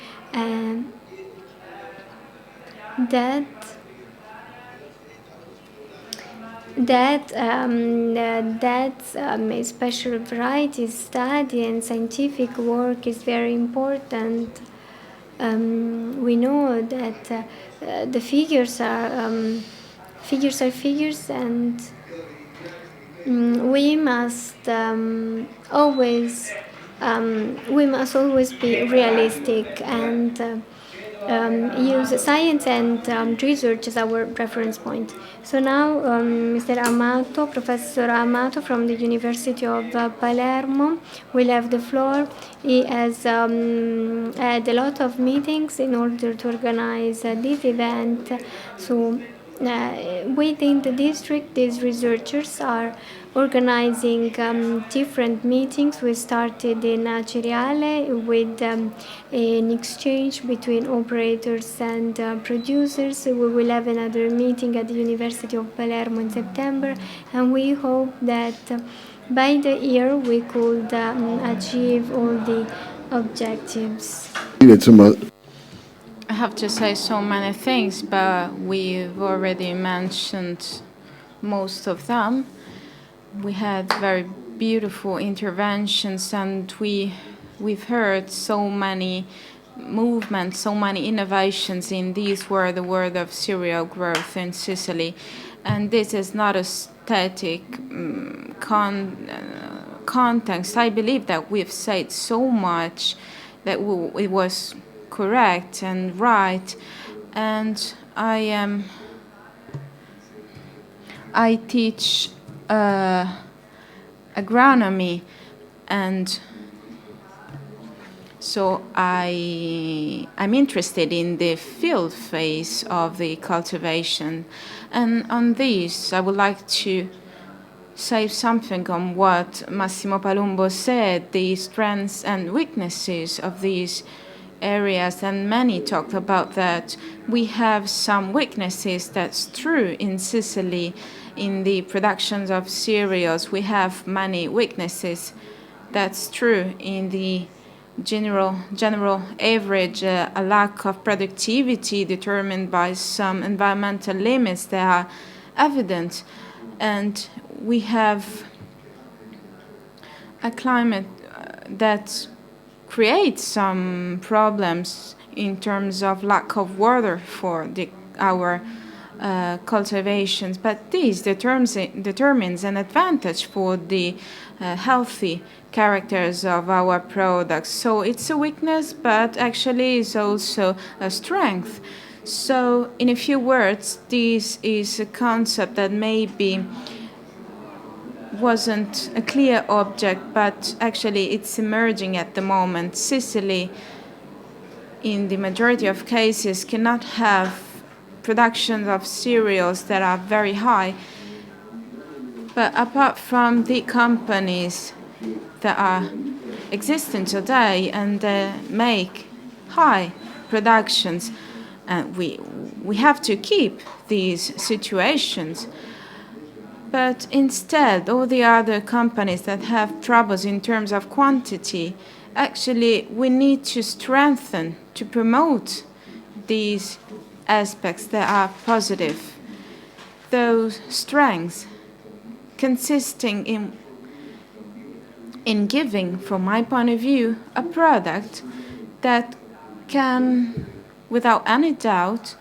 that a special variety study and scientific work is very important. We know that the figures are figures, and we must always be realistic and use science and research as our reference point. So now Mr. Amato, Professor Amato from the University of Palermo will have the floor. He has had a lot of meetings in order to organize this event. So within the district, these researchers are organizing different meetings. We started in Cereali with an exchange between operators and producers. We will have another meeting at the University of Palermo in September, and we hope that by the year we could achieve all the objectives. I have to say so many things, but we've already mentioned most of them. We had very beautiful interventions, and we've heard so many movements, so many innovations in this word, the word of cereal growth in Sicily. And this is not a static context. I believe that we've said so much that it was correct and right. And I teach agronomy, and so I'm interested in the field phase of the cultivation. And on this, I would like to say something on what Massimo Palumbo said, the strengths and weaknesses of these areas, and many talked about that. We have some weaknesses, that's true, in Sicily, in the productions of cereals. We have many weaknesses, that's true, in the general average, a lack of productivity determined by some environmental limits that are evident. And we have a climate that creates some problems in terms of lack of water for our cultivations, but this determines an advantage for the healthy characters of our products. So it's a weakness, but actually it's also a strength. So in a few words, this is a concept that maybe wasn't a clear object, but actually it's emerging at the moment. Sicily, in the majority of cases, cannot have productions of cereals that are very high. But apart from the companies that are existing today and make high productions, we have to keep these situations. But instead, all the other companies that have troubles in terms of quantity, actually we need to strengthen, to promote these aspects that are positive. Those strengths consisting in giving, from my point of view, a product that can, without any doubt,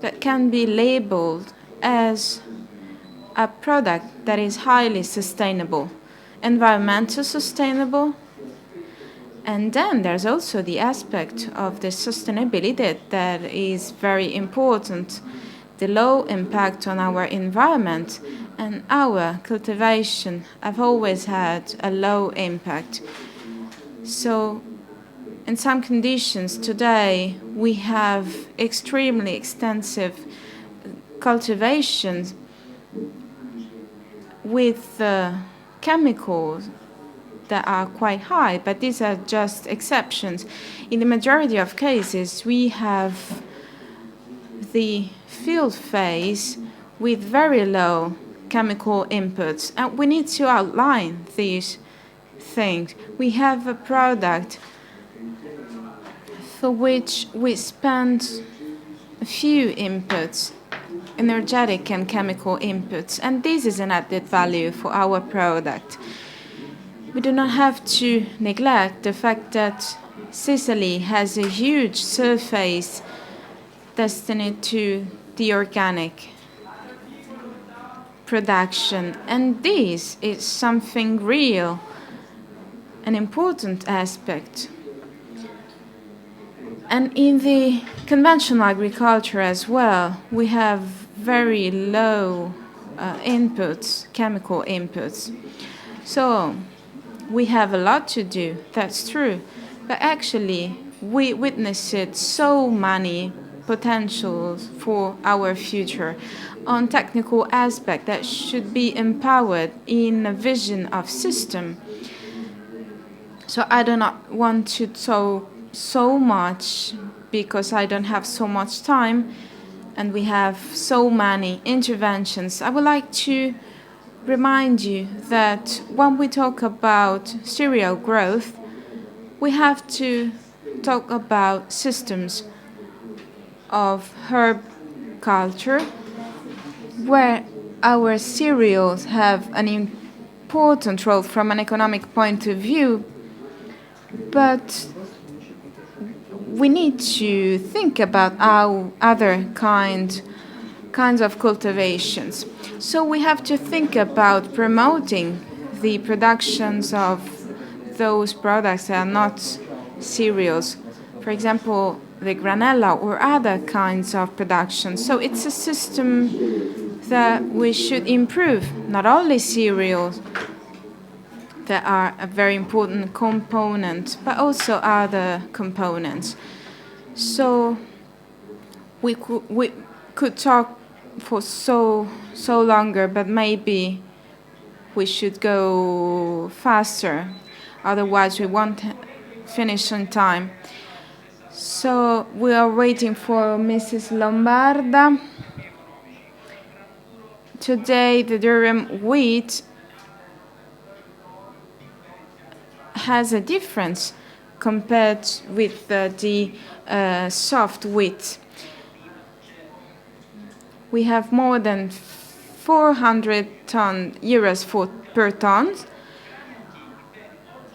that can be labeled as a product that is highly sustainable, environmentally sustainable. And then there's also the aspect of the sustainability that is very important, the low impact on our environment. And our cultivation have always had a low impact. So in some conditions today, we have extremely extensive cultivations with chemicals that are quite high, but these are just exceptions. In the majority of cases, we have the field phase with very low chemical inputs, and we need to outline these things. We have a product for which we spend a few inputs, energetic and chemical inputs, and this is an added value for our product. We do not have to neglect the fact that Sicily has a huge surface destined to the organic production, and this is something real, an important aspect. And in the conventional agriculture as well, we have very low inputs, chemical inputs. So we have a lot to do, that's true. But actually, we witnessed so many potentials for our future on technical aspect that should be empowered in a vision of system. So I do not want to talk so much because I don't have so much time and we have so many interventions. I would like to remind you that when we talk about cereal growth, we have to talk about systems of herb culture where our cereals have an important role from an economic point of view, but we need to think about our other kinds of cultivations. So we have to think about promoting the productions of those products that are not cereals. For example, the granella or other kinds of production. So it's a system that we should improve, not only cereals that are a very important component, but also other components. So we could talk for so longer, but maybe we should go faster, otherwise we won't finish on time. So we are waiting for Mrs. Lombarda. Today the durum wheat has a difference compared with the soft wheat. We have more than 400 euros per ton.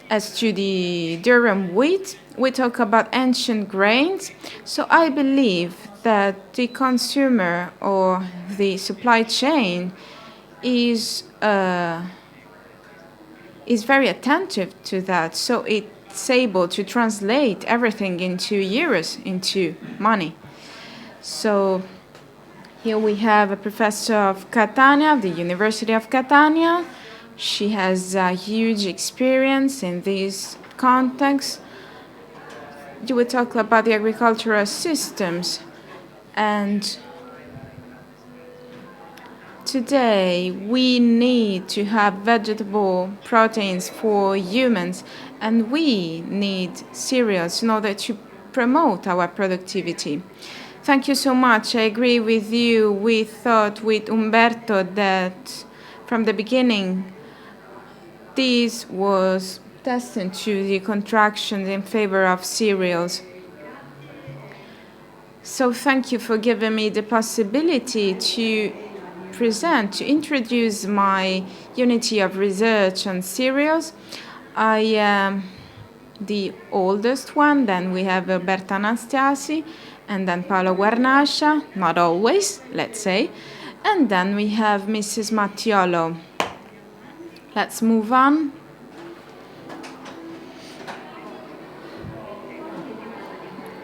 As to the durum wheat, we talk about ancient grains. So I believe that the consumer or the supply chain is very attentive to that. So it's able to translate everything into euros, into money. So here we have a professor of Catania, of the University of Catania. She has a huge experience in this context. You will talk about the agricultural systems. And today we need to have vegetable proteins for humans, and we need cereals in order to promote our productivity. Thank you so much. I agree with you. We thought with Umberto that from the beginning this was destined to the contractions in favor of cereals. So thank you for giving me the possibility to introduce my unity of research on cereals. I am the oldest one, then we have Roberta Anastasi, and then Paolo Guarnascia, not always, let's say, and then we have Mrs. Mattiolo. Let's move on.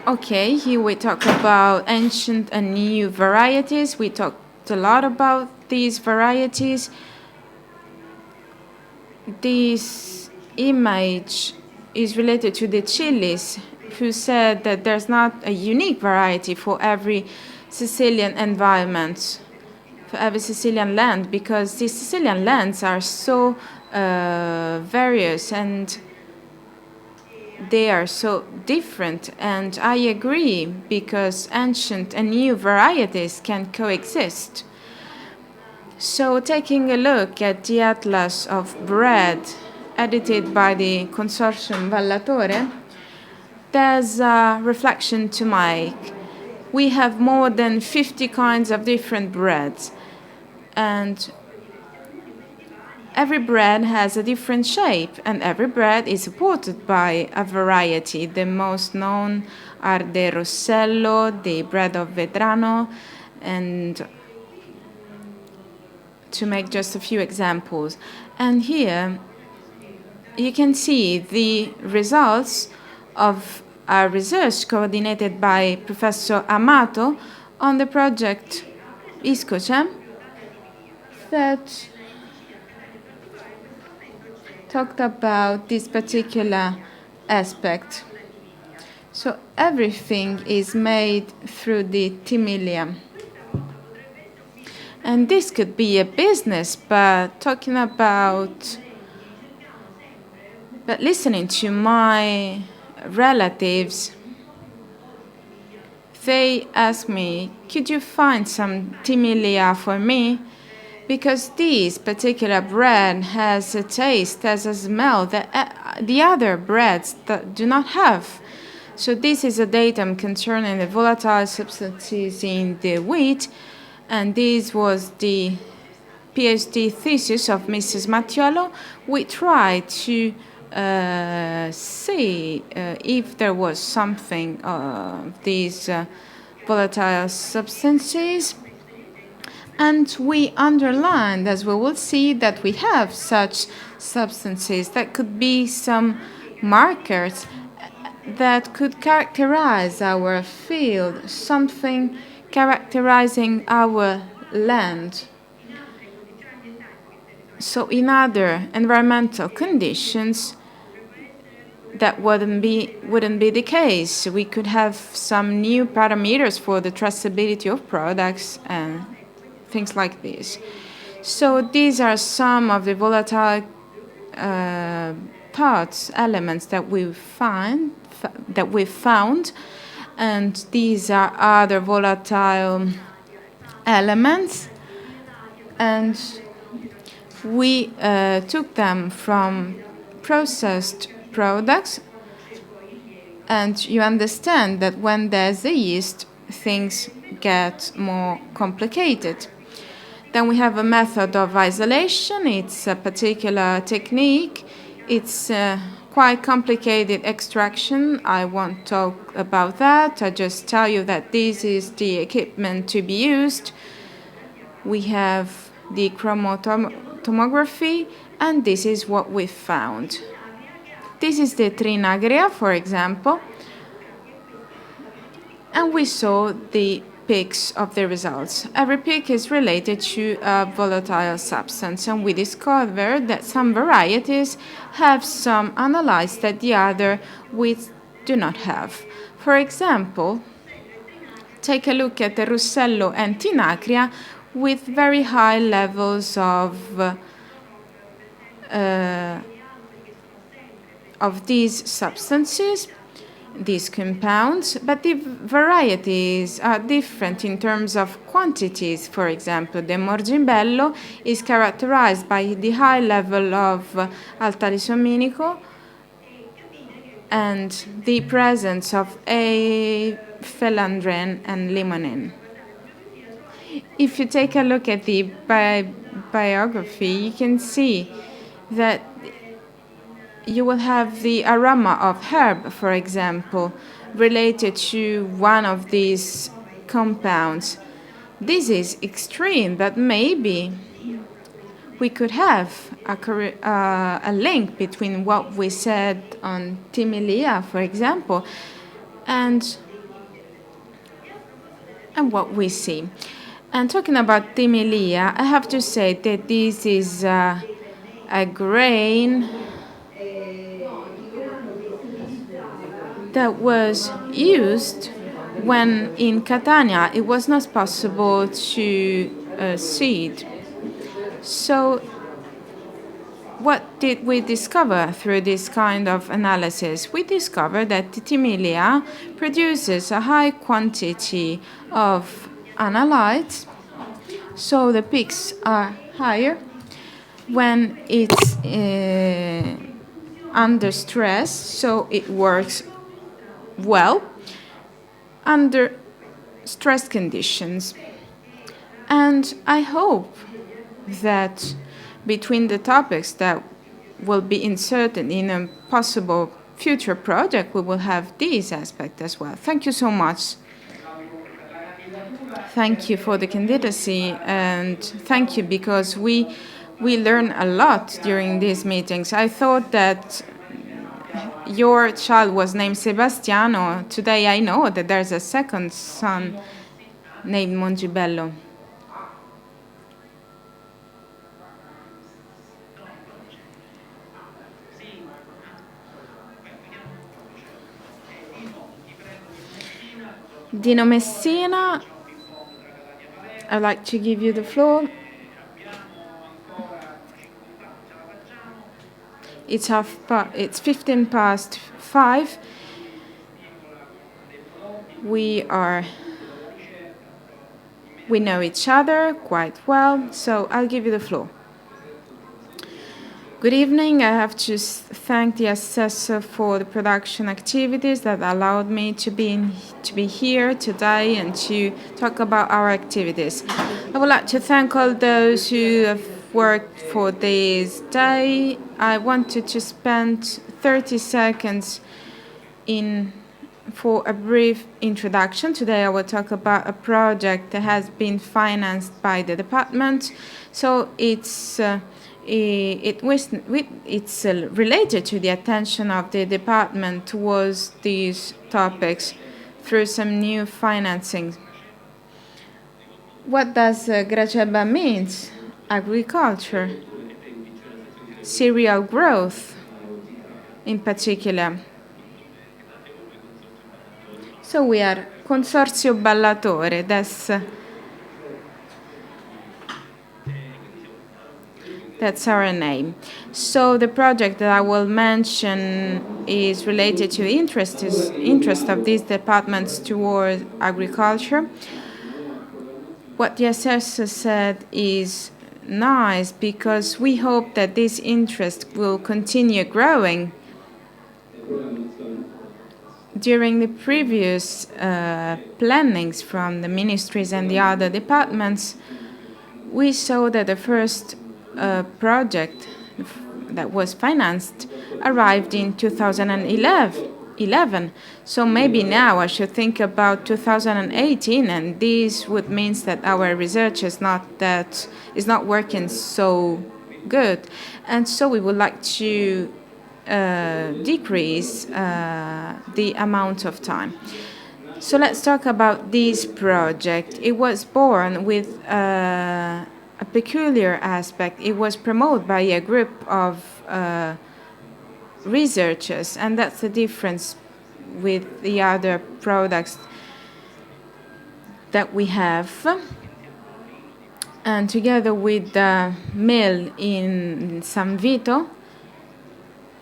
Okay, here we talk about ancient and new varieties. We talked a lot about these varieties. This image is related to the chilies, who said that there's not a unique variety for every Sicilian environment, for every Sicilian land, because the Sicilian lands are so various and they are so different. And I agree, because ancient and new varieties can coexist. So taking a look at the Atlas of Bread edited by the Consortium Vallatore, there's a reflection to make. We have more than 50 kinds of different breads, and every bread has a different shape, and every bread is supported by a variety. The most known are the Rossello, the bread of Vedrano, and to make just a few examples. And here you can see the results of our research coordinated by Professor Amato on the project Iscoce that talked about this particular aspect. So everything is made through the timilia. And this could be a business, but listening to my relatives, they asked me, could you find some timilia for me? Because this particular bread has a taste, has a smell that the other breads that do not have. So this is a datum concerning the volatile substances in the wheat, and this was the PhD thesis of Mrs. Mattiolo, we tried to see if there was something of these volatile substances. And we underlined, as we will see, that we have such substances that could be some markers that could characterize our field, something characterizing our land. So in other environmental conditions, that wouldn't be the case. We could have some new parameters for the traceability of products and things like this. So these are some of the volatile parts, elements that we found, and these are other volatile elements, and we took them from processed products, and you understand that when there's a yeast, things get more complicated. Then we have a method of isolation. It's a particular technique. It's quite complicated extraction. I won't talk about that. I just tell you that this is the equipment to be used. We have the chromotomography, and this is what we found. This is the Trinagria, for example, and we saw the peaks of the results. Every peak is related to a volatile substance, and we discovered that some varieties have some analytes that the other we do not have. For example, take a look at the Russello and Tinacria with very high levels of these substances, these compounds, but the varieties are different in terms of quantities. For example, the Morgimbello is characterized by the high level of alta-lisominico and the presence of phelandrine and limonin. If you take a look at the biography, you can see that you will have the aroma of herb, for example, related to one of these compounds. This is extreme, but maybe we could have a link between what we said on Timilia, for example, and what we see. And talking about Timilia, I have to say that this is a grain that was used when in Catania it was not possible to seed. So what did we discover through this kind of analysis? We discovered that Timilia produces a high quantity of analytes, so the peaks are higher when it's under stress, so it works well under stress conditions. And I hope that between the topics that will be inserted in a possible future project, we will have these aspects as well. Thank you so much. Thank you for the candidacy, and thank you because we learn a lot during these meetings. I thought that your child was named Sebastiano. Today I know that there's a second son named Mongibello. Dino Messina, I'd like to give you the floor. It's 5:15. We know each other quite well, so I'll give you the floor. Good evening. I have to thank the assessor for the production activities that allowed me to be here today and to talk about our activities. I would like to thank all those who have worked for this day. I wanted to spend 30 seconds for a brief introduction. Today I will talk about a project that has been financed by the department. So it's related to the attention of the department towards these topics through some new financing. What does Graceba means? Agriculture, cereal growth in particular. So we are Consorzio Ballatore, that's our name. So the project that I will mention is related to the interest of these departments toward agriculture. What the assessor said is nice because we hope that this interest will continue growing. During the previous plannings from the ministries and the other departments, we saw that the first project that was financed arrived in 2011. So maybe now I should think about 2018, and this would mean that our research is not working so good, and so we would like to decrease the amount of time. So let's talk about this project. It was born with a peculiar aspect. It was promoted by a group of researchers, and that's the difference with the other products that we have. And together with the mill in San Vito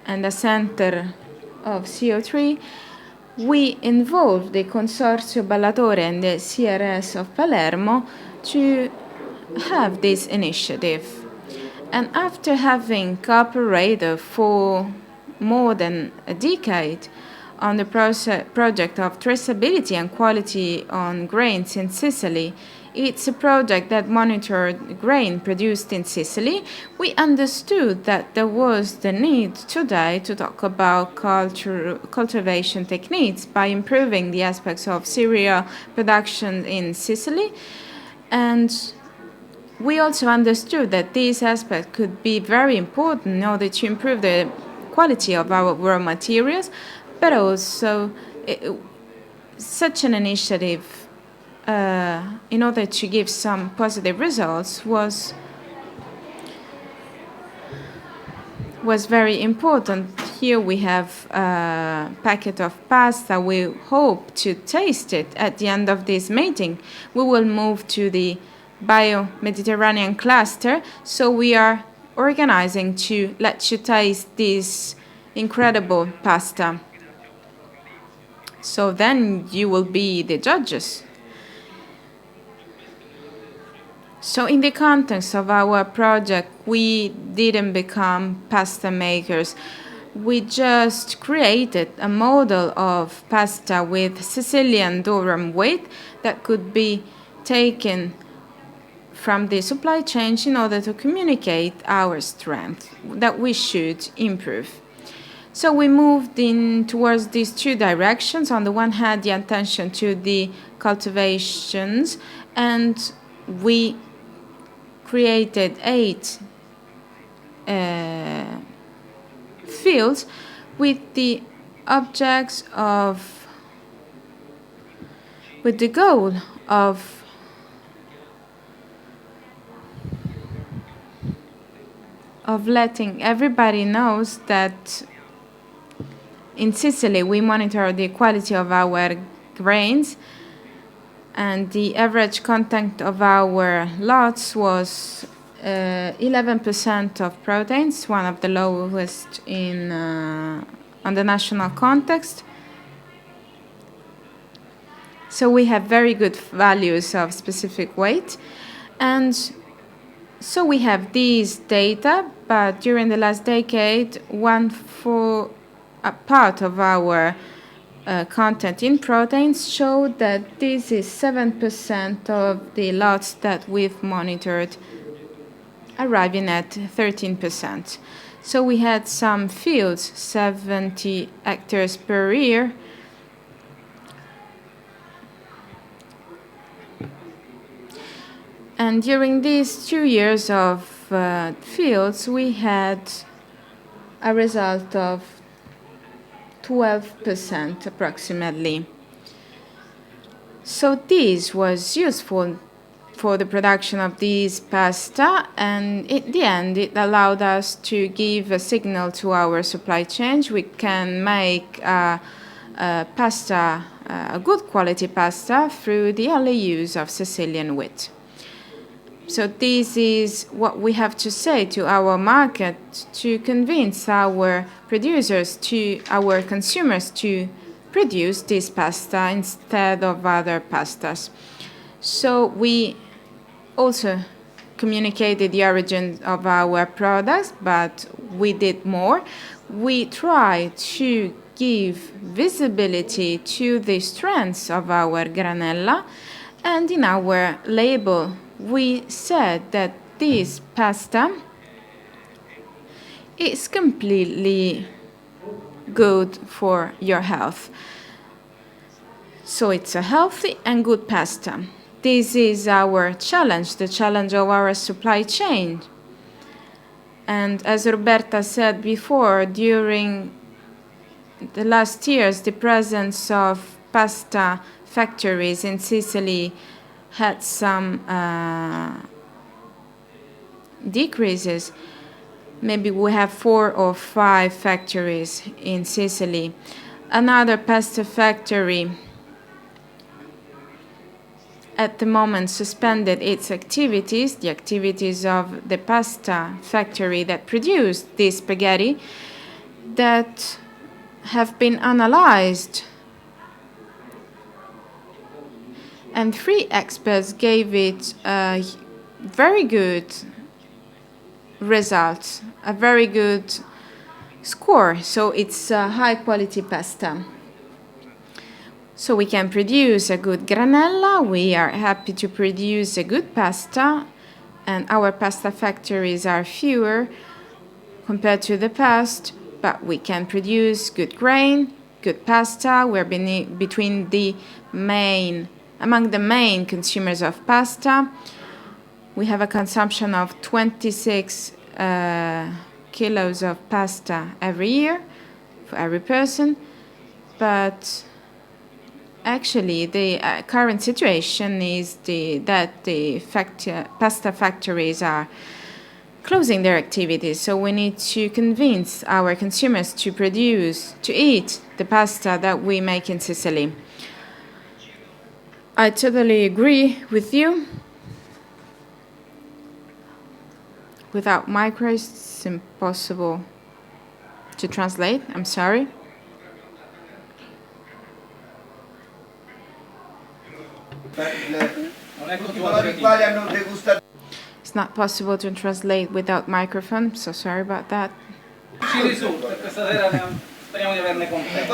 and the center of CO3, we involved the Consorzio Ballatore and the CRS of Palermo to have this initiative. And after having cooperated for more than a decade on the project of traceability and quality on grains in Sicily, it's a project that monitored grain produced in Sicily. We understood that there was the need today to talk about cultivation techniques by improving the aspects of cereal production in Sicily. And we also understood that this aspect could be very important in order to improve the quality of our raw materials, but also such an initiative in order to give some positive results was very important. Here we have a packet of pasta. We hope to taste it at the end of this meeting. We will move to the Bio-Mediterranean cluster, so we are organizing to let you taste this incredible pasta. So then you will be the judges. So in the context of our project, we didn't become pasta makers. We just created a model of pasta with Sicilian durum wheat that could be taken from the supply chain in order to communicate our strength that we should improve. So we moved in towards these two directions. On the one hand, the attention to the cultivations, and we created 8 fields with the objects of, with the goal of letting everybody knows that in Sicily we monitor the quality of our grains, and the average content of our lots was 11% of proteins, one of the lowest in on the national context. So we have very good values of specific weight, and so we have these data but during the last decade, a part of our content in proteins showed that this is 7% of the lots that we've monitored, arriving at 13%. So we had some fields, 70 hectares per year, and during these 2 years of fields, we had a result of 12% approximately. So this was useful for the production of this pasta, and in the end it allowed us to give a signal to our supply chain. We can make pasta, a good quality pasta, through the only use of Sicilian wheat. So this is what we have to say to our market to convince our producers, to our consumers, to produce this pasta instead of other pastas. So we also communicated the origin of our products, but we did more. We tried to give visibility to the strengths of our granella, and in our label we said that this pasta is completely good for your health. So it's a healthy and good pasta. This is our challenge, the challenge of our supply chain. And as Roberta said before, during the last years, the presence of pasta factories in Sicily had some decreases. Maybe we have 4 or 5 factories in Sicily. Another pasta factory at the moment suspended its activities, the activities of the pasta factory that produced this spaghetti, that have been analyzed. And 3 experts gave it a very good result, a very good score. So it's a high quality pasta. So we can produce a good granella. We are happy to produce a good pasta, and our pasta factories are fewer compared to the past, but we can produce good grain, good pasta. We're among the main consumers of pasta. We have a consumption of 26 kilos of pasta every year for every person, but actually the current situation is that the pasta factories are closing their activities, so we need to convince our consumers to eat the pasta that we make in Sicily. I totally agree with you. Without micro, it's impossible to translate. I'm sorry. It's not possible to translate without microphone, so sorry about that.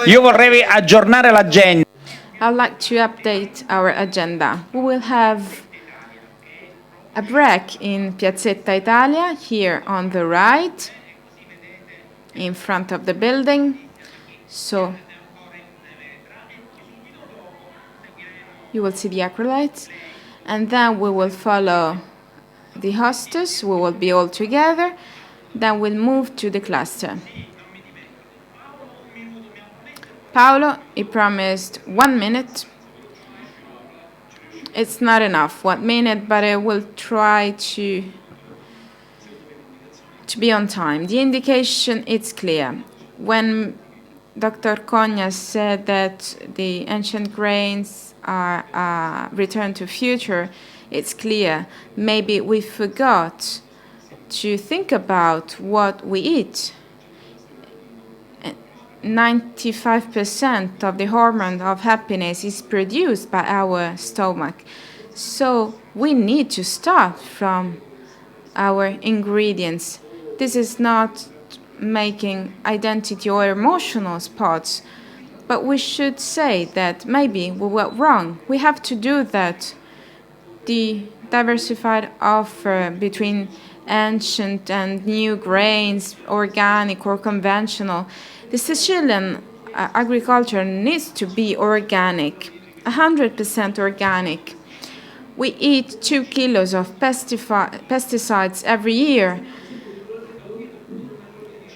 Io vorrei aggiornare l'agenda. I'd like to update our agenda. We will have a break in Piazzetta Italia, here on the right, in front of the building. So you will see the acrylites. And then we will follow the hostess. We will be all together. Then we'll move to the cluster. Paolo, he promised 1 minute. It's not enough, 1 minute, but I will try to be on time. The indication, it's clear. When Dr. Cogna said that the ancient grains are a return to future, it's clear. Maybe we forgot to think about what we eat. 95% of the hormone of happiness is produced by our stomach. So we need to start from our ingredients. This is not making identity or emotional spots, but we should say that maybe we were wrong. We have to do that. The diversified offer between ancient and new grains, organic or conventional. The Sicilian agriculture needs to be organic, 100% organic. We eat 2 kilos of pesticides every year,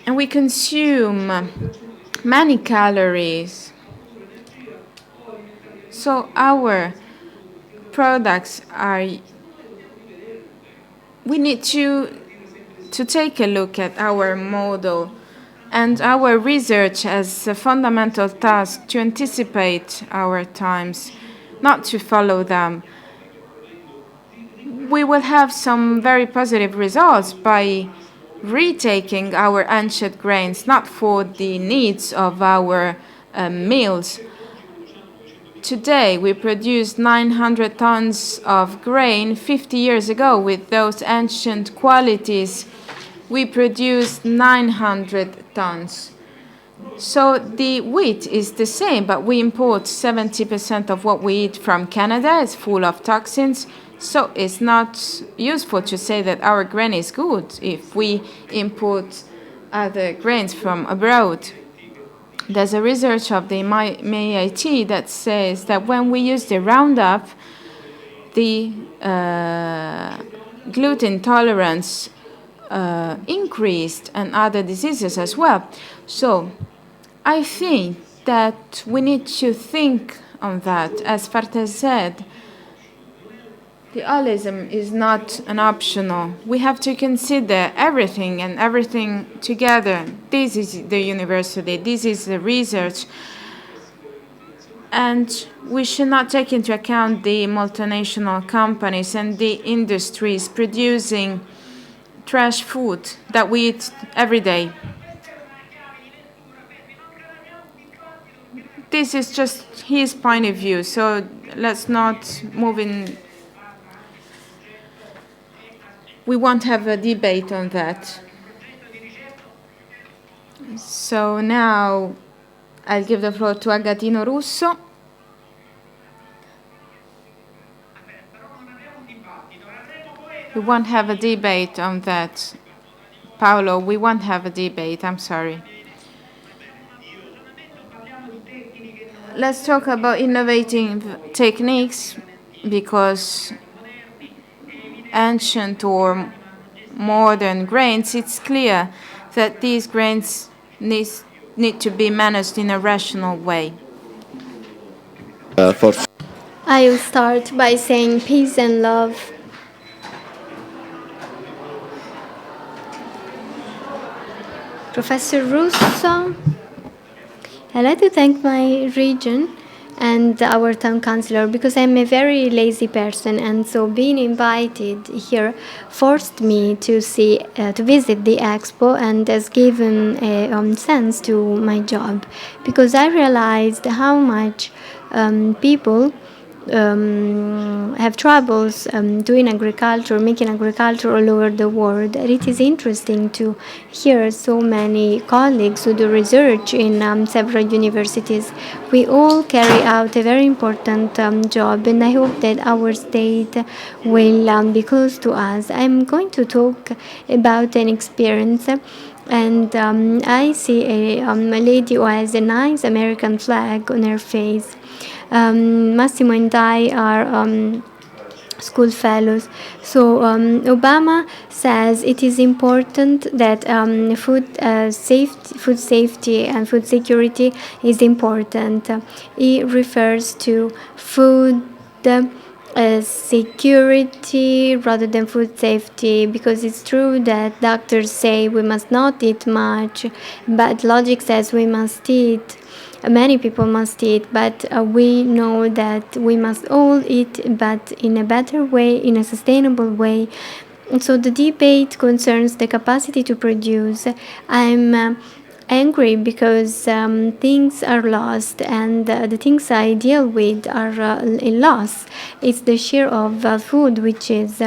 and we consume many calories. So our products are, we need to take a look at our model, and our research has a fundamental task to anticipate our times, not to follow them. We will have some very positive results by retaking our ancient grains, not for the needs of our meals. Today, we produce 900 tons of grain. 50 years ago, with those ancient qualities, we produced 900 tons. So the wheat is the same, but we import 70% of what we eat from Canada. It's full of toxins. So it's not useful to say that our grain is good if we import other grains from abroad. There's a research of the MIT that says that when we use the Roundup, the gluten tolerance increased and other diseases as well. So I think that we need to think on that. As Farte said, the holism is not an optional. We have to consider everything and everything together. This is the university, this is the research. And we should not take into account the multinational companies and the industries producing trash food that we eat every day. This is just his point of view, so let's not move in. We won't have a debate on that. So now I'll give the floor to Agatino Russo. We won't have a debate on that. Paolo, we won't have a debate, I'm sorry. Let's talk about innovating techniques, because ancient or modern grains, it's clear that these grains need to be managed in a rational way. I will start by saying peace and love. Professor Russo, I'd like to thank my region and our town councillor, because I'm a very lazy person, and so being invited here forced me to visit the expo, and has given a sense to my job, because I realized how much people have troubles doing agriculture, making agriculture all over the world. And it is interesting to hear so many colleagues who do research in several universities. We all carry out a very important job, and I hope that our state will be close to us. I'm going to talk about an experience. And I see a lady who has a nice American flag on her face. Massimo and I are school fellows. So Obama says it is important that food safety and food security is important. He refers to food security rather than food safety, because it's true that doctors say we must not eat much, but logic says we must eat. Many people must eat, but we know that we must all eat, but in a better way, in a sustainable way. So the debate concerns the capacity to produce. I'm angry because things are lost, and the things I deal with are a loss. It's the share of food which is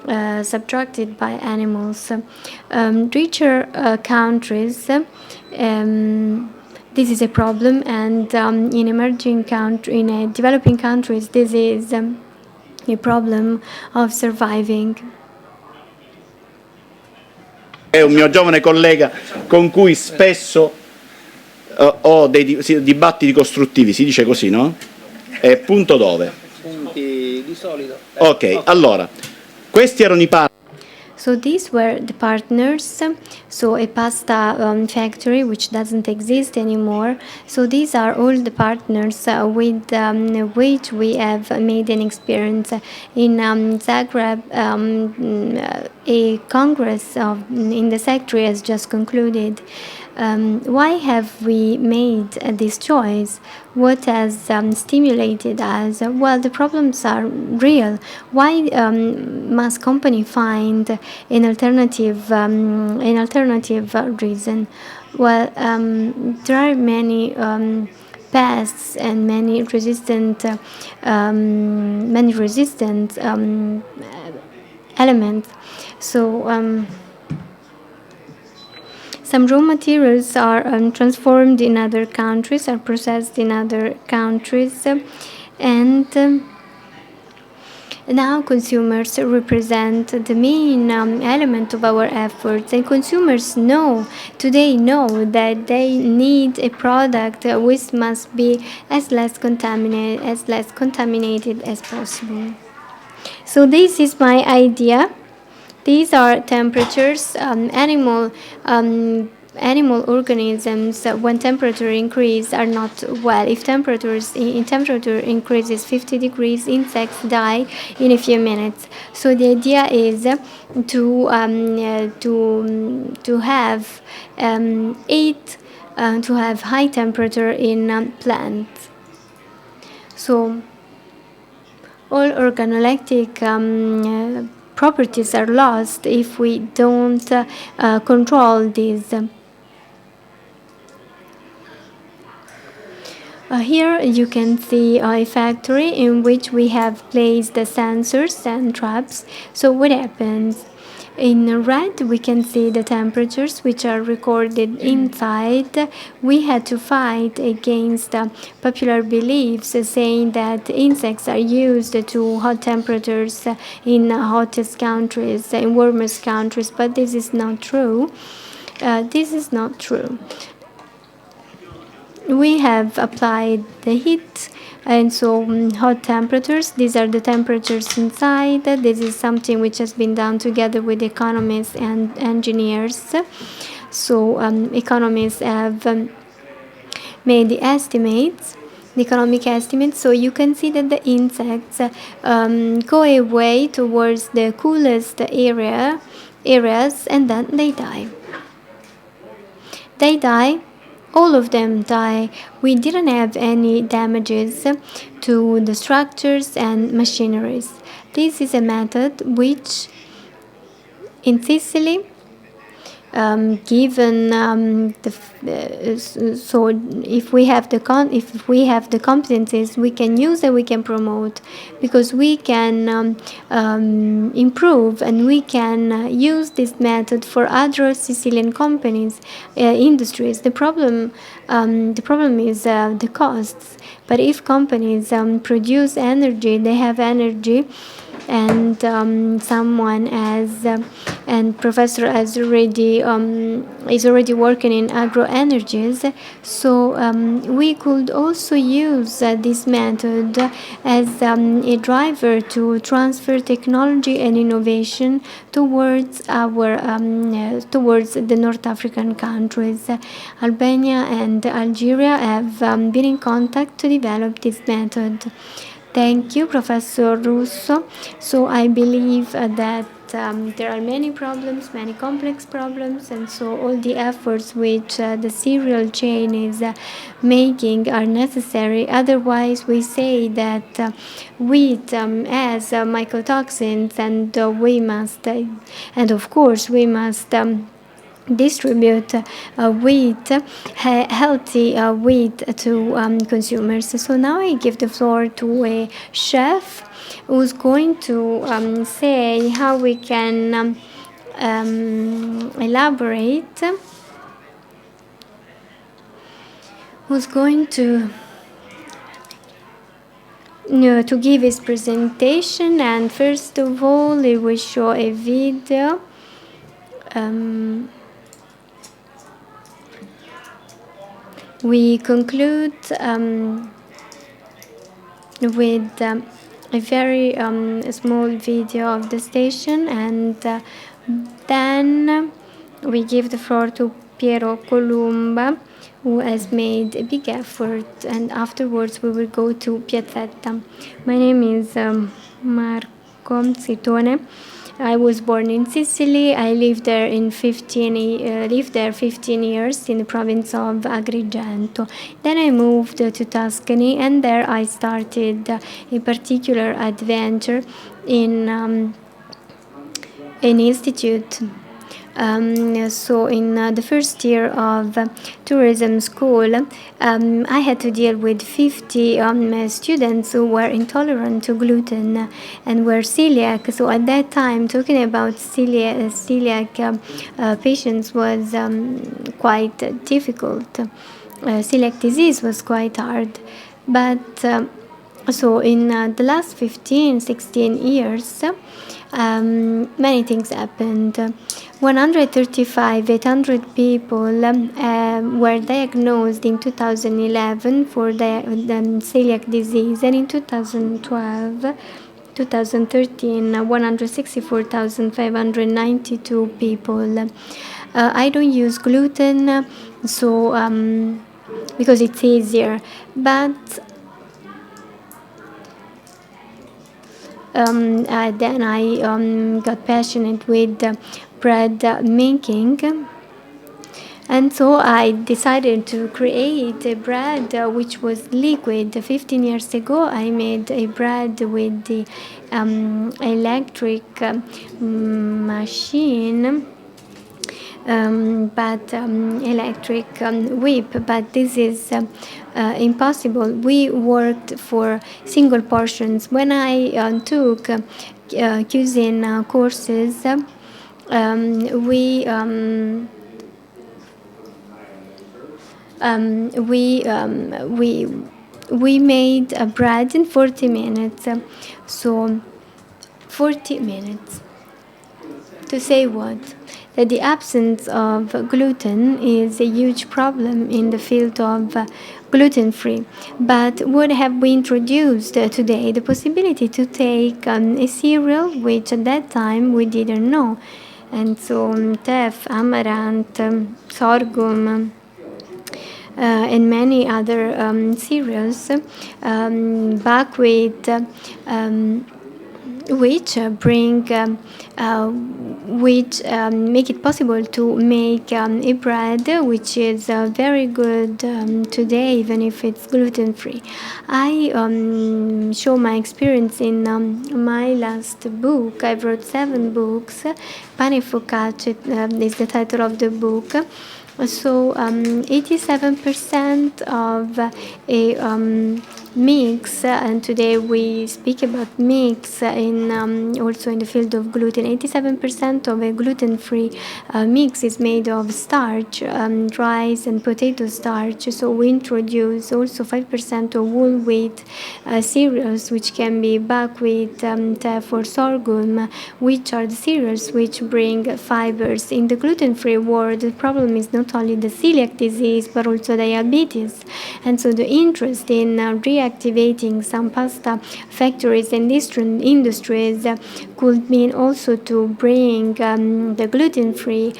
subtracted by animals. Richer countries, this is a problem, and in developing countries, this is a problem of surviving. È un mio giovane collega con cui spesso ho dei dibattiti costruttivi, si dice così, no? Punto dove? Punti di solito. Ok, allora, questi erano i partner. So these were the partners, so a pasta factory which doesn't exist anymore. So these are all the partners with which we have made an experience. In Zagreb, a congress in the sector has just concluded. Why have we made this choice? What has stimulated us? Well, the problems are real. Why must company find an alternative reason? Well, there are many pests and many resistant elements. So. Some raw materials are transformed in other countries, are processed in other countries, and now consumers represent the main element of our efforts. And consumers today know that they need a product which must be as less contaminated as possible. So this is my idea. These are temperatures, animal organisms. When temperature increase are not well. If temperature increases 50 degrees, insects die in a few minutes. So the idea is to have high temperature in plants. So all organoleptic properties are lost if we don't control these. Here you can see a factory in which we have placed the sensors and traps. So what happens? In red, we can see the temperatures which are recorded inside. We had to fight against popular beliefs saying that insects are used to hot temperatures in hottest countries, in warmest countries, but this is not true. We have applied the heat, and so hot temperatures, these are the temperatures inside. This is something which has been done together with economists and engineers. So economists have made the economic estimates. So you can see that the insects go away towards the coolest areas, and then they die. All of them die. We didn't have any damages to the structures and machineries. This is a method which in Sicily, so if we have the competencies, we can use and we can promote, because we can improve and we can use this method for other Sicilian companies, industries. The problem is the costs. But if companies produce energy, they have energy, and someone and professor is already working in agro energies. So we could also use this method as a driver to transfer technology and innovation towards the North African countries. Albania and Algeria have been in contact to develop this method. Thank you, Professor Russo. So I believe that there are many problems, many complex problems, and so all the efforts which the cereal chain is making are necessary. Otherwise, we say that wheat has mycotoxins, and we must distribute healthy wheat to consumers. So now I give the floor to a chef who's going to say how we can elaborate, who's going to give his presentation. And first of all, he will show a video. We conclude with a very small video of the station, and then we give the floor to Piero Columba, who has made a big effort, and afterwards we will go to Piazzetta. My name is Marco Zitone. I was born in Sicily. I lived there 15 years in the province of Agrigento. Then I moved to Tuscany, and there I started a particular adventure in an institute. So in the first year of tourism school, I had to deal with 50 students who were intolerant to gluten and were celiac. So at that time, talking about celiac patients was quite difficult. Celiac disease was quite hard. But so in the last 16 years, many things happened. 800 people were diagnosed in 2011 for the celiac disease, and in 2013, 164,592 people. I don't use gluten, so because it's easier, but then I got passionate with bread making, and so I decided to create a bread which was liquid. 15 years ago, I made a bread with the electric machine, but electric whip, but this is impossible. We worked for single portions. When I took cuisine courses, we made a bread in 40 minutes. So 40 minutes. To say what? That the absence of gluten is a huge problem in the field of gluten-free. But what have we introduced today? The possibility to take a cereal, which at that time we didn't know. And so teff, amaranth, sorghum, and many other cereals, buckwheat, which make it possible to make a bread which is very good today, even if it's gluten-free. I show my experience in my last book. I wrote 7 books. Pane focaccia is the title of the book. So 87% of a mix, and today we speak about mix in also in the field of gluten. 87% of a gluten-free mix is made of starch, rice and potato starch. So we introduce also 5% of whole wheat cereals, which can be buckwheat, teff or sorghum, which are the cereals which bring fibers. In the gluten-free world, the problem is not only the celiac disease but also diabetes, and so the interest in reactivating some pasta factories and industries could mean also to bring the gluten-free.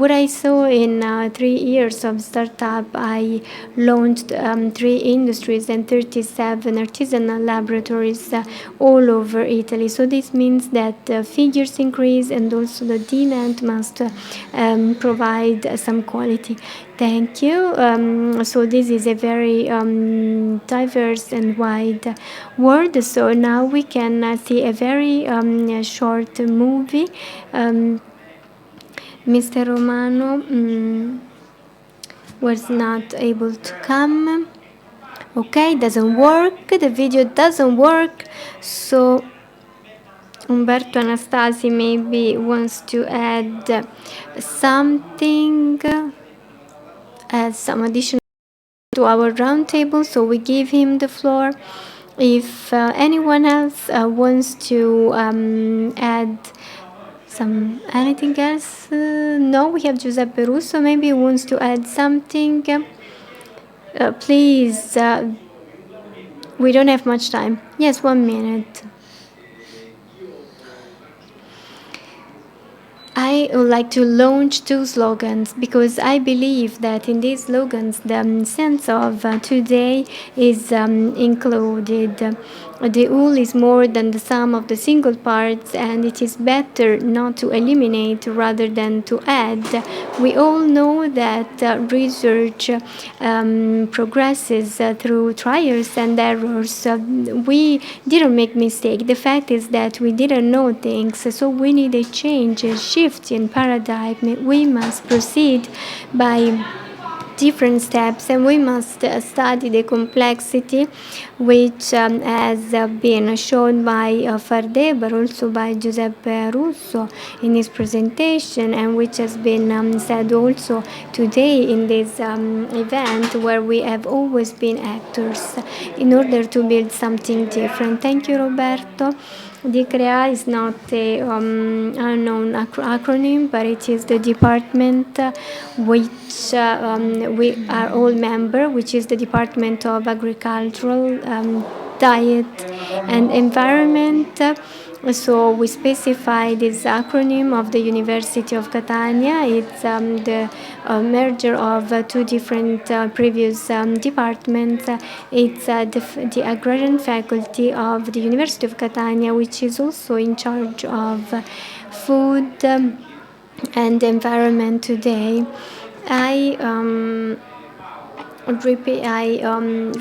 What I saw in 3 years of startup, I launched 3 industries and 37 artisanal laboratories all over Italy. So this means that figures increase and also the demand must provide some quality. Thank you. So this is a very diverse and wide world. So now we can see a very short movie Mr. Romano was not able to come. Okay, doesn't work. The video doesn't work. So Umberto Anastasi maybe wants to add something, add some additional to our roundtable. So we give him the floor. If anyone else wants to add anything else? No, we have Giuseppe Russo. Maybe he wants to add something. Please, we don't have much time. Yes, 1 minute. I would like to launch 2 slogans because I believe that in these slogans the sense of today is included. The whole is more than the sum of the single parts, and it is better not to eliminate rather than to add. We all know that research progresses through trials and errors. We didn't make mistake. The fact is that we didn't know things, so we need a change, a shift in paradigm. We must proceed by different steps, and we must study the complexity which has been shown by Farde, but also by Giuseppe Russo in his presentation, and which has been said also today in this event, where we have always been actors in order to build something different. Thank you, Roberto. DCREA is not a unknown acronym, but it is the department which we are all member, which is the Department of Agricultural, Diet and Environment. So we specify this acronym of the University of Catania. It's the merger of 2 different previous departments. It's the agrarian faculty of the University of Catania, which is also in charge of food and environment today. I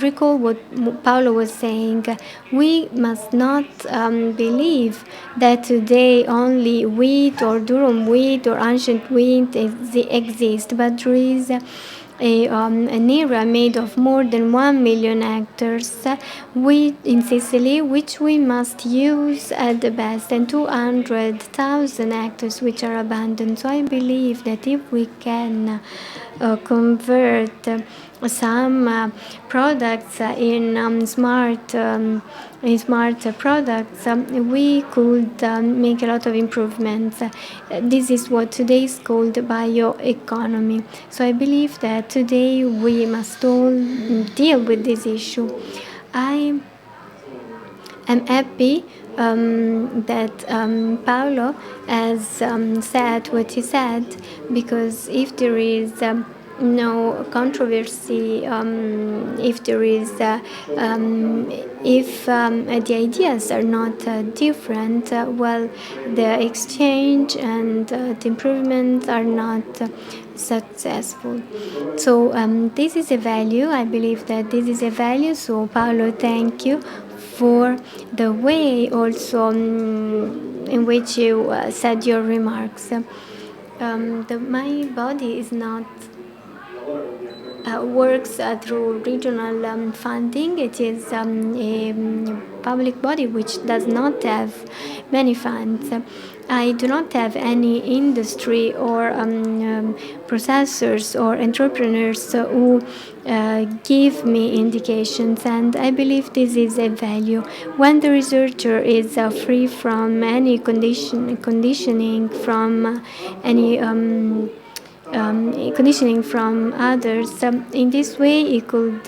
recall what Paolo was saying. We must not believe that today only wheat or durum wheat or ancient wheat exist, but there is an era made of more than 1 million hectares in Sicily, which we must use at the best, and 200,000 hectares which are abandoned. So I believe that if we can convert some products in smart products, we could make a lot of improvements. This is what today is called bioeconomy. So I believe that today we must all deal with this issue. I am happy that Paolo has said what he said, because if there is no controversy, if there is if the ideas are not different, well, the exchange and the improvements are not successful. So this is a value. I believe that this is a value. So Paolo, thank you for the way also in which you said your remarks. My body is not works through regional funding. It is a public body which does not have many funds. I do not have any industry or processors or entrepreneurs who give me indications, and I believe this is a value. When the researcher is free from any conditioning from any conditioning from others, in this way he could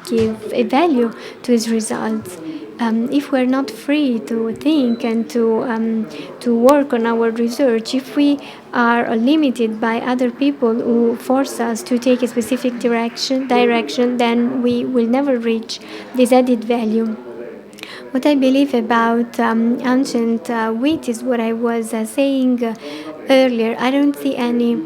give a value to his results. If we're not free to think and to work on our research, if we are limited by other people who force us to take a specific direction, then we will never reach this added value. What I believe about ancient wheat is what I was saying earlier. I don't see any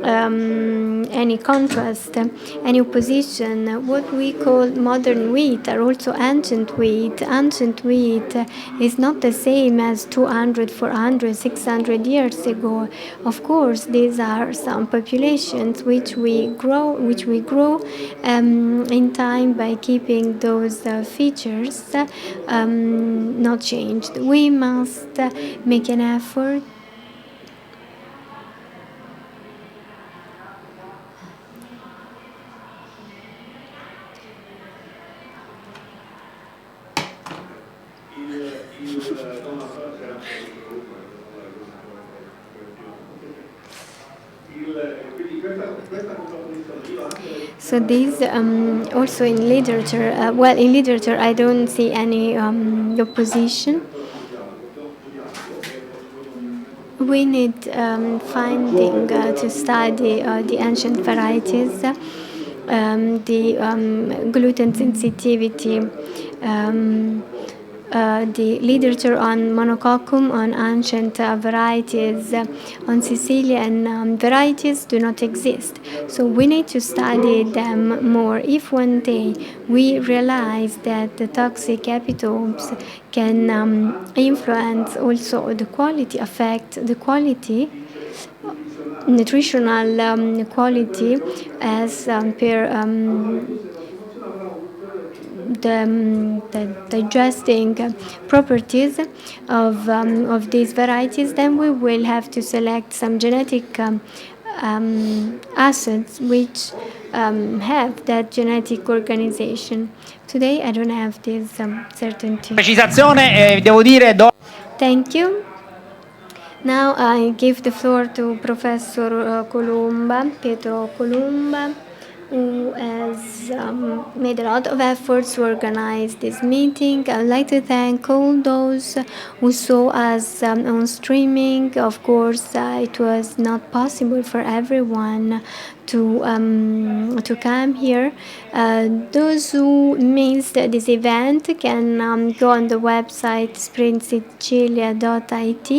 any contrast, any opposition. What we call modern wheat are also ancient wheat. Ancient wheat is not the same as 200, 400, 600 years ago. Of course, these are some populations which we grow in time by keeping those features not changed. We must make an effort So these also in literature, in literature I don't see any opposition. We need finding to study the ancient varieties, the gluten sensitivity, the literature on monococcum, on ancient varieties, on Sicilian varieties do not exist. So we need to study them more. If one day we realize that the toxic epitopes can influence also the quality, affect the quality, nutritional quality as per the digesting properties of these varieties, then we will have to select some genetic assets which have that genetic organization. Today I don't have this certainty. Precisazione, devo dire, Thank you. Now I give the floor to Professor Columba, Pietro Columba, who has made a lot of efforts to organize this meeting. I would like to thank all those who saw us on streaming. Of course, it was not possible for everyone to come here. Those who missed this event can go on the website springsicilia.it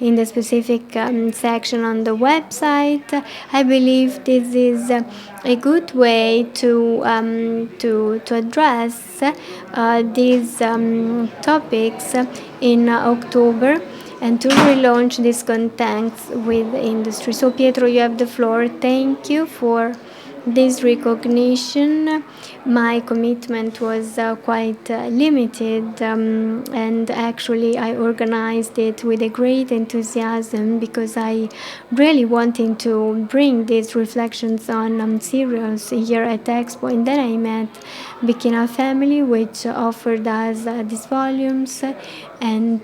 in the specific section on the website. I believe this is a good way to address these topics in October and to relaunch these contacts with the industry. So Pietro, you have the floor. Thank you for this recognition. My commitment was quite limited, and actually I organized it with a great enthusiasm because I really wanted to bring these reflections on cereals here at Expo. And then I met Bikina family, which offered us these volumes, and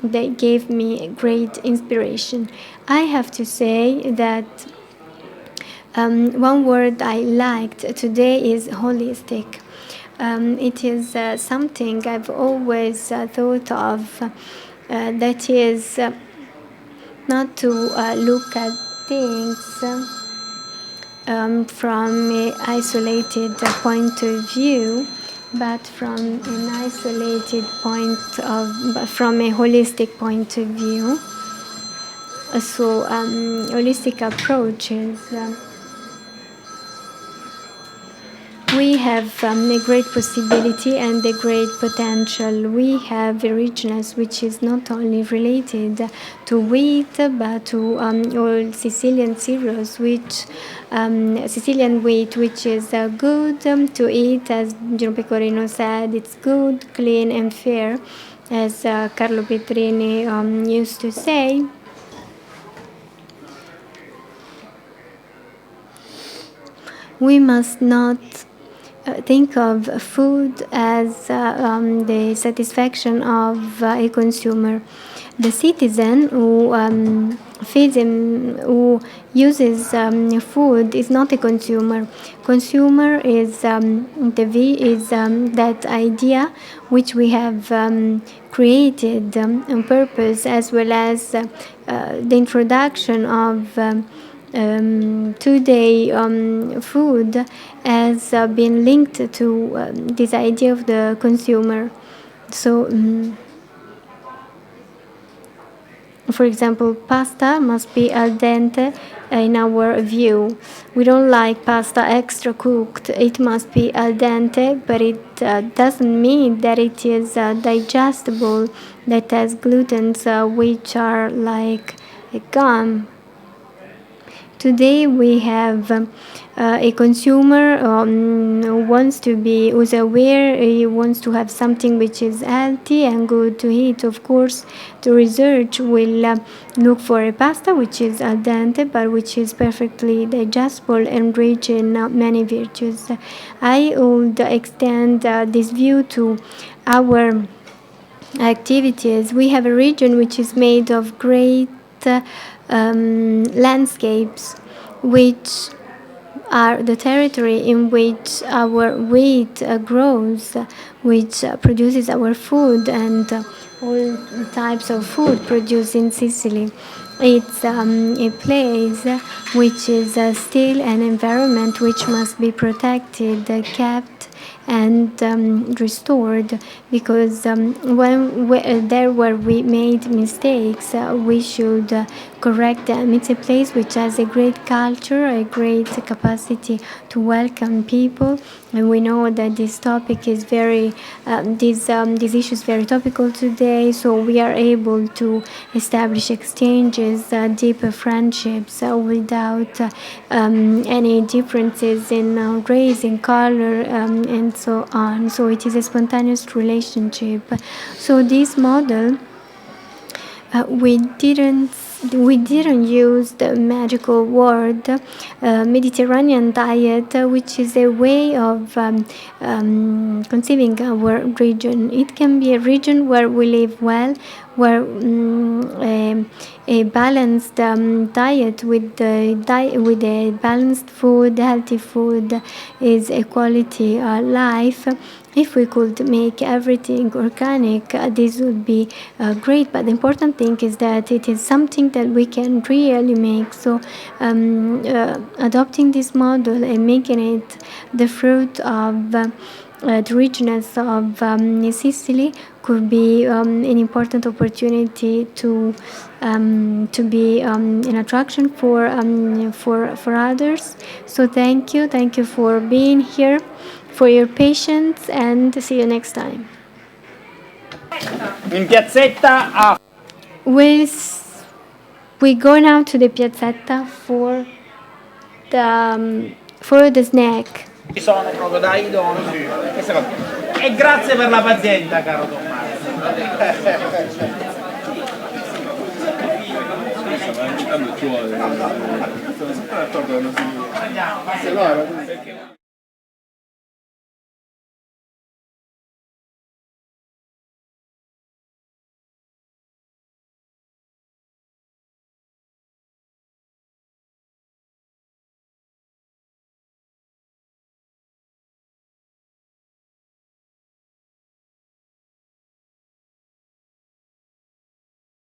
they gave me great inspiration. I have to say that one word I liked today is holistic. It is something I've always thought of, that is not to look at things from an isolated point of view, but from an isolated from a holistic point of view. So holistic approaches. We have a great possibility and a great potential. We have a richness which is not only related to wheat, but to all Sicilian cereals, which Sicilian wheat, which is good to eat, as Gino Pecorino said. It's good, clean, and fair, as Carlo Petrini used to say. We must not think of food as the satisfaction of a consumer. The citizen who who uses food is not a consumer. Consumer is that idea which we have created on purpose, as well as the introduction of today food has been linked to this idea of the consumer. So For example, pasta must be al dente in our view. We don't like pasta extra cooked. It must be al dente, but it doesn't mean that it is digestible, that has glutens which are like a gum. Today we have a consumer who's aware, he wants to have something which is healthy and good to eat. Of course, the research will look for a pasta which is al dente but which is perfectly digestible and rich in many virtues. I would extend this view to our activities. We have a region which is made of great landscapes, which are the territory in which our wheat grows, which produces our food and all types of food produced in Sicily. It's a place which is still an environment which must be protected, kept, and restored, because there where we made mistakes, we should correct them. It's a place which has a great culture, a great capacity to welcome people, and we know that this topic is very, this issue is very topical today, so we are able to establish exchanges, deeper friendships without any differences in race, in color, and so on. So it is a spontaneous relationship. So this model, we didn't use the magical word Mediterranean diet, which is a way of conceiving our region. It can be a region where we live well, where a balanced diet with a balanced food, healthy food, is a quality life. If we could make everything organic, this would be great. But the important thing is that it is something that we can really make. So adopting this model and making it the fruit of the richness of Sicily could be an important opportunity to be an attraction for others. So thank you for being here, for your patience, and see you next time. In piazzetta we go now to the piazzetta for the snack. Ci sono proprio da idolo. E grazie per la pazienza, caro Tommaso. Sono sempre d'accordo con la signora.